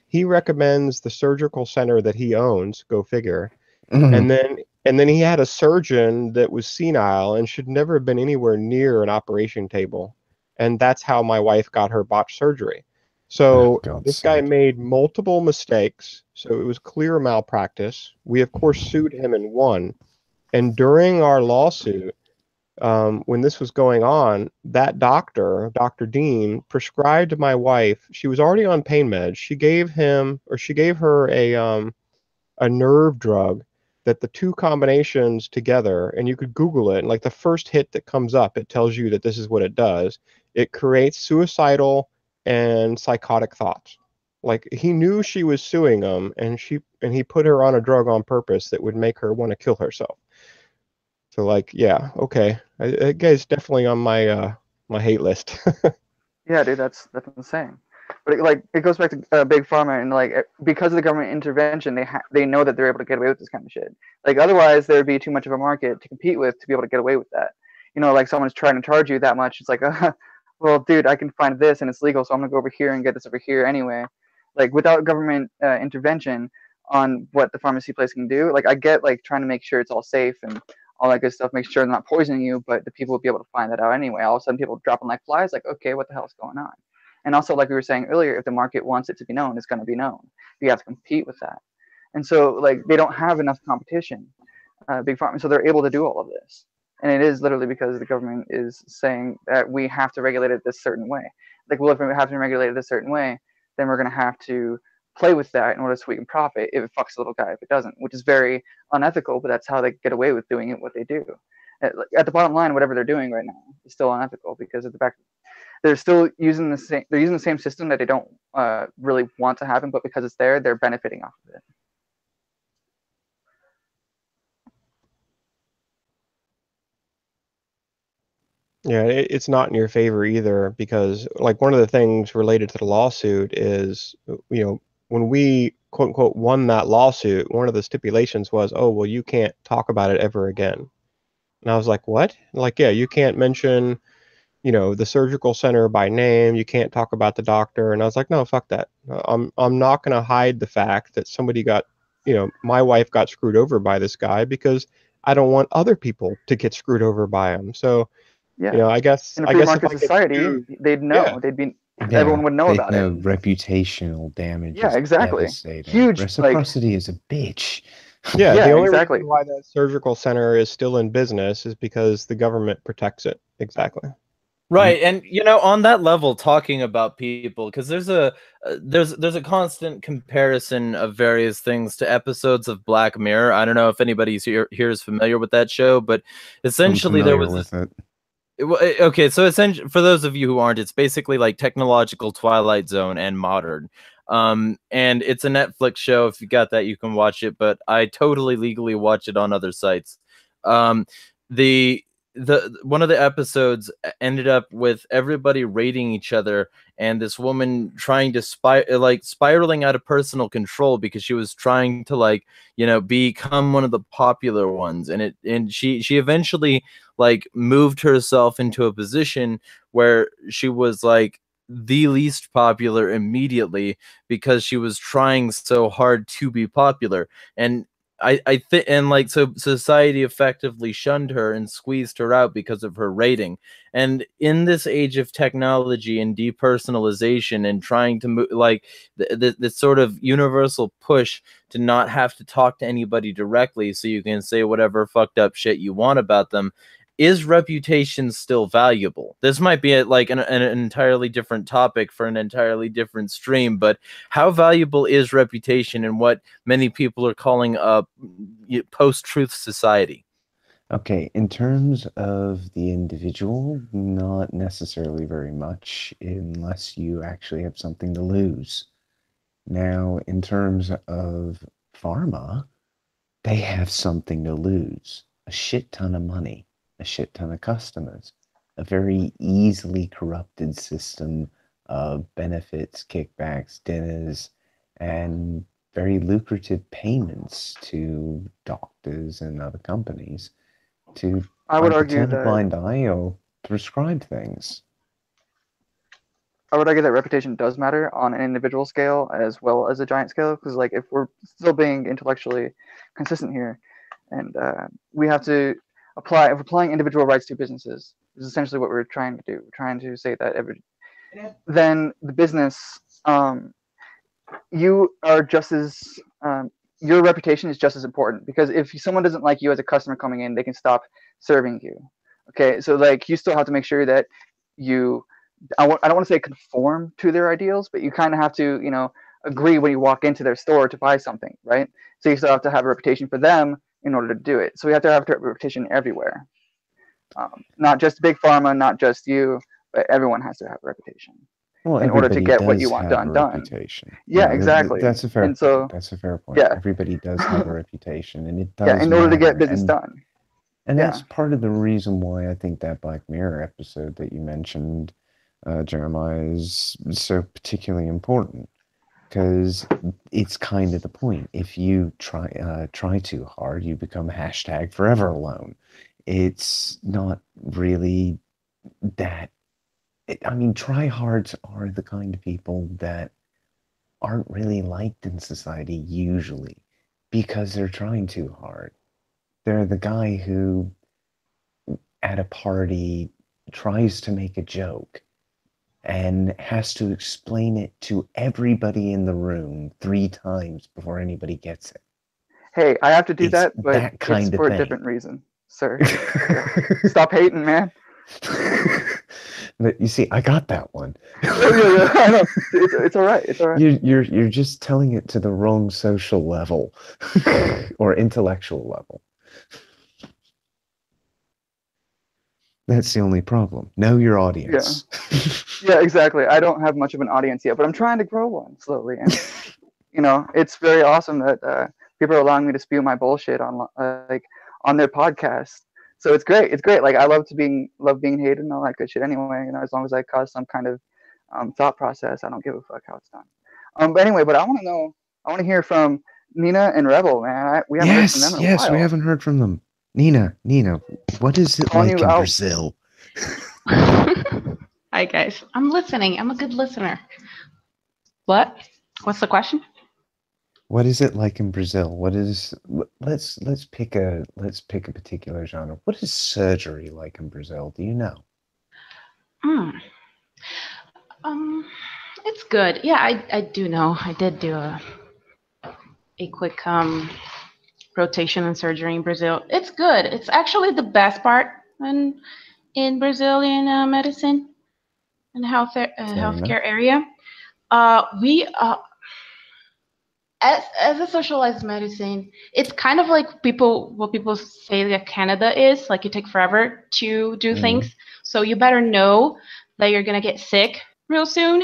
He recommends the surgical center that he owns, go figure. And then he had a surgeon that was senile and should never have been anywhere near an operation table. And that's how my wife got her botched surgery. So this guy made multiple mistakes. So it was clear malpractice. We, of course, sued him and won. And during our lawsuit, when this was going on, that doctor, Dr. Dean, prescribed my wife. She was already on pain meds. She gave her a nerve drug that the 2 combinations together, and you could Google it, and like the first hit that comes up, it tells you that this is what it does. It creates suicidal and psychotic thoughts. Like, he knew she was suing him, and he put her on a drug on purpose that would make her want to kill herself. So, like, yeah, okay, that guy's definitely on my my hate list. Yeah, dude, that's insane. But it goes back to big pharma, and because of the government intervention, they know that they're able to get away with this kind of shit. Like otherwise, there would be too much of a market to compete with to be able to get away with that. Like someone's trying to charge you that much. It's like, well, dude, I can find this and it's legal, so I'm gonna go over here and get this over here anyway. Like without government intervention on what the pharmacy place can do, I get trying to make sure it's all safe and all that good stuff, make sure they're not poisoning you, but the people will be able to find that out anyway. All of a sudden, people dropping like flies. Like, okay, what the hell is going on? And also, like we were saying earlier, if the market wants it to be known, it's going to be known. You have to compete with that. And so, they don't have enough competition, big pharma, so they're able to do all of this. And it is literally because the government is saying that we have to regulate it this certain way. Well, if we have to regulate it this certain way, then we're going to have to play with that in order so we can profit if it fucks the little guy if it doesn't, which is very unethical, but that's how they get away with doing it, what they do. At the bottom line, whatever they're doing right now is still unethical because at the back, they're still using the same system that they don't really want to happen, but because it's there, they're benefiting off of it. Yeah, it's not in your favor either because, one of the things related to the lawsuit is, when we quote unquote won that lawsuit, one of the stipulations was, oh, well, you can't talk about it ever again. And I was like, what? Yeah, you can't mention, the surgical center by name. You can't talk about the doctor. And I was like, no, fuck that. I'm not going to hide the fact that somebody got, my wife got screwed over by this guy because I don't want other people to get screwed over by him. So, yeah, I guess in a free market society, they'd know. Yeah. They'd be. Yeah, everyone would know about it. Reputational damage. Yeah, exactly. Huge. Reciprocity is a bitch. Yeah, the only reason why that surgical center is still in business is because the government protects it. Exactly. Right, and on that level, talking about people, because there's a constant comparison of various things to episodes of Black Mirror. I don't know if anybody here is familiar with that show, but essentially there was okay, so essentially, for those of you who aren't, it's basically like technological Twilight Zone and modern. And it's a Netflix show. If you got that, you can watch it, but I totally legally watch it on other sites. The one of the episodes ended up with everybody rating each other and this woman trying to spiraling out of personal control because she was trying to become one of the popular ones, and she eventually moved herself into a position where she was the least popular immediately because she was trying so hard to be popular. And I think, and so society effectively shunned her and squeezed her out because of her rating. And in this age of technology and depersonalization and trying to move, this sort of universal push to not have to talk to anybody directly so you can say whatever fucked up shit you want about them, is reputation still valuable? This might be an entirely different topic for an entirely different stream, but how valuable is reputation in what many people are calling a post-truth society? Okay, in terms of the individual, not necessarily very much unless you actually have something to lose. Now, in terms of pharma, they have something to lose. A shit ton of money. A shit ton of customers, a very easily corrupted system of benefits, kickbacks, dinners, and very lucrative payments to doctors and other companies to turn a blind eye or prescribe things. I would argue that reputation does matter on an individual scale as well as a giant scale, because if we're still being intellectually consistent here, and we have to if we're applying individual rights to businesses, is essentially what we're trying to do. We're trying to say that then the business, you are just as, your reputation is just as important, because if someone doesn't like you as a customer coming in, they can stop serving you. Okay, so you still have to make sure that you, I don't want to say conform to their ideals, but you kind of have to, agree when you walk into their store to buy something, right? So you still have to have a reputation for them in order to do it. So we have to have a reputation everywhere. Not just big pharma, not just you, but everyone has to have a reputation in order to get what you want done. Yeah, exactly. That's a fair point. That's a fair point. Yeah. Everybody does have a reputation, and it does in order to get business done. And that's part of the reason why I think that Black Mirror episode that you mentioned Jeremiah, is so particularly important, because it's kind of the point. If you try too hard, you become hashtag forever alone. It's not really that. I mean, tryhards are the kind of people that aren't really liked in society usually because they're trying too hard. They're the guy who, at a party, tries to make a joke and has to explain it to everybody in the room 3 times before anybody gets it. Hey, I have to do It's that, but that kind it's of for a thing. different reason, sir. Stop hating, man. But you see, I got that one. Yeah, I know. It's all right. It's all right. You're just telling it to the wrong social level or intellectual level. That's the only problem. Know your audience. Yeah, exactly. I don't have much of an audience yet, but I'm trying to grow one slowly. And it's very awesome that people are allowing me to spew my bullshit on on their podcast. So it's great. It's great. Like I love being hated and all that good shit. Anyway, as long as I cause some kind of thought process, I don't give a fuck how it's done. But anyway, I want to hear from Nina and Rebel, man. We haven't heard from them in a while. We haven't heard from them. Nina, what is it Calling like you in out. Brazil? Hi guys, I'm listening. I'm a good listener. What? What's the question? What is it like in Brazil? Let's pick a particular genre. What is surgery like in Brazil? Do you know? It's good. Yeah, I do know. I did do a quick rotation and surgery in Brazil. It's good. It's actually the best part in Brazilian medicine and healthcare area. We as a socialized medicine, it's kind of like what people say that Canada is. Like you take forever to do things, so you better know that you're gonna get sick real soon,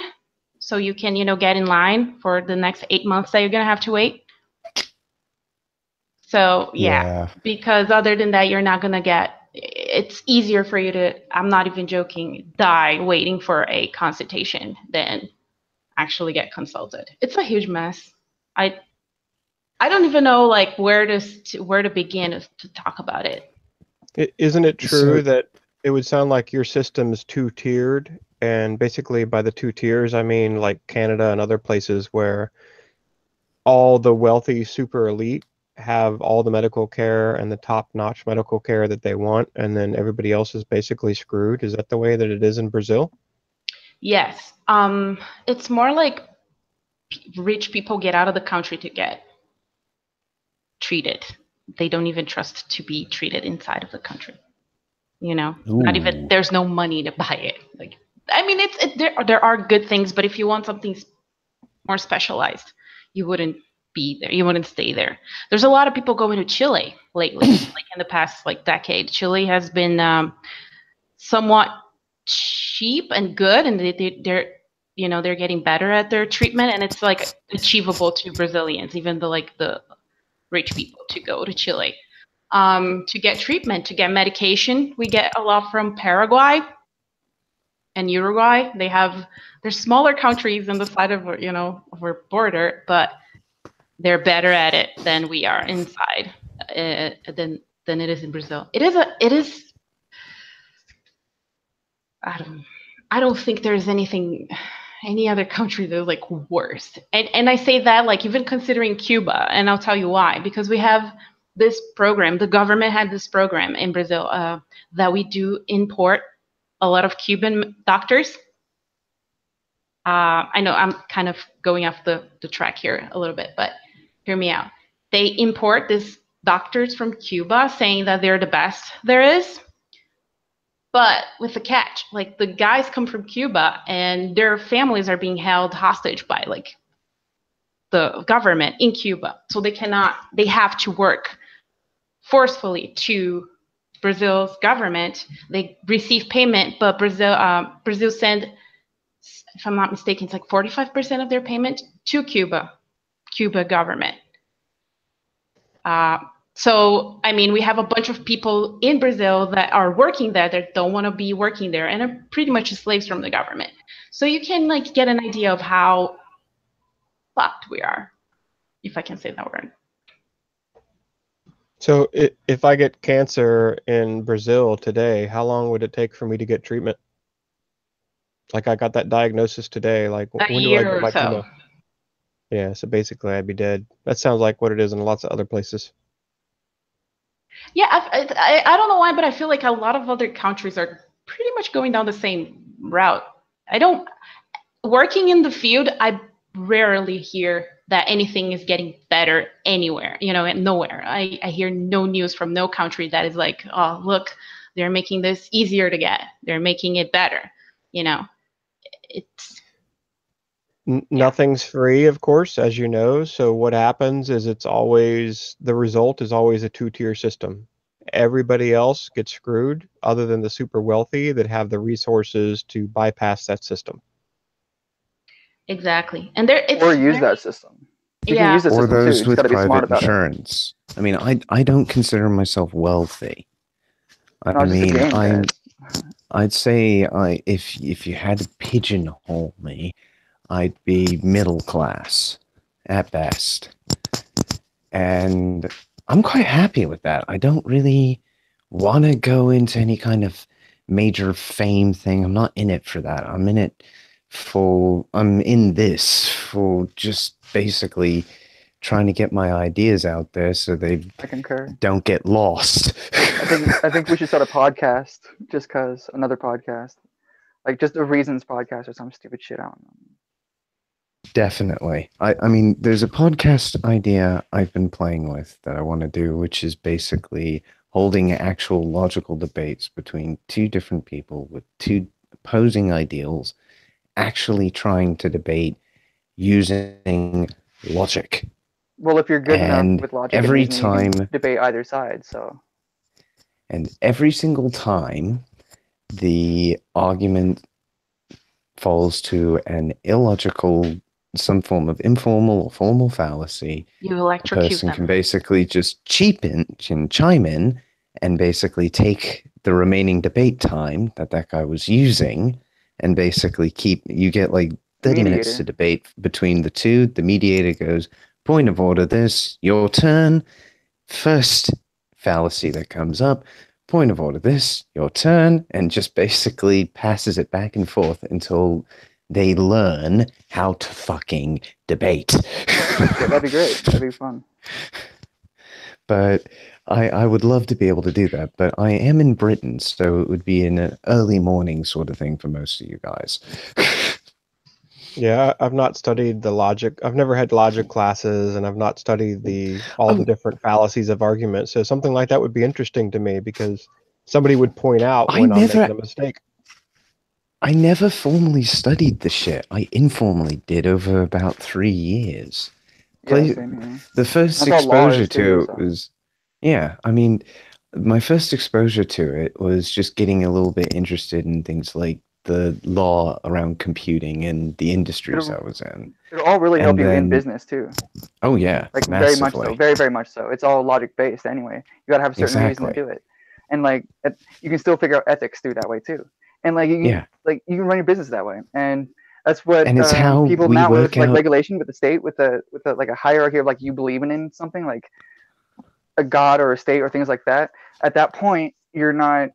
so you can get in line for the next 8 months that you're gonna have to wait. So yeah, because other than that, you're not gonna get. It's easier for you to. I'm not even joking. Die waiting for a consultation than actually get consulted. It's a huge mess. I don't even know where to begin to talk about it. Isn't it true that it would sound like your system is 2-tiered, and basically by the 2 tiers I mean like Canada and other places where all the wealthy super elite have all the medical care and the top-notch medical care that they want, and then everybody else is basically screwed? Is that the way that it is in Brazil? Yes. It's more like rich people get out of the country to get treated. They don't even trust to be treated inside of the country. Not even, there's no money to buy it. There are good things, but if you want something more specialized, you wouldn't be there. You wouldn't stay there. There's a lot of people going to Chile lately, like in the past decade. Chile has been somewhat cheap and good, and they're getting better at their treatment, and it's achievable to Brazilians, even the rich people, to go to Chile to get treatment, to get medication. We get a lot from Paraguay and Uruguay. They're smaller countries on the side of our border, but they're better at it than we are inside than it is in Brazil. It is. I don't think there's any other country that's worse. And I say that even considering Cuba, and I'll tell you why. Because we have this program, the government had this program in Brazil that we do import a lot of Cuban doctors. I know I'm kind of going off the track here a little bit, but hear me out. They import these doctors from Cuba saying that they're the best there is. But with the catch, the guys come from Cuba and their families are being held hostage by the government in Cuba. So they have to work forcefully to Brazil's government. They receive payment, but Brazil send, if I'm not mistaken, it's 45% of their payment to Cuba government. So, I mean, we have a bunch of people in Brazil that are working there that don't want to be working there and are pretty much slaves from the government. So you can like get an idea of how fucked we are, if I can say that word. So if I get cancer in Brazil today, how long would it take for me to get treatment? Like I got that diagnosis today. Like A when do I year get or my so. chemo? Yeah, so basically I'd be dead. That sounds like what it is in lots of other places. Yeah, I don't know why, but I feel like a lot of other countries are pretty much going down the same route. Working in the field, I rarely hear that anything is getting better anywhere, and nowhere. I hear no news from no country that is like, oh, look, they're making this easier to get. They're making it better. It's Nothing's free, of course, as you know. So what happens is the result is always a two-tier system. Everybody else gets screwed other than the super wealthy that have the resources to bypass that system. exactly. And or use that system. You can use the Or system too. those You just with got to be smart private about it. insurance. I mean, I don't consider myself wealthy. No, it's just a game, guys. I'd say if you had to pigeonhole me, I'd be middle class at best. And I'm quite happy with that. I don't really want to go into any kind of major fame thing. I'm not in it for that. I'm in this for just basically trying to get my ideas out there so they I concur. don't get lost. I think we should start a podcast just because another podcast, like just a reasons podcast or some stupid shit. I don't know. Definitely. I mean, there's a podcast idea I've been playing with that I want to do, which is basically holding actual logical debates between two different people with two opposing ideals, actually trying to debate using logic. Well, if you're good And enough with logic, every you can time- debate either side. So And every single time the argument falls to an illogical, some form of informal or formal fallacy, you the electrocute person them. can basically just chime in and basically take the remaining debate time that guy was using and basically you get like 30 minutes Mediator. to debate between the two. The mediator goes, point of order, this, your turn. First fallacy that comes up, point of order, this, your turn, and just basically passes it back and forth until they learn how to fucking debate. yeah, that'd be great. That'd be fun. But I would love to be able to do that, but I am in Britain, so it would be in an early morning sort of thing for most of you guys. Yeah, I've not studied the logic. I've never had logic classes, and I've not studied all the different fallacies of argument. So something like that would be interesting to me because somebody would point out when I'm making a mistake. I never formally studied the shit. I informally did over about 3 years. Yeah, same here. The first That's how law is exposure too, to it so. was, yeah, I mean, my first exposure to it was just getting a little bit interested in things like the law around computing and the industries I was in. It'll all really help And you in then- business too. Oh yeah, Like massively. very much so, very very much so. It's all logic based anyway. You gotta have a certain reason to Exactly. do it, and like you can still figure out ethics through that way too. And like you can, you can run your business that way, and that's what And it's how people we now with work like out- regulation with the state with the like a hierarchy of like you believing in something like a god or a state or things like that. At that point, you're not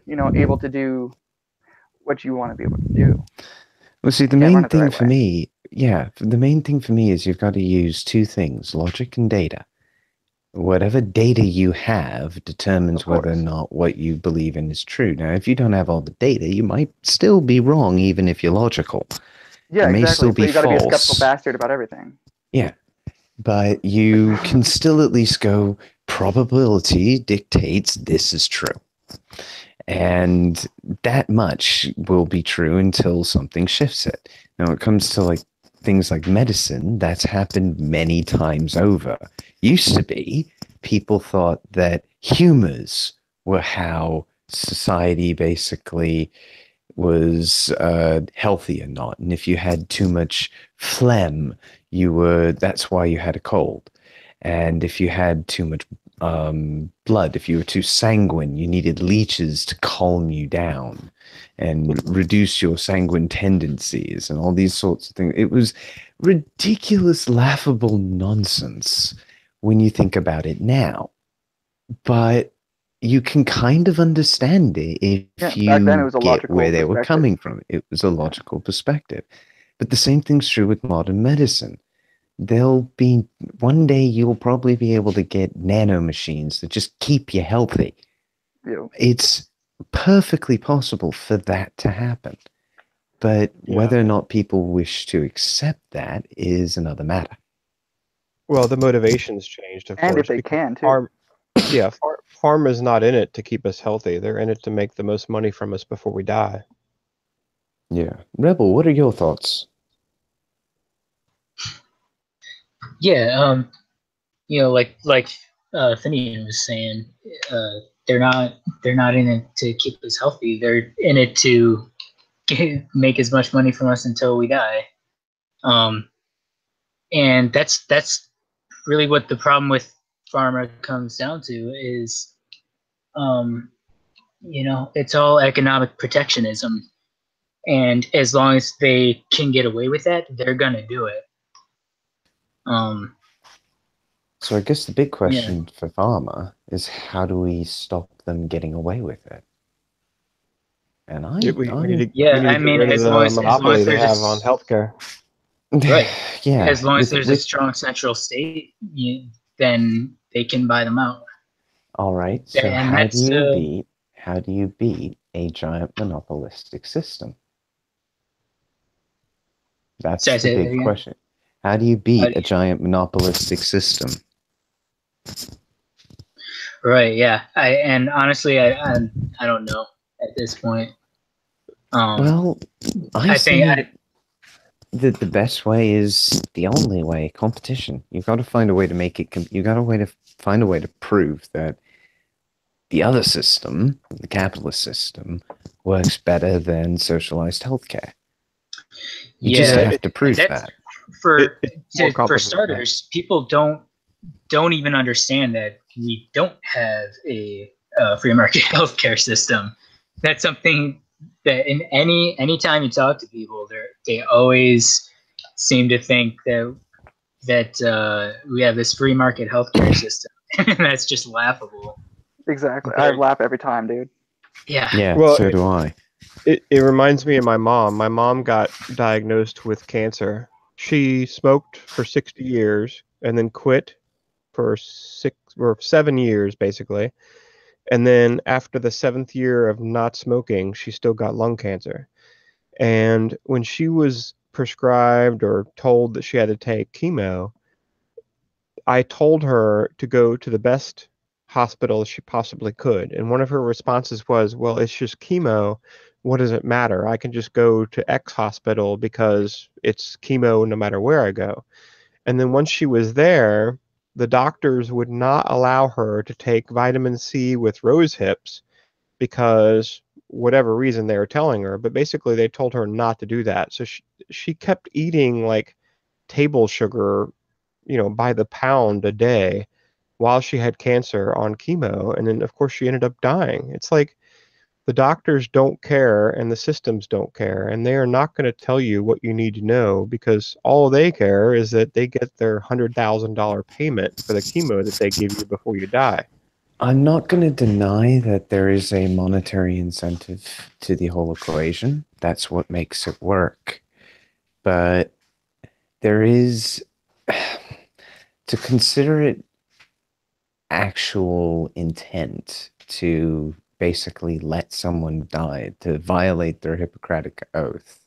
able to do what you want to be able to do. Well, see, the Can't run main it the thing right for way. me, the main thing for me is you've got to use two things, logic and data. Whatever data you have determines whether or not what you believe in is true. Now, if you don't have all the data, you might still be wrong, even if you're logical. Yeah, It may exactly. still So be you got to be a false. skeptical bastard about everything. Yeah, but you can still at least go, probability dictates this is true. And that much will be true until something shifts it. Now, when it comes to like things like medicine, that's happened many times over. Used to be, people thought that humors were how society basically was healthy or not. And if you had too much phlegm, that's why you had a cold. And if you had too much blood. If you were too sanguine, you needed leeches to calm you down and reduce your sanguine tendencies and all these sorts of things. It was ridiculous, laughable nonsense when you think about it now. But you can kind of understand it if back then it you was a get logical where they were perspective. coming from. It was a logical perspective. But the same thing's true with modern medicine. One day you'll probably be able to get nano machines that just keep you healthy. Yeah. It's perfectly possible for that to happen. But whether or not people wish to accept that is another matter. Well, the motivation's changed, of And course. if they because can, too. Pharma's not in it to keep us healthy. They're in it to make the most money from us before we die. Yeah. Rebel, what are your thoughts? Yeah, like Finian was saying, they're not in it to keep us healthy. They're in it to make as much money from us until we die. And that's really what the problem with pharma comes down to is, it's all economic protectionism. And as long as they can get away with that, they're gonna do it. So I guess the big question for Pharma is how do we stop them getting away with it? And we need to Yeah, I get mean, rid of as the long as monopoly they there's have on healthcare. right, Yeah. as long as there's a strong central state, then they can buy them out. All right. So And how do you beat a giant monopolistic system? That's the big question. How do you beat a giant monopolistic system? Right. Yeah. Honestly, I don't know at this point. Well, I think that the best way is the only way: competition. You've got to find a way to make it. You got to find a way to prove that the other system, the capitalist system, works better than socialized healthcare. You just have to prove that. For starters, people don't even understand that we don't have a free market healthcare system. That's something that in any time you talk to people, they always seem to think that we have this free market healthcare system, and that's just laughable. Exactly. I laugh every time, dude. Yeah. Yeah. Well, so do I. It reminds me of my mom. My mom got diagnosed with cancer. She smoked for 60 years and then quit for 7 years, basically. And then after the 7th year of not smoking, she still got lung cancer. And when she was prescribed or told that she had to take chemo, I told her to go to the best hospital she possibly could. And one of her responses was, well, it's just chemo. What does it matter? I can just go to X hospital because it's chemo no matter where I go. And then once she was there, the doctors would not allow her to take vitamin C with rose hips because whatever reason they were telling her. But basically, they told her not to do that. So she kept eating like table sugar, by the pound a day while she had cancer on chemo. And then, of course, she ended up dying. It's like the doctors don't care and the systems don't care. And they are not going to tell you what you need to know because all they care is that they get their $100,000 payment for the chemo that they give you before you die. I'm not going to deny that there is a monetary incentive to the whole equation. That's what makes it work. But there is, to consider it actual intent to basically let someone die, to violate their Hippocratic oath,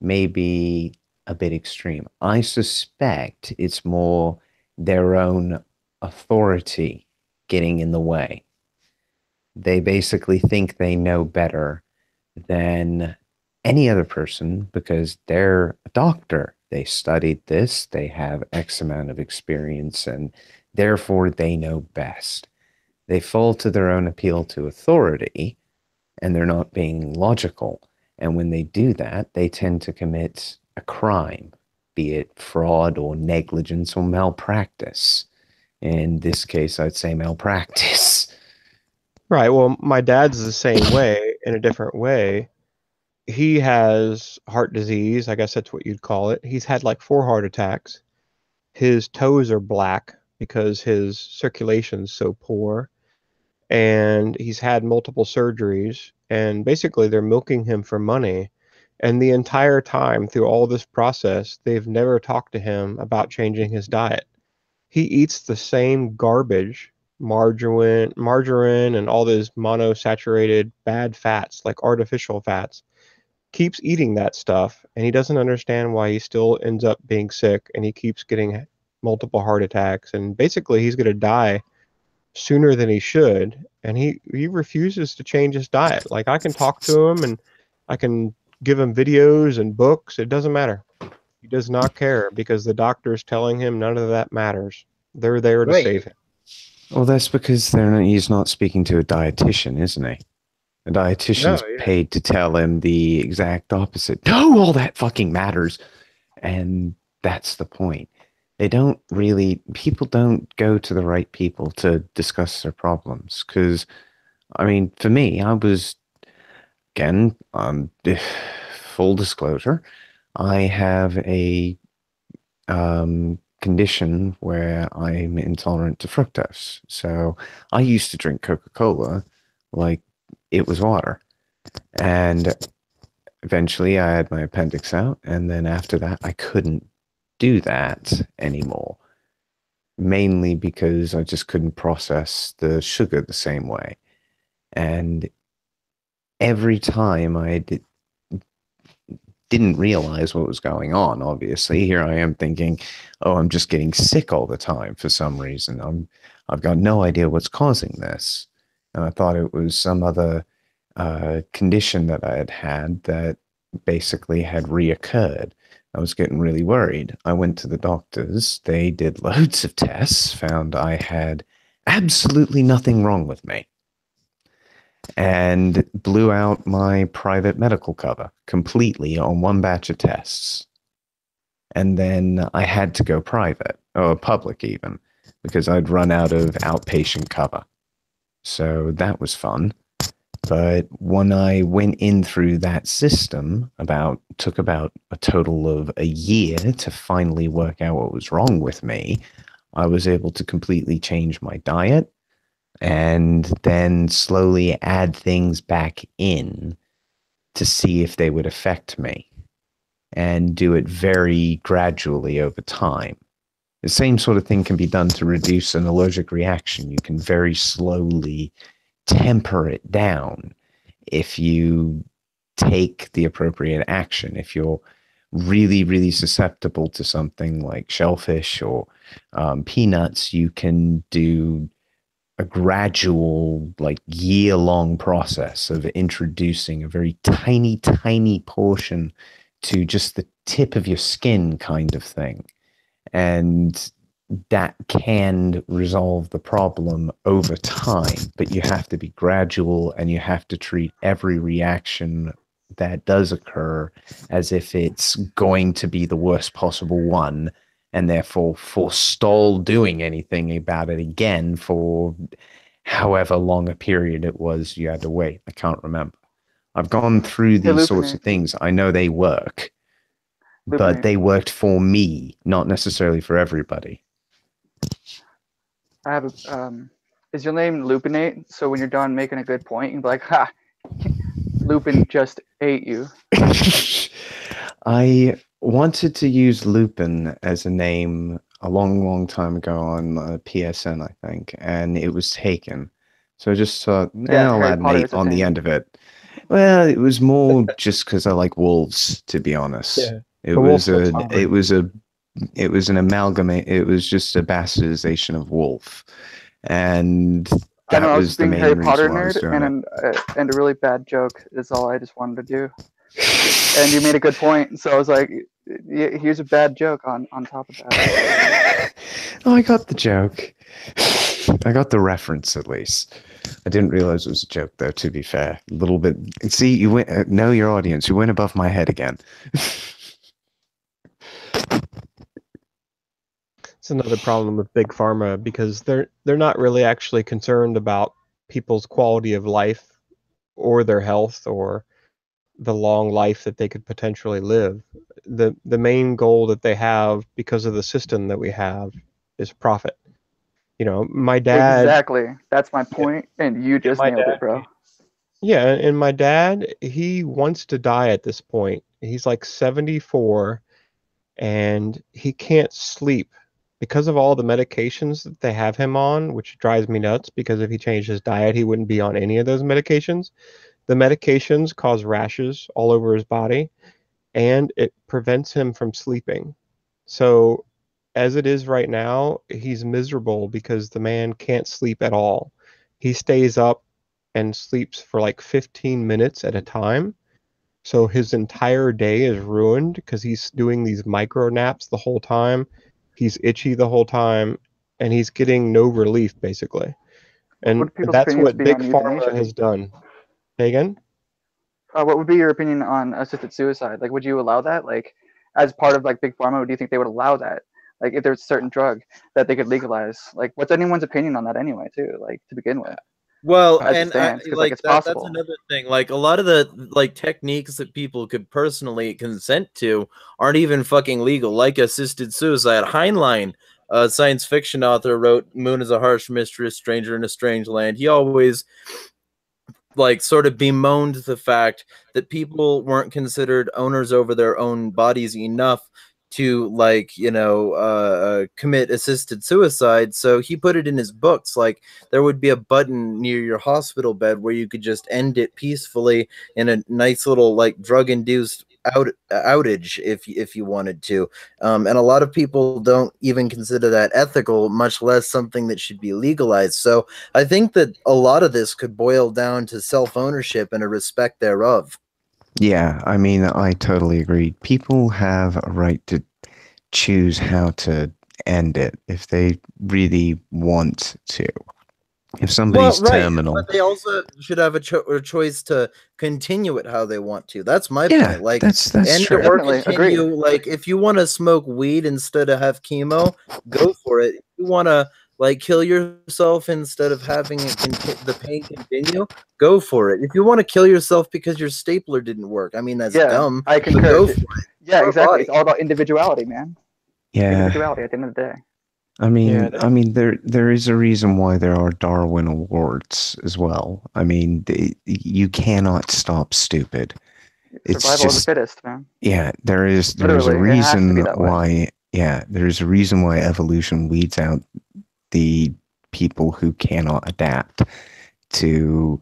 may be a bit extreme. I suspect it's more their own authority getting in the way. They basically think they know better than any other person because they're a doctor. They studied this, they have X amount of experience, and therefore they know best. They fall to their own appeal to authority, and they're not being logical. And when they do that, they tend to commit a crime, be it fraud or negligence or malpractice. In this case, I'd say malpractice. Right. Well, my dad's the same way in a different way. He has heart disease. I guess that's what you'd call it. He's had like 4 heart attacks. His toes are black because his circulation's so poor. And he's had multiple surgeries. And basically, they're milking him for money. And the entire time through all this process, they've never talked to him about changing his diet. He eats the same garbage, margarine and all those monosaturated bad fats, like artificial fats, keeps eating that stuff, and he doesn't understand why he still ends up being sick, and he keeps getting multiple heart attacks, and basically he's going to die sooner than he should, and he refuses to change his diet. Like, I can talk to him, and I can give him videos and books. It doesn't matter. He does not care because the doctor's telling him none of that matters. They're there to Right. save him. Well, that's because he's not speaking to a dietitian, isn't he? The dietitian's No, yeah. paid to tell him the exact opposite. No, all that fucking matters. And that's the point. People don't go to the right people to discuss their problems. Because, I mean, for me, I was, again, full disclosure, I have a condition where I'm intolerant to fructose. So I used to drink Coca-Cola like it was water. And eventually I had my appendix out. And then after that, I couldn't do that anymore. Mainly because I just couldn't process the sugar the same way. And every time I didn't realize what was going on, obviously, here I am thinking, oh, I'm just getting sick all the time for some reason. I've got no idea what's causing this. And I thought it was some other condition that I had that basically had reoccurred. I was getting really worried. I went to the doctors. They did loads of tests, found I had absolutely nothing wrong with me, and blew out my private medical cover completely on one batch of tests. And then I had to go private, or public even, because I'd run out of outpatient cover. So that was fun. But when I went in through that system, took about a total of a year to finally work out what was wrong with me, I was able to completely change my diet and then slowly add things back in to see if they would affect me, and do it very gradually over time. The same sort of thing can be done to reduce an allergic reaction. You can very slowly temper it down if you take the appropriate action. If you're really, really susceptible to something like shellfish or peanuts, you can do a gradual, like, year-long process of introducing a very tiny, tiny portion to just the tip of your skin kind of thing. And that can resolve the problem over time, but you have to be gradual, and you have to treat every reaction that does occur as if it's going to be the worst possible one, and therefore forestall doing anything about it again for however long a period it was you had to wait. I can't remember. I've gone through these sorts of things. I know they work, but they worked for me, not necessarily for everybody. I have is your name Lupinate? So when you're done making a good point, you can be like, ha, Lupin just ate you. I wanted to use Lupin as a name a long, long time ago on PSN, I think, and it was taken. So I just thought, I'll add Nate on the end of it. Well, it was more just because I like wolves, to be honest. Yeah. It was an amalgamate. It was just a bastardization of wolf, and that I was the main Harry reason Potter why I was nerd, doing and a really bad joke is all I just wanted to do. And you made a good point, so I was like, here's a bad joke on top of that. Oh, I got the joke. I got the reference, at least. I didn't realize it was a joke, though, to be fair. A little bit. See, you went, know your audience. You went above my head again. It's another problem with big pharma because they're not really actually concerned about people's quality of life or their health or the long life that they could potentially live. The main goal that they have because of the system that we have is profit. You know, my dad. Exactly. That's my point, and you just my nailed dad. it, bro. Yeah, and my dad, he wants to die at this point. He's like 74 and he can't sleep because of all the medications that they have him on, which drives me nuts because if he changed his diet, he wouldn't be on any of those medications. The medications cause rashes all over his body and it prevents him from sleeping. So, as it is right now, he's miserable because the man can't sleep at all. He stays up and sleeps for like 15 minutes at a time. So his entire day is ruined because he's doing these micro naps the whole time. He's itchy the whole time and he's getting no relief basically. What And would people's that's opinions what be Big on Pharma euthanasia? has done. Say again? What would be your opinion on assisted suicide? Like, would you allow that? Like, as part of like big pharma, do you think they would allow that? Like, if there's a certain drug that they could legalize, like, what's anyone's opinion on that anyway? Too, like, to begin with, Well, as it and stands, because like like it's that's possible. another thing. Like a lot of the like techniques that people could personally consent to aren't even fucking legal. Like assisted suicide. Heinlein, a science fiction author, wrote "Moon is a harsh mistress, stranger in a strange land." He always like sort of bemoaned the fact that people weren't considered owners over their own bodies enough to like commit assisted suicide. So he put it in his books, like there would be a button near your hospital bed where you could just end it peacefully in a nice little like drug induced outage if you wanted to. And a lot of people don't even consider that ethical, much less something that should be legalized. So I think that a lot of this could boil down to self-ownership and a respect thereof. Yeah, I mean, I totally agree. People have a right to choose how to end it if they really want to. If somebody's terminal, but they also should have a choice to continue it how they want to. That's my yeah, point. Like, that's and true. or Definitely, continue. agreed. Like, if you want to smoke weed instead of have chemo, go for it. If you want to like kill yourself instead of having it the pain continue, go for it. If you want to kill yourself because your stapler didn't work, I mean that's Yeah, dumb. I But concur. go for it. Yeah, Your exactly. body. It's all about individuality, man. Yeah, Individuality at the end of the day. I mean, Yeah, there is a reason why there are Darwin Awards as well. I mean, you cannot stop stupid. It's Survival of the just, fittest, man. yeah, there is a Literally, it has to be reason that way. why, yeah, there's a reason why evolution weeds out the people who cannot adapt to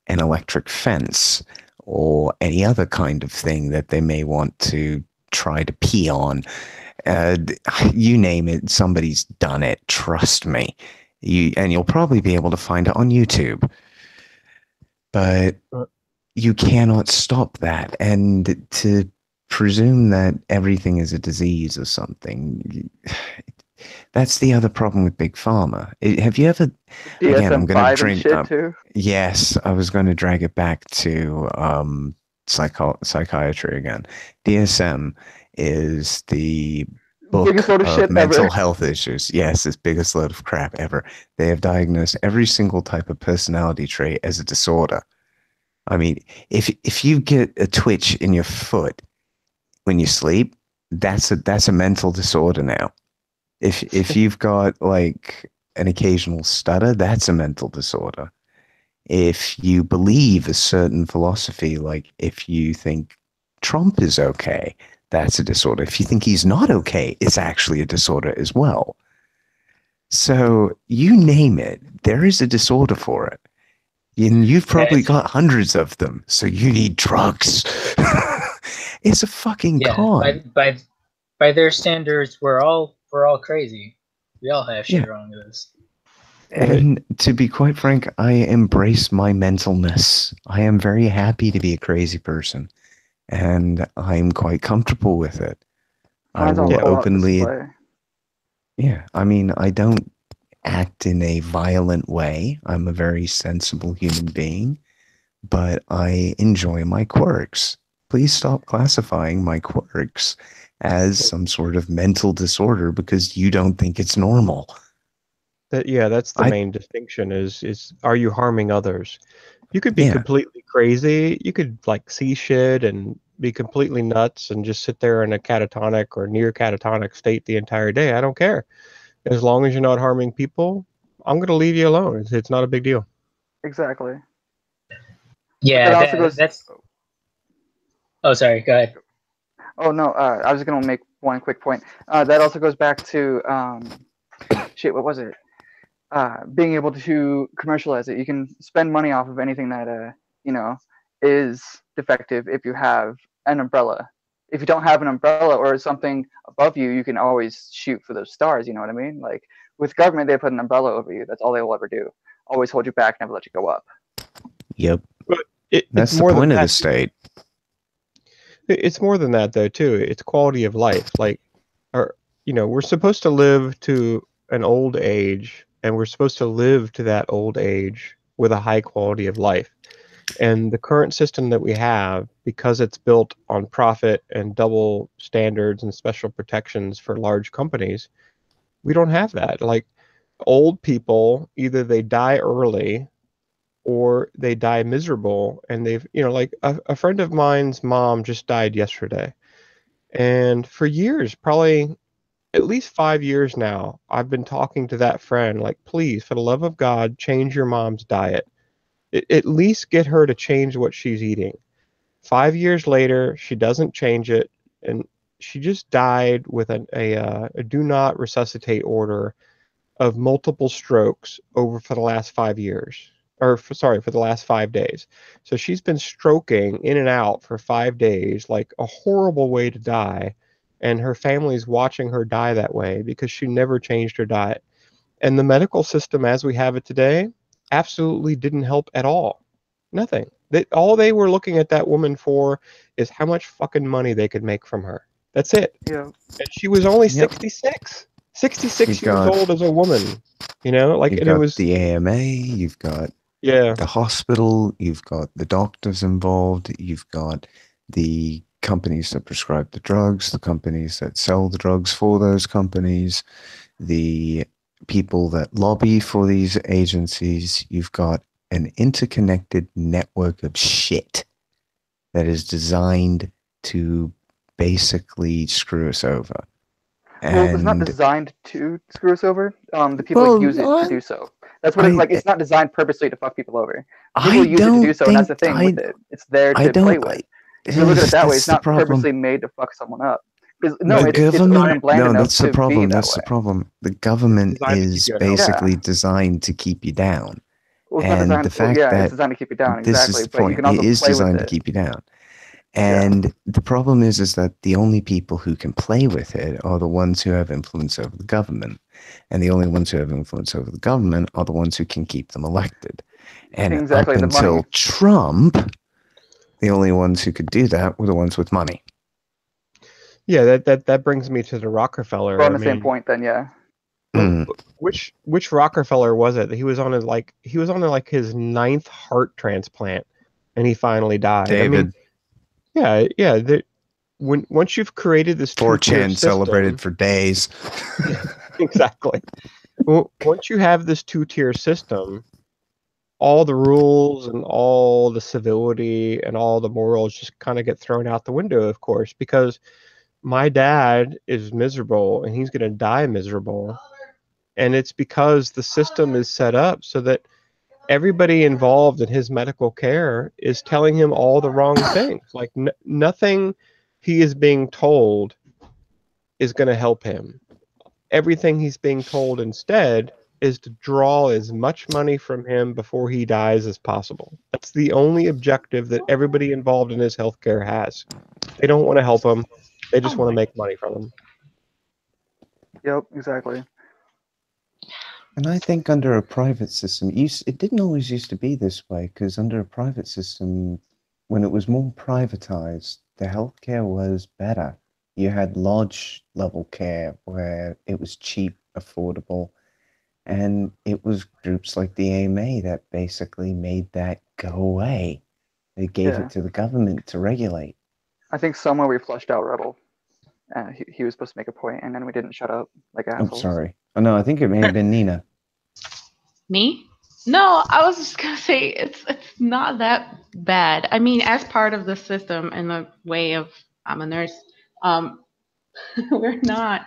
an electric fence or any other kind of thing that they may want to try to pee on. You name it, somebody's done it. Trust me. You'll probably be able to find it on YouTube. But you cannot stop that. And to presume that everything is a disease or something, that's the other problem with Big Pharma. Have you ever... Again, I'm going to drink... too. Yes, I was going to drag it back to psychiatry again. DSM is the book Biggest load of shit mental ever. health issues. Yes, it's biggest load of crap ever. They have diagnosed every single type of personality trait as a disorder. I mean, if you get a twitch in your foot when you sleep, that's a mental disorder now. If you've got like an occasional stutter, that's a mental disorder. If you believe a certain philosophy, like if you think Trump is okay, that's a disorder. If you think he's not okay, it's actually a disorder as well. So you name it, there is a disorder for it. And you've probably got hundreds of them, so you need drugs. It's a fucking con. By their standards, we're all crazy. We all have shit wrong with us. And to be quite frank, I embrace my mentalness. I am very happy to be a crazy person, and I'm quite comfortable with it. Mine's I will on openly... display. Yeah, I mean, I don't act in a violent way. I'm a very sensible human being, but I enjoy my quirks. Please stop classifying my quirks as some sort of mental disorder because you don't think it's normal. That's the main distinction is are you harming others? You could be completely crazy. You could like see shit and be completely nuts and just sit there in a catatonic or near catatonic state the entire day. I don't care. As long as you're not harming people, I'm going to leave you alone. It's not a big deal. Exactly. Yeah, that's. Oh, sorry. Go ahead. Oh no, I was gonna make one quick point. That also goes back to shit. What was it? Being able to commercialize it. You can spend money off of anything that is defective if you have an umbrella. If you don't have an umbrella or something above you, you can always shoot for those stars. You know what I mean? Like with government, they put an umbrella over you. That's all they will ever do. Always hold you back, never let you go up. Yep. But that's the point of the state. It's more than that, though, too. It's quality of life. Like, we're supposed to live to an old age, and we're supposed to live to that old age with a high quality of life. And the current system that we have, because it's built on profit and double standards and special protections for large companies, we don't have that. Like, old people, either they die early or they die miserable, and they've like a friend of mine's mom just died yesterday, and for years, probably at least 5 years now, I've been talking to that friend like, please, for the love of God, change your mom's diet. At least get her to change what she's eating. 5 years later, she doesn't change it, and she just died with a do not resuscitate order of multiple strokes for the last 5 years. For the last 5 days. So she's been stroking in and out for 5 days, like a horrible way to die. And her family's watching her die that way because she never changed her diet. And the medical system as we have it today absolutely didn't help at all. Nothing. All they were looking at that woman for is how much fucking money they could make from her. That's it. Yeah. And she was only 66. 66 years old as a woman. Like, and it was the AMA, you've got the hospital, you've got the doctors involved, you've got the companies that prescribe the drugs, the companies that sell the drugs for those companies, the people that lobby for these agencies. You've got an interconnected network of shit that is designed to basically screw us over. Well, it's not designed to screw us over. The people use it to do so. That's what it's like. It's not designed purposely to fuck people over. People use it to do so, and that's the thing with it. It's there to play with. If you look at it that way, it's not purposely made to fuck someone up. It's unplanned enough that's the problem. That's the problem. The government is basically designed to keep you down. Well, and the fact that it's designed to keep you down. This is the point. It is designed to keep you down. And the problem is that the only people who can play with it are the ones who have influence over the government. And the only ones who have influence over the government are the ones who can keep them elected. And up until Trump, the only ones who could do that were the ones with money. Yeah, that brings me to the Rockefeller. We're on the same point then, yeah. Which Rockefeller was it? He was on his 9th heart transplant, and he finally died. David. Once you've created this 4chan celebrated for days. Exactly. Once you have this 2-tier system, all the rules and all the civility and all the morals just kind of get thrown out the window, of course, because my dad is miserable and he's going to die miserable. And it's because the system is set up so that everybody involved in his medical care is telling him all the wrong things. Like nothing he is being told is going to help him. Everything he's being told instead is to draw as much money from him before he dies as possible. That's the only objective that everybody involved in his healthcare has. They don't want to help him. They just want to make money from him. Yep, exactly. And I think under a private system, it didn't always used to be this way, because under a private system, when it was more privatized, the healthcare was better. You had lodge level care where it was cheap, affordable, and it was groups like the AMA that basically made that go away. They gave it to the government to regulate. I think somewhere we flushed out Rebel. He was supposed to make a point, and then we didn't shut up like Oh, assholes. sorry. Oh no, I think it may have been Nina. Me? No, I was just gonna say it's not that bad. I mean, as part of the system in the way of I'm a nurse, we're not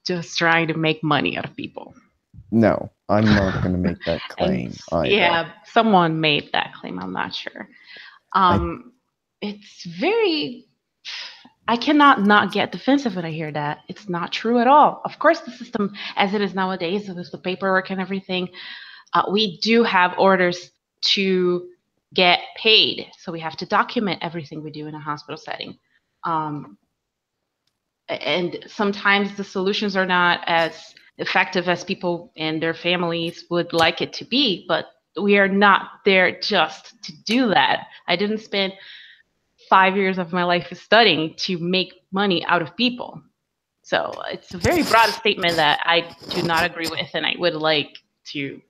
just trying to make money out of people. No, I'm not going to make that claim either. Yeah, someone made that claim. I'm not sure. It's very. I cannot not get defensive when I hear that. It's not true at all. Of course, the system as it is nowadays, with the paperwork and everything, we do have orders to get paid. So we have to document everything we do in a hospital setting. And sometimes the solutions are not as effective as people and their families would like it to be, but we are not there just to do that. I didn't spend 5 years of my life studying to make money out of people. So it's a very broad statement that I do not agree with, and I would like to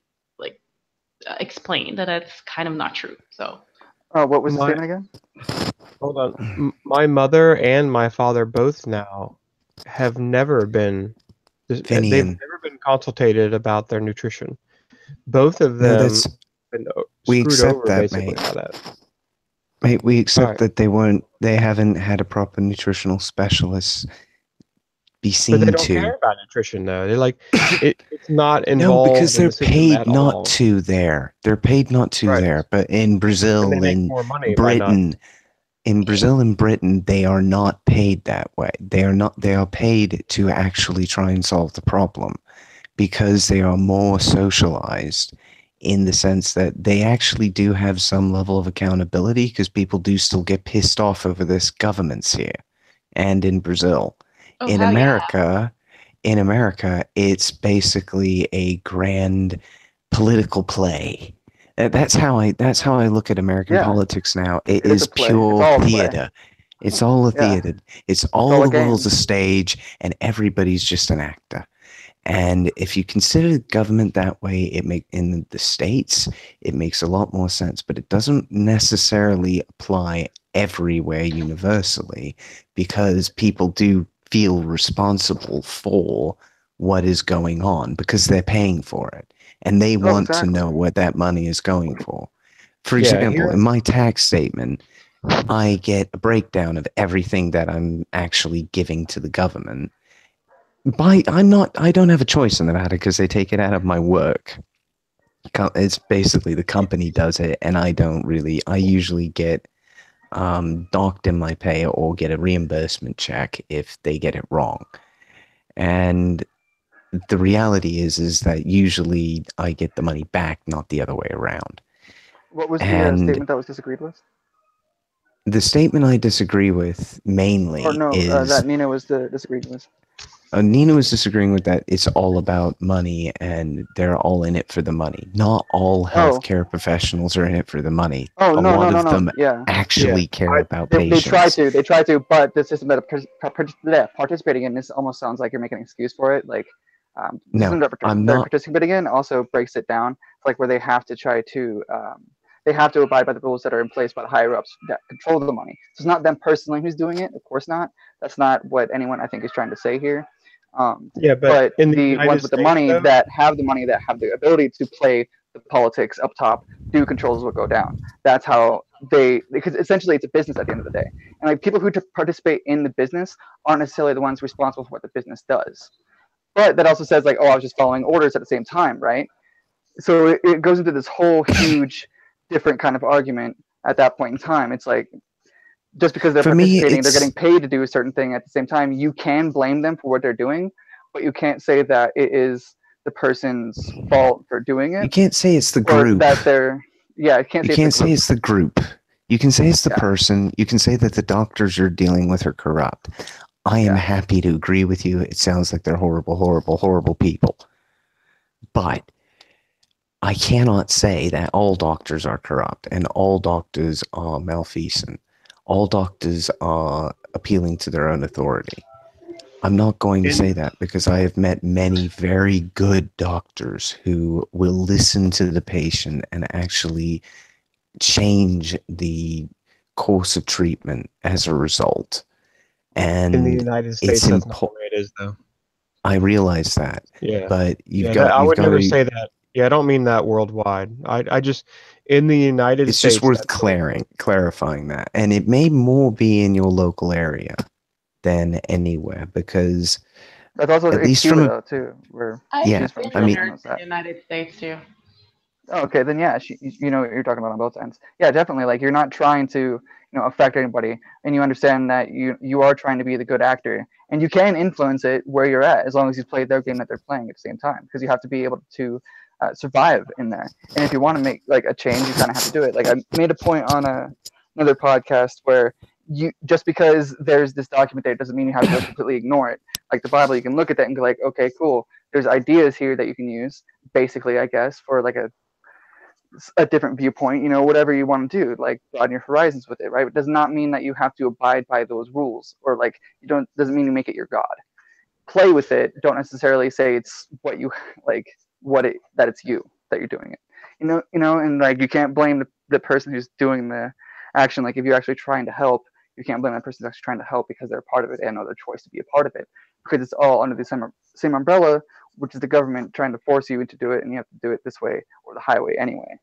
explain that that's kind of not true. So what was the statement again? Hold on. My mother and my father both now have never been. They've never been consulted about their nutrition. Both of them. We screwed accept over that, basically mate. by that. Mate, we accept Right. that they haven't had a proper nutritional specialist be seen But they don't to. care about nutrition though. They're like, it's not No, involved. because in they're the system paid at not all. to there. They're paid not to Right. there. But in Brazil, And they make in more money by not. Britain, they are not paid that way. They are not. They are paid to actually try and solve the problem, because they are more socialized in the sense that they actually do have some level of accountability, because people do still get pissed off over this governments here and in Brazil. In America, it's basically a grand political play. That's how I look at American politics now. It is pure theater. It's all a theater. It's all the world's a stage, and everybody's just an actor. And if you consider the government that way, in the States, it makes a lot more sense. But it doesn't necessarily apply everywhere universally, because people do feel responsible for what is going on because they're paying for it. And they want to know what that money is going for. For example, in my tax statement, I get a breakdown of everything that I'm actually giving to the government. I don't have a choice in the matter, because they take it out of my work. It's basically the company does it, and I usually get docked in my pay or get a reimbursement check if they get it wrong. And the reality is that usually I get the money back, not the other way around. What was the statement that was disagreed with? The statement I disagree with mainly is that Nina was disagreed with. Nina was disagreeing with that. It's all about money, and they're all in it for the money. Not all healthcare professionals are in it for the money. A lot of them actually care about patients. They try to, but the system that participating in this almost sounds like you're making an excuse for it. Like, the system that they're participating in also breaks it down, like where they have to try to, they have to abide by the rules that are in place by the higher ups that control the money. So it's not them personally who's doing it. Of course not. That's not what anyone I think is trying to say here. But the ones with the money that have the ability to play the politics up top do control what go down. That's how because essentially it's a business at the end of the day. And like people who participate in the business aren't necessarily the ones responsible for what the business does. But that also says like, oh, I was just following orders at the same time, right? So it goes into this whole huge different kind of argument at that point in time. It's like, just because they're participating, they're getting paid to do a certain thing at the same time. You can blame them for what they're doing, but you can't say that it is the person's fault for doing it. You can't say it's the group. That they're, you can't say it's the group. You can say it's the person. You can say that the doctors you're dealing with are corrupt. I am happy to agree with you. It sounds like they're horrible, horrible, horrible people. But I cannot say that all doctors are corrupt and all doctors are malfeasant. All doctors are appealing to their own authority. I'm not going to say that, because I have met many very good doctors who will listen to the patient and actually change the course of treatment as a result. And In the United States, it's that's not the way it is, though. I realize that, Yeah. but you've Yeah, got I you've would got never to. say that. Yeah, I don't mean that worldwide. I just in the United It's States. just worth that's the way it is. clarifying that, and it may more be in your local area than anywhere, because That's also at in least Cuba from a though too, where yeah, she's from. I've Sure, I mean, been everyone knows to that. the United States too. Okay, then yeah, you know what you're talking about on both ends. Yeah, definitely. Like you're not trying to, affect anybody, and you understand that you are trying to be the good actor, and you can influence it where you're at as long as you play their game that they're playing at the same time, because you have to be able to survive in there. And if you want to make like a change, you kind of have to do it. Like I made a point on another podcast where you just because there's this document there doesn't mean you have to completely ignore it. Like the Bible, you can look at that and be like, okay, cool. There's ideas here that you can use, basically, I guess, for like a different viewpoint, whatever you want to do, like broaden your horizons with it, right? It does not mean that you have to abide by those rules, or like doesn't mean you make it your god. Play with it. Don't necessarily say it's what you like, that it's you that you're doing it. And like you can't blame the person who's doing the action. Like if you're actually trying to help, you can't blame that person who's actually trying to help because they're a part of it and know their choice to be a part of it, because it's all under the same umbrella, which is the government trying to force you to do it, and you have to do it this way or the highway anyway.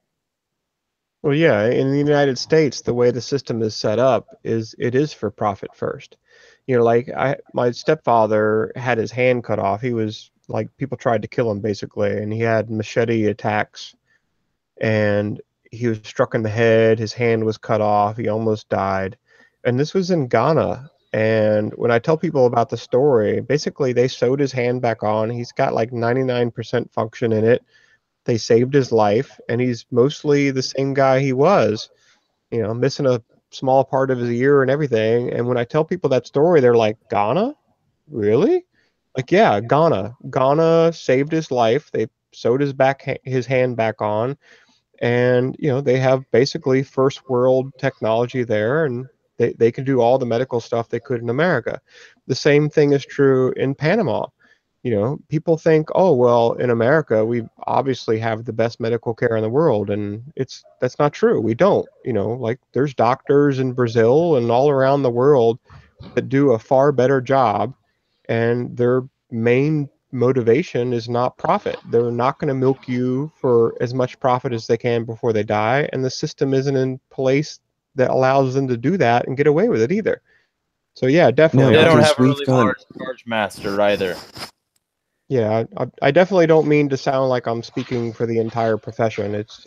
Well, yeah, in the United States, the way the system is set up is it is for profit first. Like my stepfather had his hand cut off. He was like people tried to kill him basically, and he had machete attacks, and he was struck in the head. His hand was cut off. He almost died, and this was in Ghana. And when I tell people about the story, basically they sewed his hand back on. He's got like 99% function in it. They saved his life, and he's mostly the same guy he was, missing a small part of his ear and everything. And when I tell people that story, they're like, Ghana? Really? Like, yeah, Ghana. Ghana saved his life. They sewed his hand back on, and they have basically first world technology there, and they can do all the medical stuff they could in America. The same thing is true in Panama. People think, oh, well, in America, we obviously have the best medical care in the world. And that's not true. We don't, like there's doctors in Brazil and all around the world that do a far better job. And their main motivation is not profit. They're not going to milk you for as much profit as they can before they die. And the system isn't in place that allows them to do that and get away with it either. So yeah, definitely. They don't because have a we've really got large charge master either. Yeah, I definitely don't mean to sound like I'm speaking for the entire profession. It's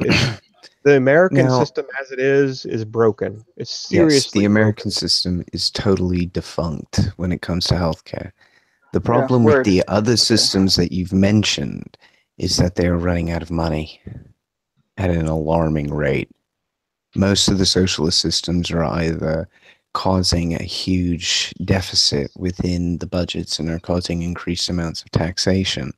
the American now. system as it is broken. It's Yes, seriously the American broken. system is totally defunct when it comes to healthcare. The Yeah, problem with word. the other Okay. systems that you've mentioned is that they are running out of money at an alarming rate. Most of the socialist systems are either causing a huge deficit within the budgets and are causing increased amounts of taxation,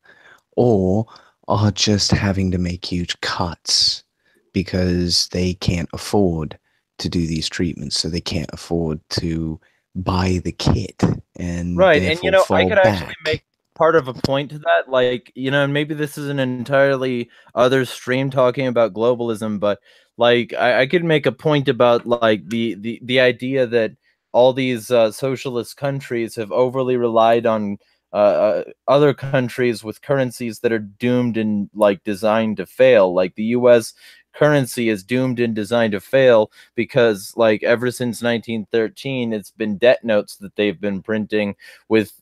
or are just having to make huge cuts because they can't afford to do these treatments, so they can't afford to buy the kit and Right, and therefore I fall could actually back. make part of a point to that, like, and maybe this is an entirely other stream talking about globalism, but like I could make a point about like the idea that all these socialist countries have overly relied on other countries with currencies that are doomed and like designed to fail. Like the US currency is doomed and designed to fail because like ever since 1913 it's been debt notes that they've been printing with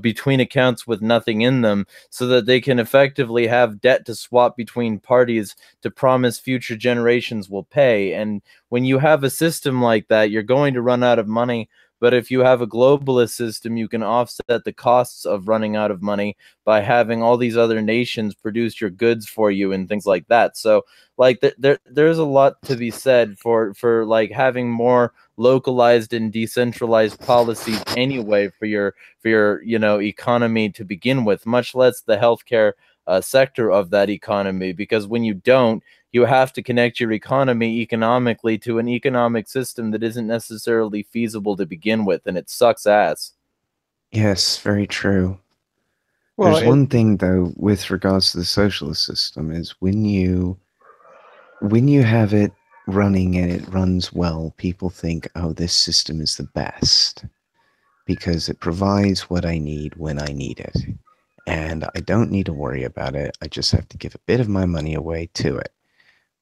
between accounts with nothing in them, so that they can effectively have debt to swap between parties to promise future generations will pay. And when you have a system like that, you're going to run out of money. But if you have a globalist system, you can offset the costs of running out of money by having all these other nations produce your goods for you and things like that. So like there's a lot to be said for like having more localized and decentralized policies anyway for your economy to begin with, much less the healthcare sector of that economy. Because when you don't, you have to connect your economy economically to an economic system that isn't necessarily feasible to begin with, and it sucks ass. Yes, very true. Well, There's one thing though with regards to the socialist system is when you have it running and it runs well, people think, oh, this system is the best because it provides what I need when I need it. And I don't need to worry about it. I just have to give a bit of my money away to it.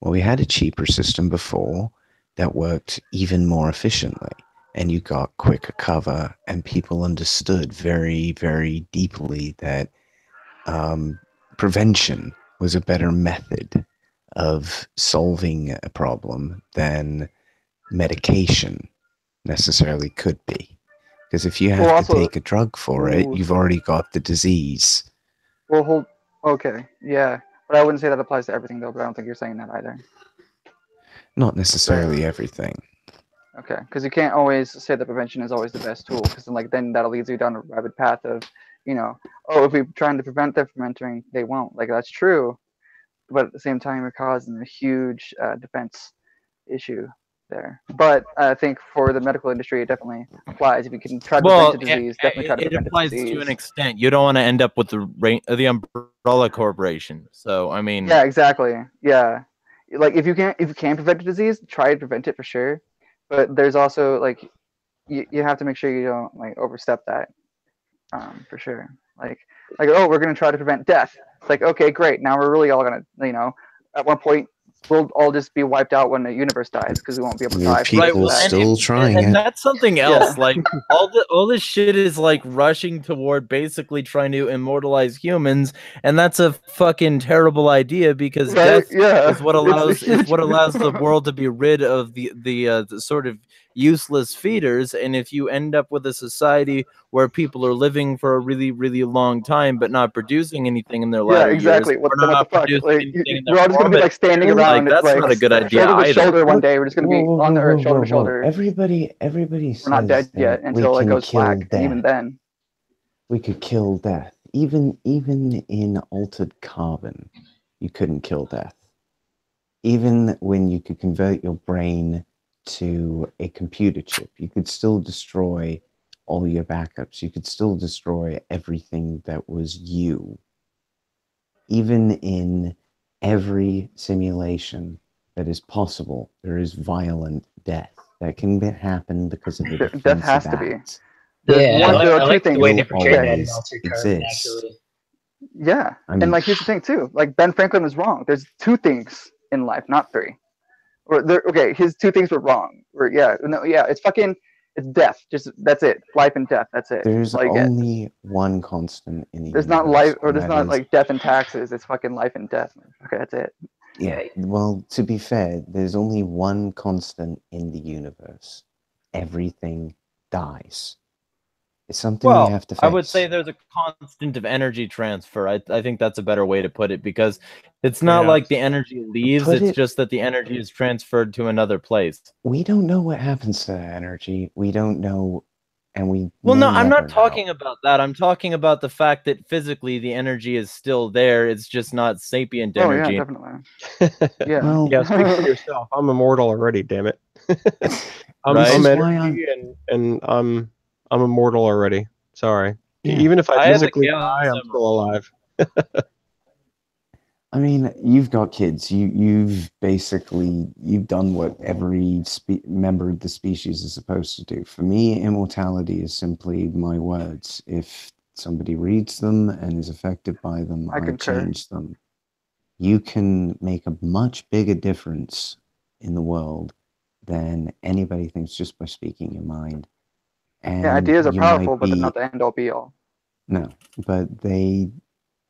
Well, we had a cheaper system before that worked even more efficiently, and you got quicker cover, and people understood very, very deeply that prevention was a better method of solving a problem than medication necessarily could be. Because if you have to take a drug for it, you've already got the disease. Well, okay, yeah. But I wouldn't say that applies to everything, though, but I don't think you're saying that either. Not necessarily everything. Okay, because you can't always say that prevention is always the best tool, because then that'll lead you down a rabbit path of, if we're trying to prevent them from entering, they won't. Like, that's true, but at the same time, you're causing a huge defense issue there. But I think for the medical industry, it definitely applies. If you can try to prevent a disease, definitely try to prevent a disease. It applies to an extent. You don't want to end up with the umbrella corporation. So I mean, yeah, exactly. Yeah, like if you can prevent a disease, try to prevent it for sure. But there's also like you have to make sure you don't like overstep that, for sure. Like oh, we're gonna try to prevent death. It's like, okay, great. Now we're really all gonna at one point we'll all just be wiped out when the universe dies because we won't be able to die. People still trying and it. That's something else. Yeah. Like all this shit is like rushing toward basically trying to immortalize humans, and that's a fucking terrible idea because death is what allows the world to be rid of the sort of useless feeders. And if you end up with a society where people are living for a really, really long time but not producing anything in their latter exactly. years, what the fuck? Like, we're all just gonna be like standing around. Like, that's not a good idea shoulder to either. shoulder one day. We're just gonna be on the earth, shoulder to shoulder. Everybody we're not dead yet until it goes black. And even then, we could kill death. Even in altered carbon, you couldn't kill death. Even when you could convert your brain to a computer chip, you could still destroy all your backups. You could still destroy everything that was you. Even in every simulation that is possible, there is violent death that can happen because of the defensive death has act. to be. Yeah, I like two the way they things. portrayed that in Altered Carbon, actually. Yeah, and like here's the thing too. Like Ben Franklin was wrong. There's two things in life, not three. Okay, his two things were wrong. It's death. Just that's it. Life and death. That's it. There's only one constant in the universe. There's not life, or there's not like death and taxes. It's fucking life and death. Okay, that's it. Yeah. Well, to be fair, there's only one constant in the universe. Everything dies. It's something we have to face. I would say there's a constant of energy transfer. I think that's a better way to put it, because it's not like the energy leaves, it's just that the energy is transferred to another place. We don't know what happens to that energy. We don't know, and we I'm not talking about that. I'm talking about the fact that physically the energy is still there. It's just not sapient energy. Yeah, definitely. Yeah, speak for yourself. I'm immortal already, damn it. I'm energy and I'm immortal already. Sorry. Yeah. Even if I physically die, I'm still alive. I mean, you've got kids. You've done what every member of the species is supposed to do. For me, immortality is simply my words. If somebody reads them and is affected by them, I change them. You can make a much bigger difference in the world than anybody thinks just by speaking your mind. And ideas are powerful, but they're not the end all be all. No, but they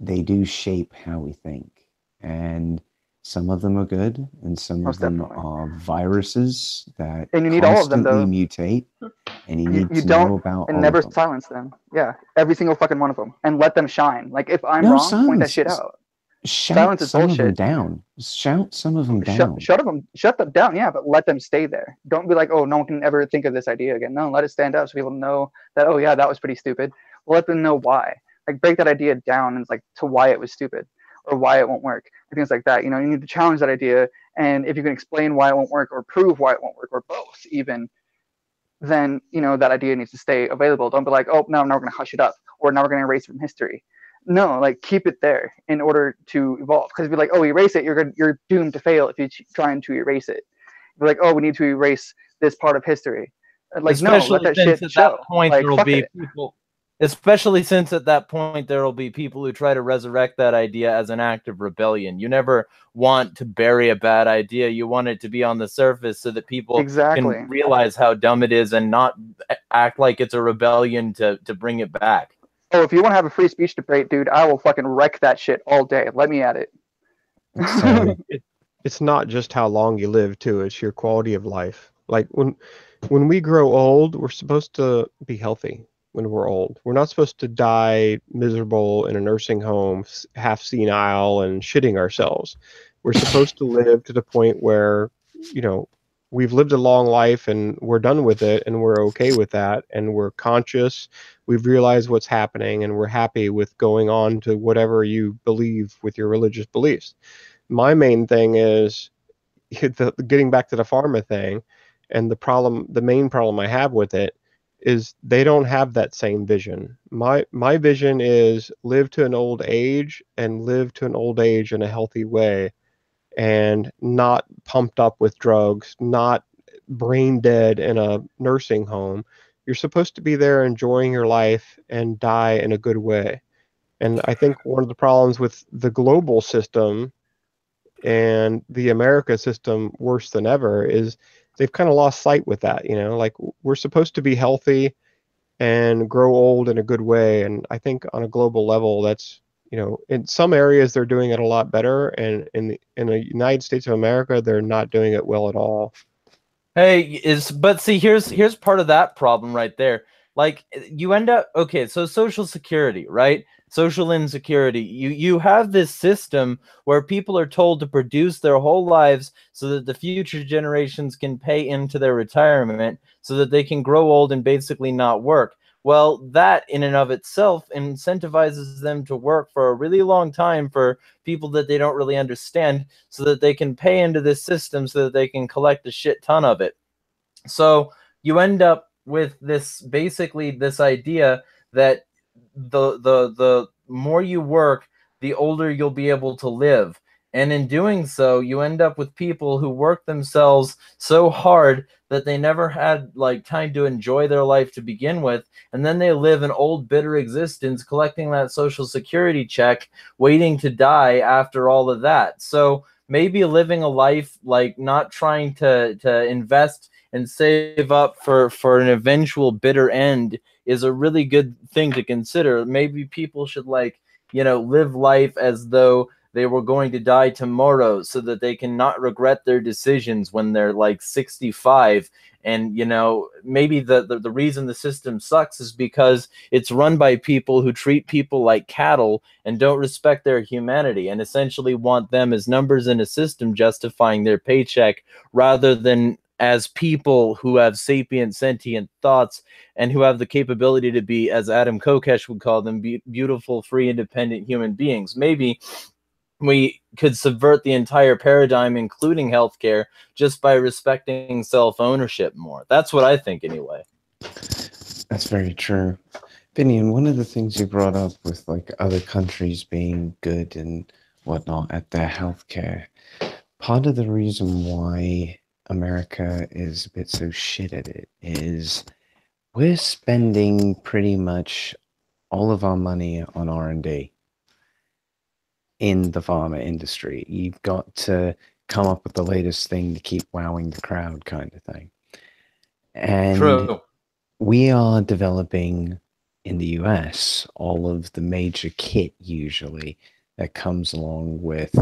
do shape how we think. And some of them are good, and some of them are viruses that and you need all of them, though. Mutate, and you need to know about and never silence them. Yeah, every single fucking one of them, and let them shine. Like if I'm wrong, point that shit out. Shout some of them down. Shout some of them down. Shut them down. Yeah, but let them stay there. Don't be like, oh, no one can ever think of this idea again. No, let it stand up so people know that. Oh yeah, that was pretty stupid. Well, let them know why. Like break that idea down and like to why it was stupid or why it won't work. Things like that. You need to challenge that idea, and if you can explain why it won't work or prove why it won't work or both, even, then that idea needs to stay available. Don't be like, oh no, now we're gonna hush it up or now we're gonna erase it from history. No, like keep it there in order to evolve. Because if you're like, oh, erase it, you're doomed to fail if you're trying to erase it. You're like, oh, we need to erase this part of history. Like, no, let Especially that since shit at that show. point Like, there will fuck be it. people. Especially since at that point there will be people who try to resurrect that idea as an act of rebellion. You never want to bury a bad idea. You want it to be on the surface so that people Exactly. can realize how dumb it is and not act like it's a rebellion to bring it back. Oh, if you want to have a free speech debate, dude, I will fucking wreck that shit all day. Let me at it. So It's not just how long you live too, it's your quality of life. Like when we grow old, we're supposed to be healthy when we're old. We're not supposed to die miserable in a nursing home, half senile and shitting ourselves. We're supposed to live to the point where, you know, we've lived a long life and we're done with it and we're okay with that and we're conscious. We've realized what's happening and we're happy with going on to whatever you believe with your religious beliefs. My main thing is getting back to the pharma thing, and the main problem I have with it is they don't have that same vision. My vision is live to an old age and live to an old age in a healthy way and not pumped up with drugs, not brain dead in a nursing home. You're supposed to be there enjoying your life and die in a good way. And I think one of the problems with the global system and the America system worse than ever is they've kind of lost sight with that, you know, like we're supposed to be healthy and grow old in a good way. And I think on a global level, that's, you know, in some areas they're doing it a lot better. And in the United States of America, they're not doing it well at all. Hey, but see, here's part of that problem right there. Like you end up okay, so social security, right? Social insecurity. You have this system where people are told to produce their whole lives so that the future generations can pay into their retirement so that they can grow old and basically not work. Well, that in and of itself incentivizes them to work for a really long time for people that they don't really understand so that they can pay into this system so that they can collect a shit ton of it. So you end up with this basically this idea that the more you work, the older you'll be able to live. And in doing so, you end up with people who work themselves so hard that they never had like time to enjoy their life to begin with, and then they live an old bitter existence collecting that social security check, waiting to die after all of that. So maybe living a life like not trying to invest and save up for an eventual bitter end is a really good thing to consider. Maybe people should like, you know, live life as though they were going to die tomorrow so that they can not regret their decisions when they're like 65. And, you know, maybe the reason the system sucks is because it's run by people who treat people like cattle and don't respect their humanity and essentially want them as numbers in a system justifying their paycheck rather than as people who have sapient, sentient thoughts and who have the capability to be, as Adam Kokesh would call them, beautiful, free, independent human beings. Maybe we could subvert the entire paradigm, including healthcare, just by respecting self-ownership more. That's what I think anyway. That's very true. Finian, one of the things you brought up with like other countries being good and whatnot at their healthcare, part of the reason why America is a bit so shit at it is we're spending pretty much all of our money on R&D in the pharma industry. You've got to come up with the latest thing to keep wowing the crowd kind of thing. And True. we are developing in the US all of the major kit usually that comes along with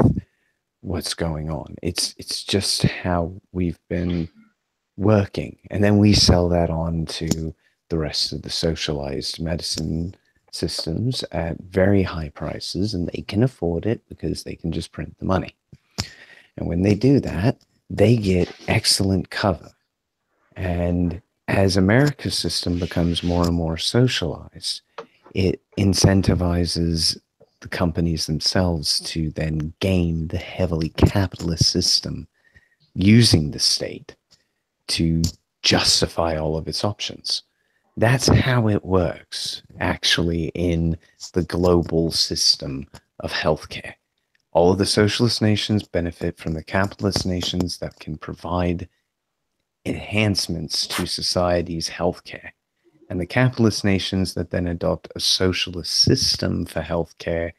what's going on. It's just how we've been working. And then we sell that on to the rest of the socialized medicine systems at very high prices, and they can afford it because they can just print the money. And when they do that, they get excellent cover. And as America's system becomes more and more socialized, it incentivizes the companies themselves to then game the heavily capitalist system using the state to justify all of its options. That's how it works, actually, in the global system of healthcare. All of the socialist nations benefit from the capitalist nations that can provide enhancements to society's healthcare. And the capitalist nations that then adopt a socialist system for healthcare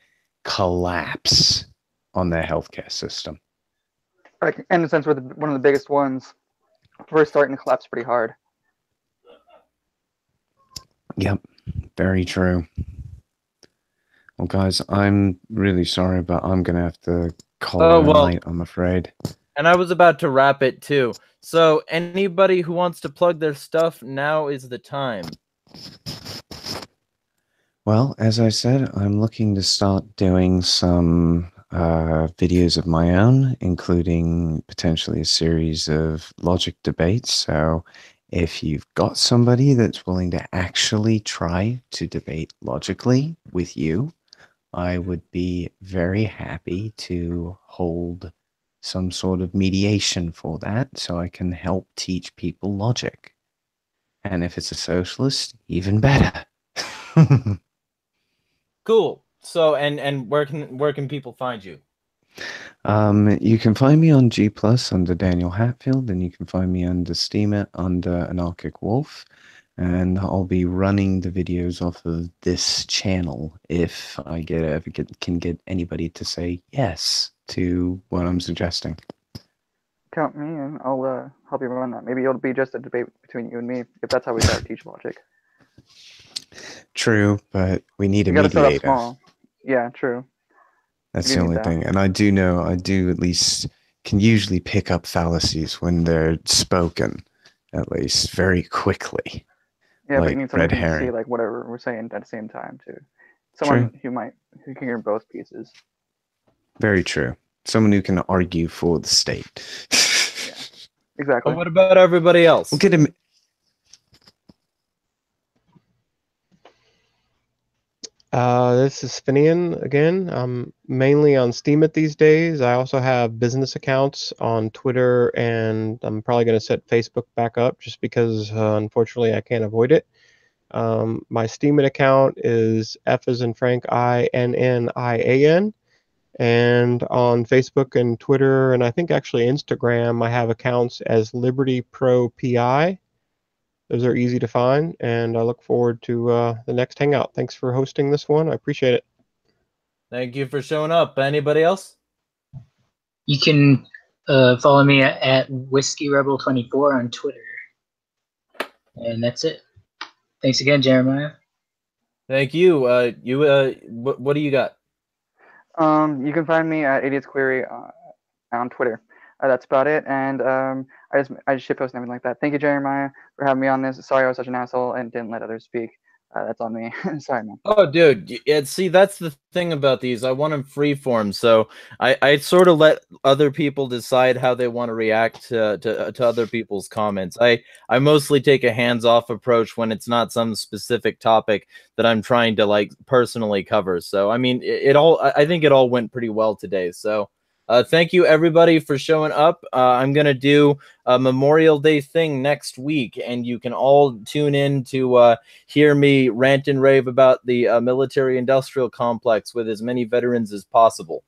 collapse on their healthcare system. Like, in a sense, we're one of the biggest ones. We're starting to collapse pretty hard. Yep, very true. Well, guys, I'm really sorry, but I'm going to have to call it a night, I'm afraid. And I was about to wrap it too. So anybody who wants to plug their stuff, now is the time. Well, as I said, I'm looking to start doing some videos of my own, including potentially a series of logic debates. So if you've got somebody that's willing to actually try to debate logically with you, I would be very happy to hold some sort of mediation for that so I can help teach people logic. And if it's a socialist, even better. Cool. So and where can people find you? You can find me on G+ under Daniel Hatfield, and you can find me under Steamer under Anarchic Wolf. And I'll be running the videos off of this channel if I can get anybody to say yes to what I'm suggesting. Count me in. I'll help you run that. Maybe it'll be just a debate between you and me, if that's how we start to teach logic. True, but we need a You gotta start off mediator. small. Yeah, true. That's the only thing. And I do at least can usually pick up fallacies when they're spoken, at least very quickly. Yeah, like but you need someone red who can see herring. like whatever we're saying at the same time too. Someone True. who can hear both pieces. Very true. Someone who can argue for the state. Yeah, exactly. But what about everybody else? We'll get him. This is Finian again. I'm mainly on Steemit these days. I also have business accounts on Twitter, and I'm probably going to set Facebook back up just because, unfortunately, I can't avoid it. My Steemit account is F as in Frank, INNIAN. And on Facebook and Twitter, and I think actually Instagram, I have accounts as Liberty Pro PI. Those are easy to find, and I look forward to the next hangout. Thanks for hosting this one. I appreciate it. Thank you for showing up. Anybody else? You can follow me at Whiskey Rebel 24 on Twitter. And that's it. Thanks again, Jeremiah. Thank you. What do you got? You can find me at Idiot's Query on Twitter. That's about it. And I just shitpost and everything like that. Thank you, Jeremiah, for having me on this. Sorry I was such an asshole and didn't let others speak. That's on me. Sorry, man. Oh, dude. See, that's the thing about these. I want them free form, so I sort of let other people decide how they want to react to other people's comments. I mostly take a hands-off approach when it's not some specific topic that I'm trying to like personally cover. So I mean, I think it all went pretty well today. So thank you everybody for showing up. I'm gonna do a Memorial Day thing next week, and you can all tune in to hear me rant and rave about the military-industrial complex with as many veterans as possible.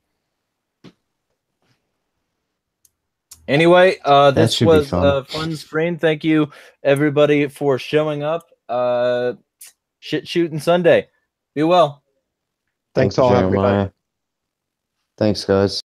Anyway, this was a fun stream. Thank you everybody for showing up. Shit shooting Sunday. Be well. Thanks all, everybody. Thanks, guys.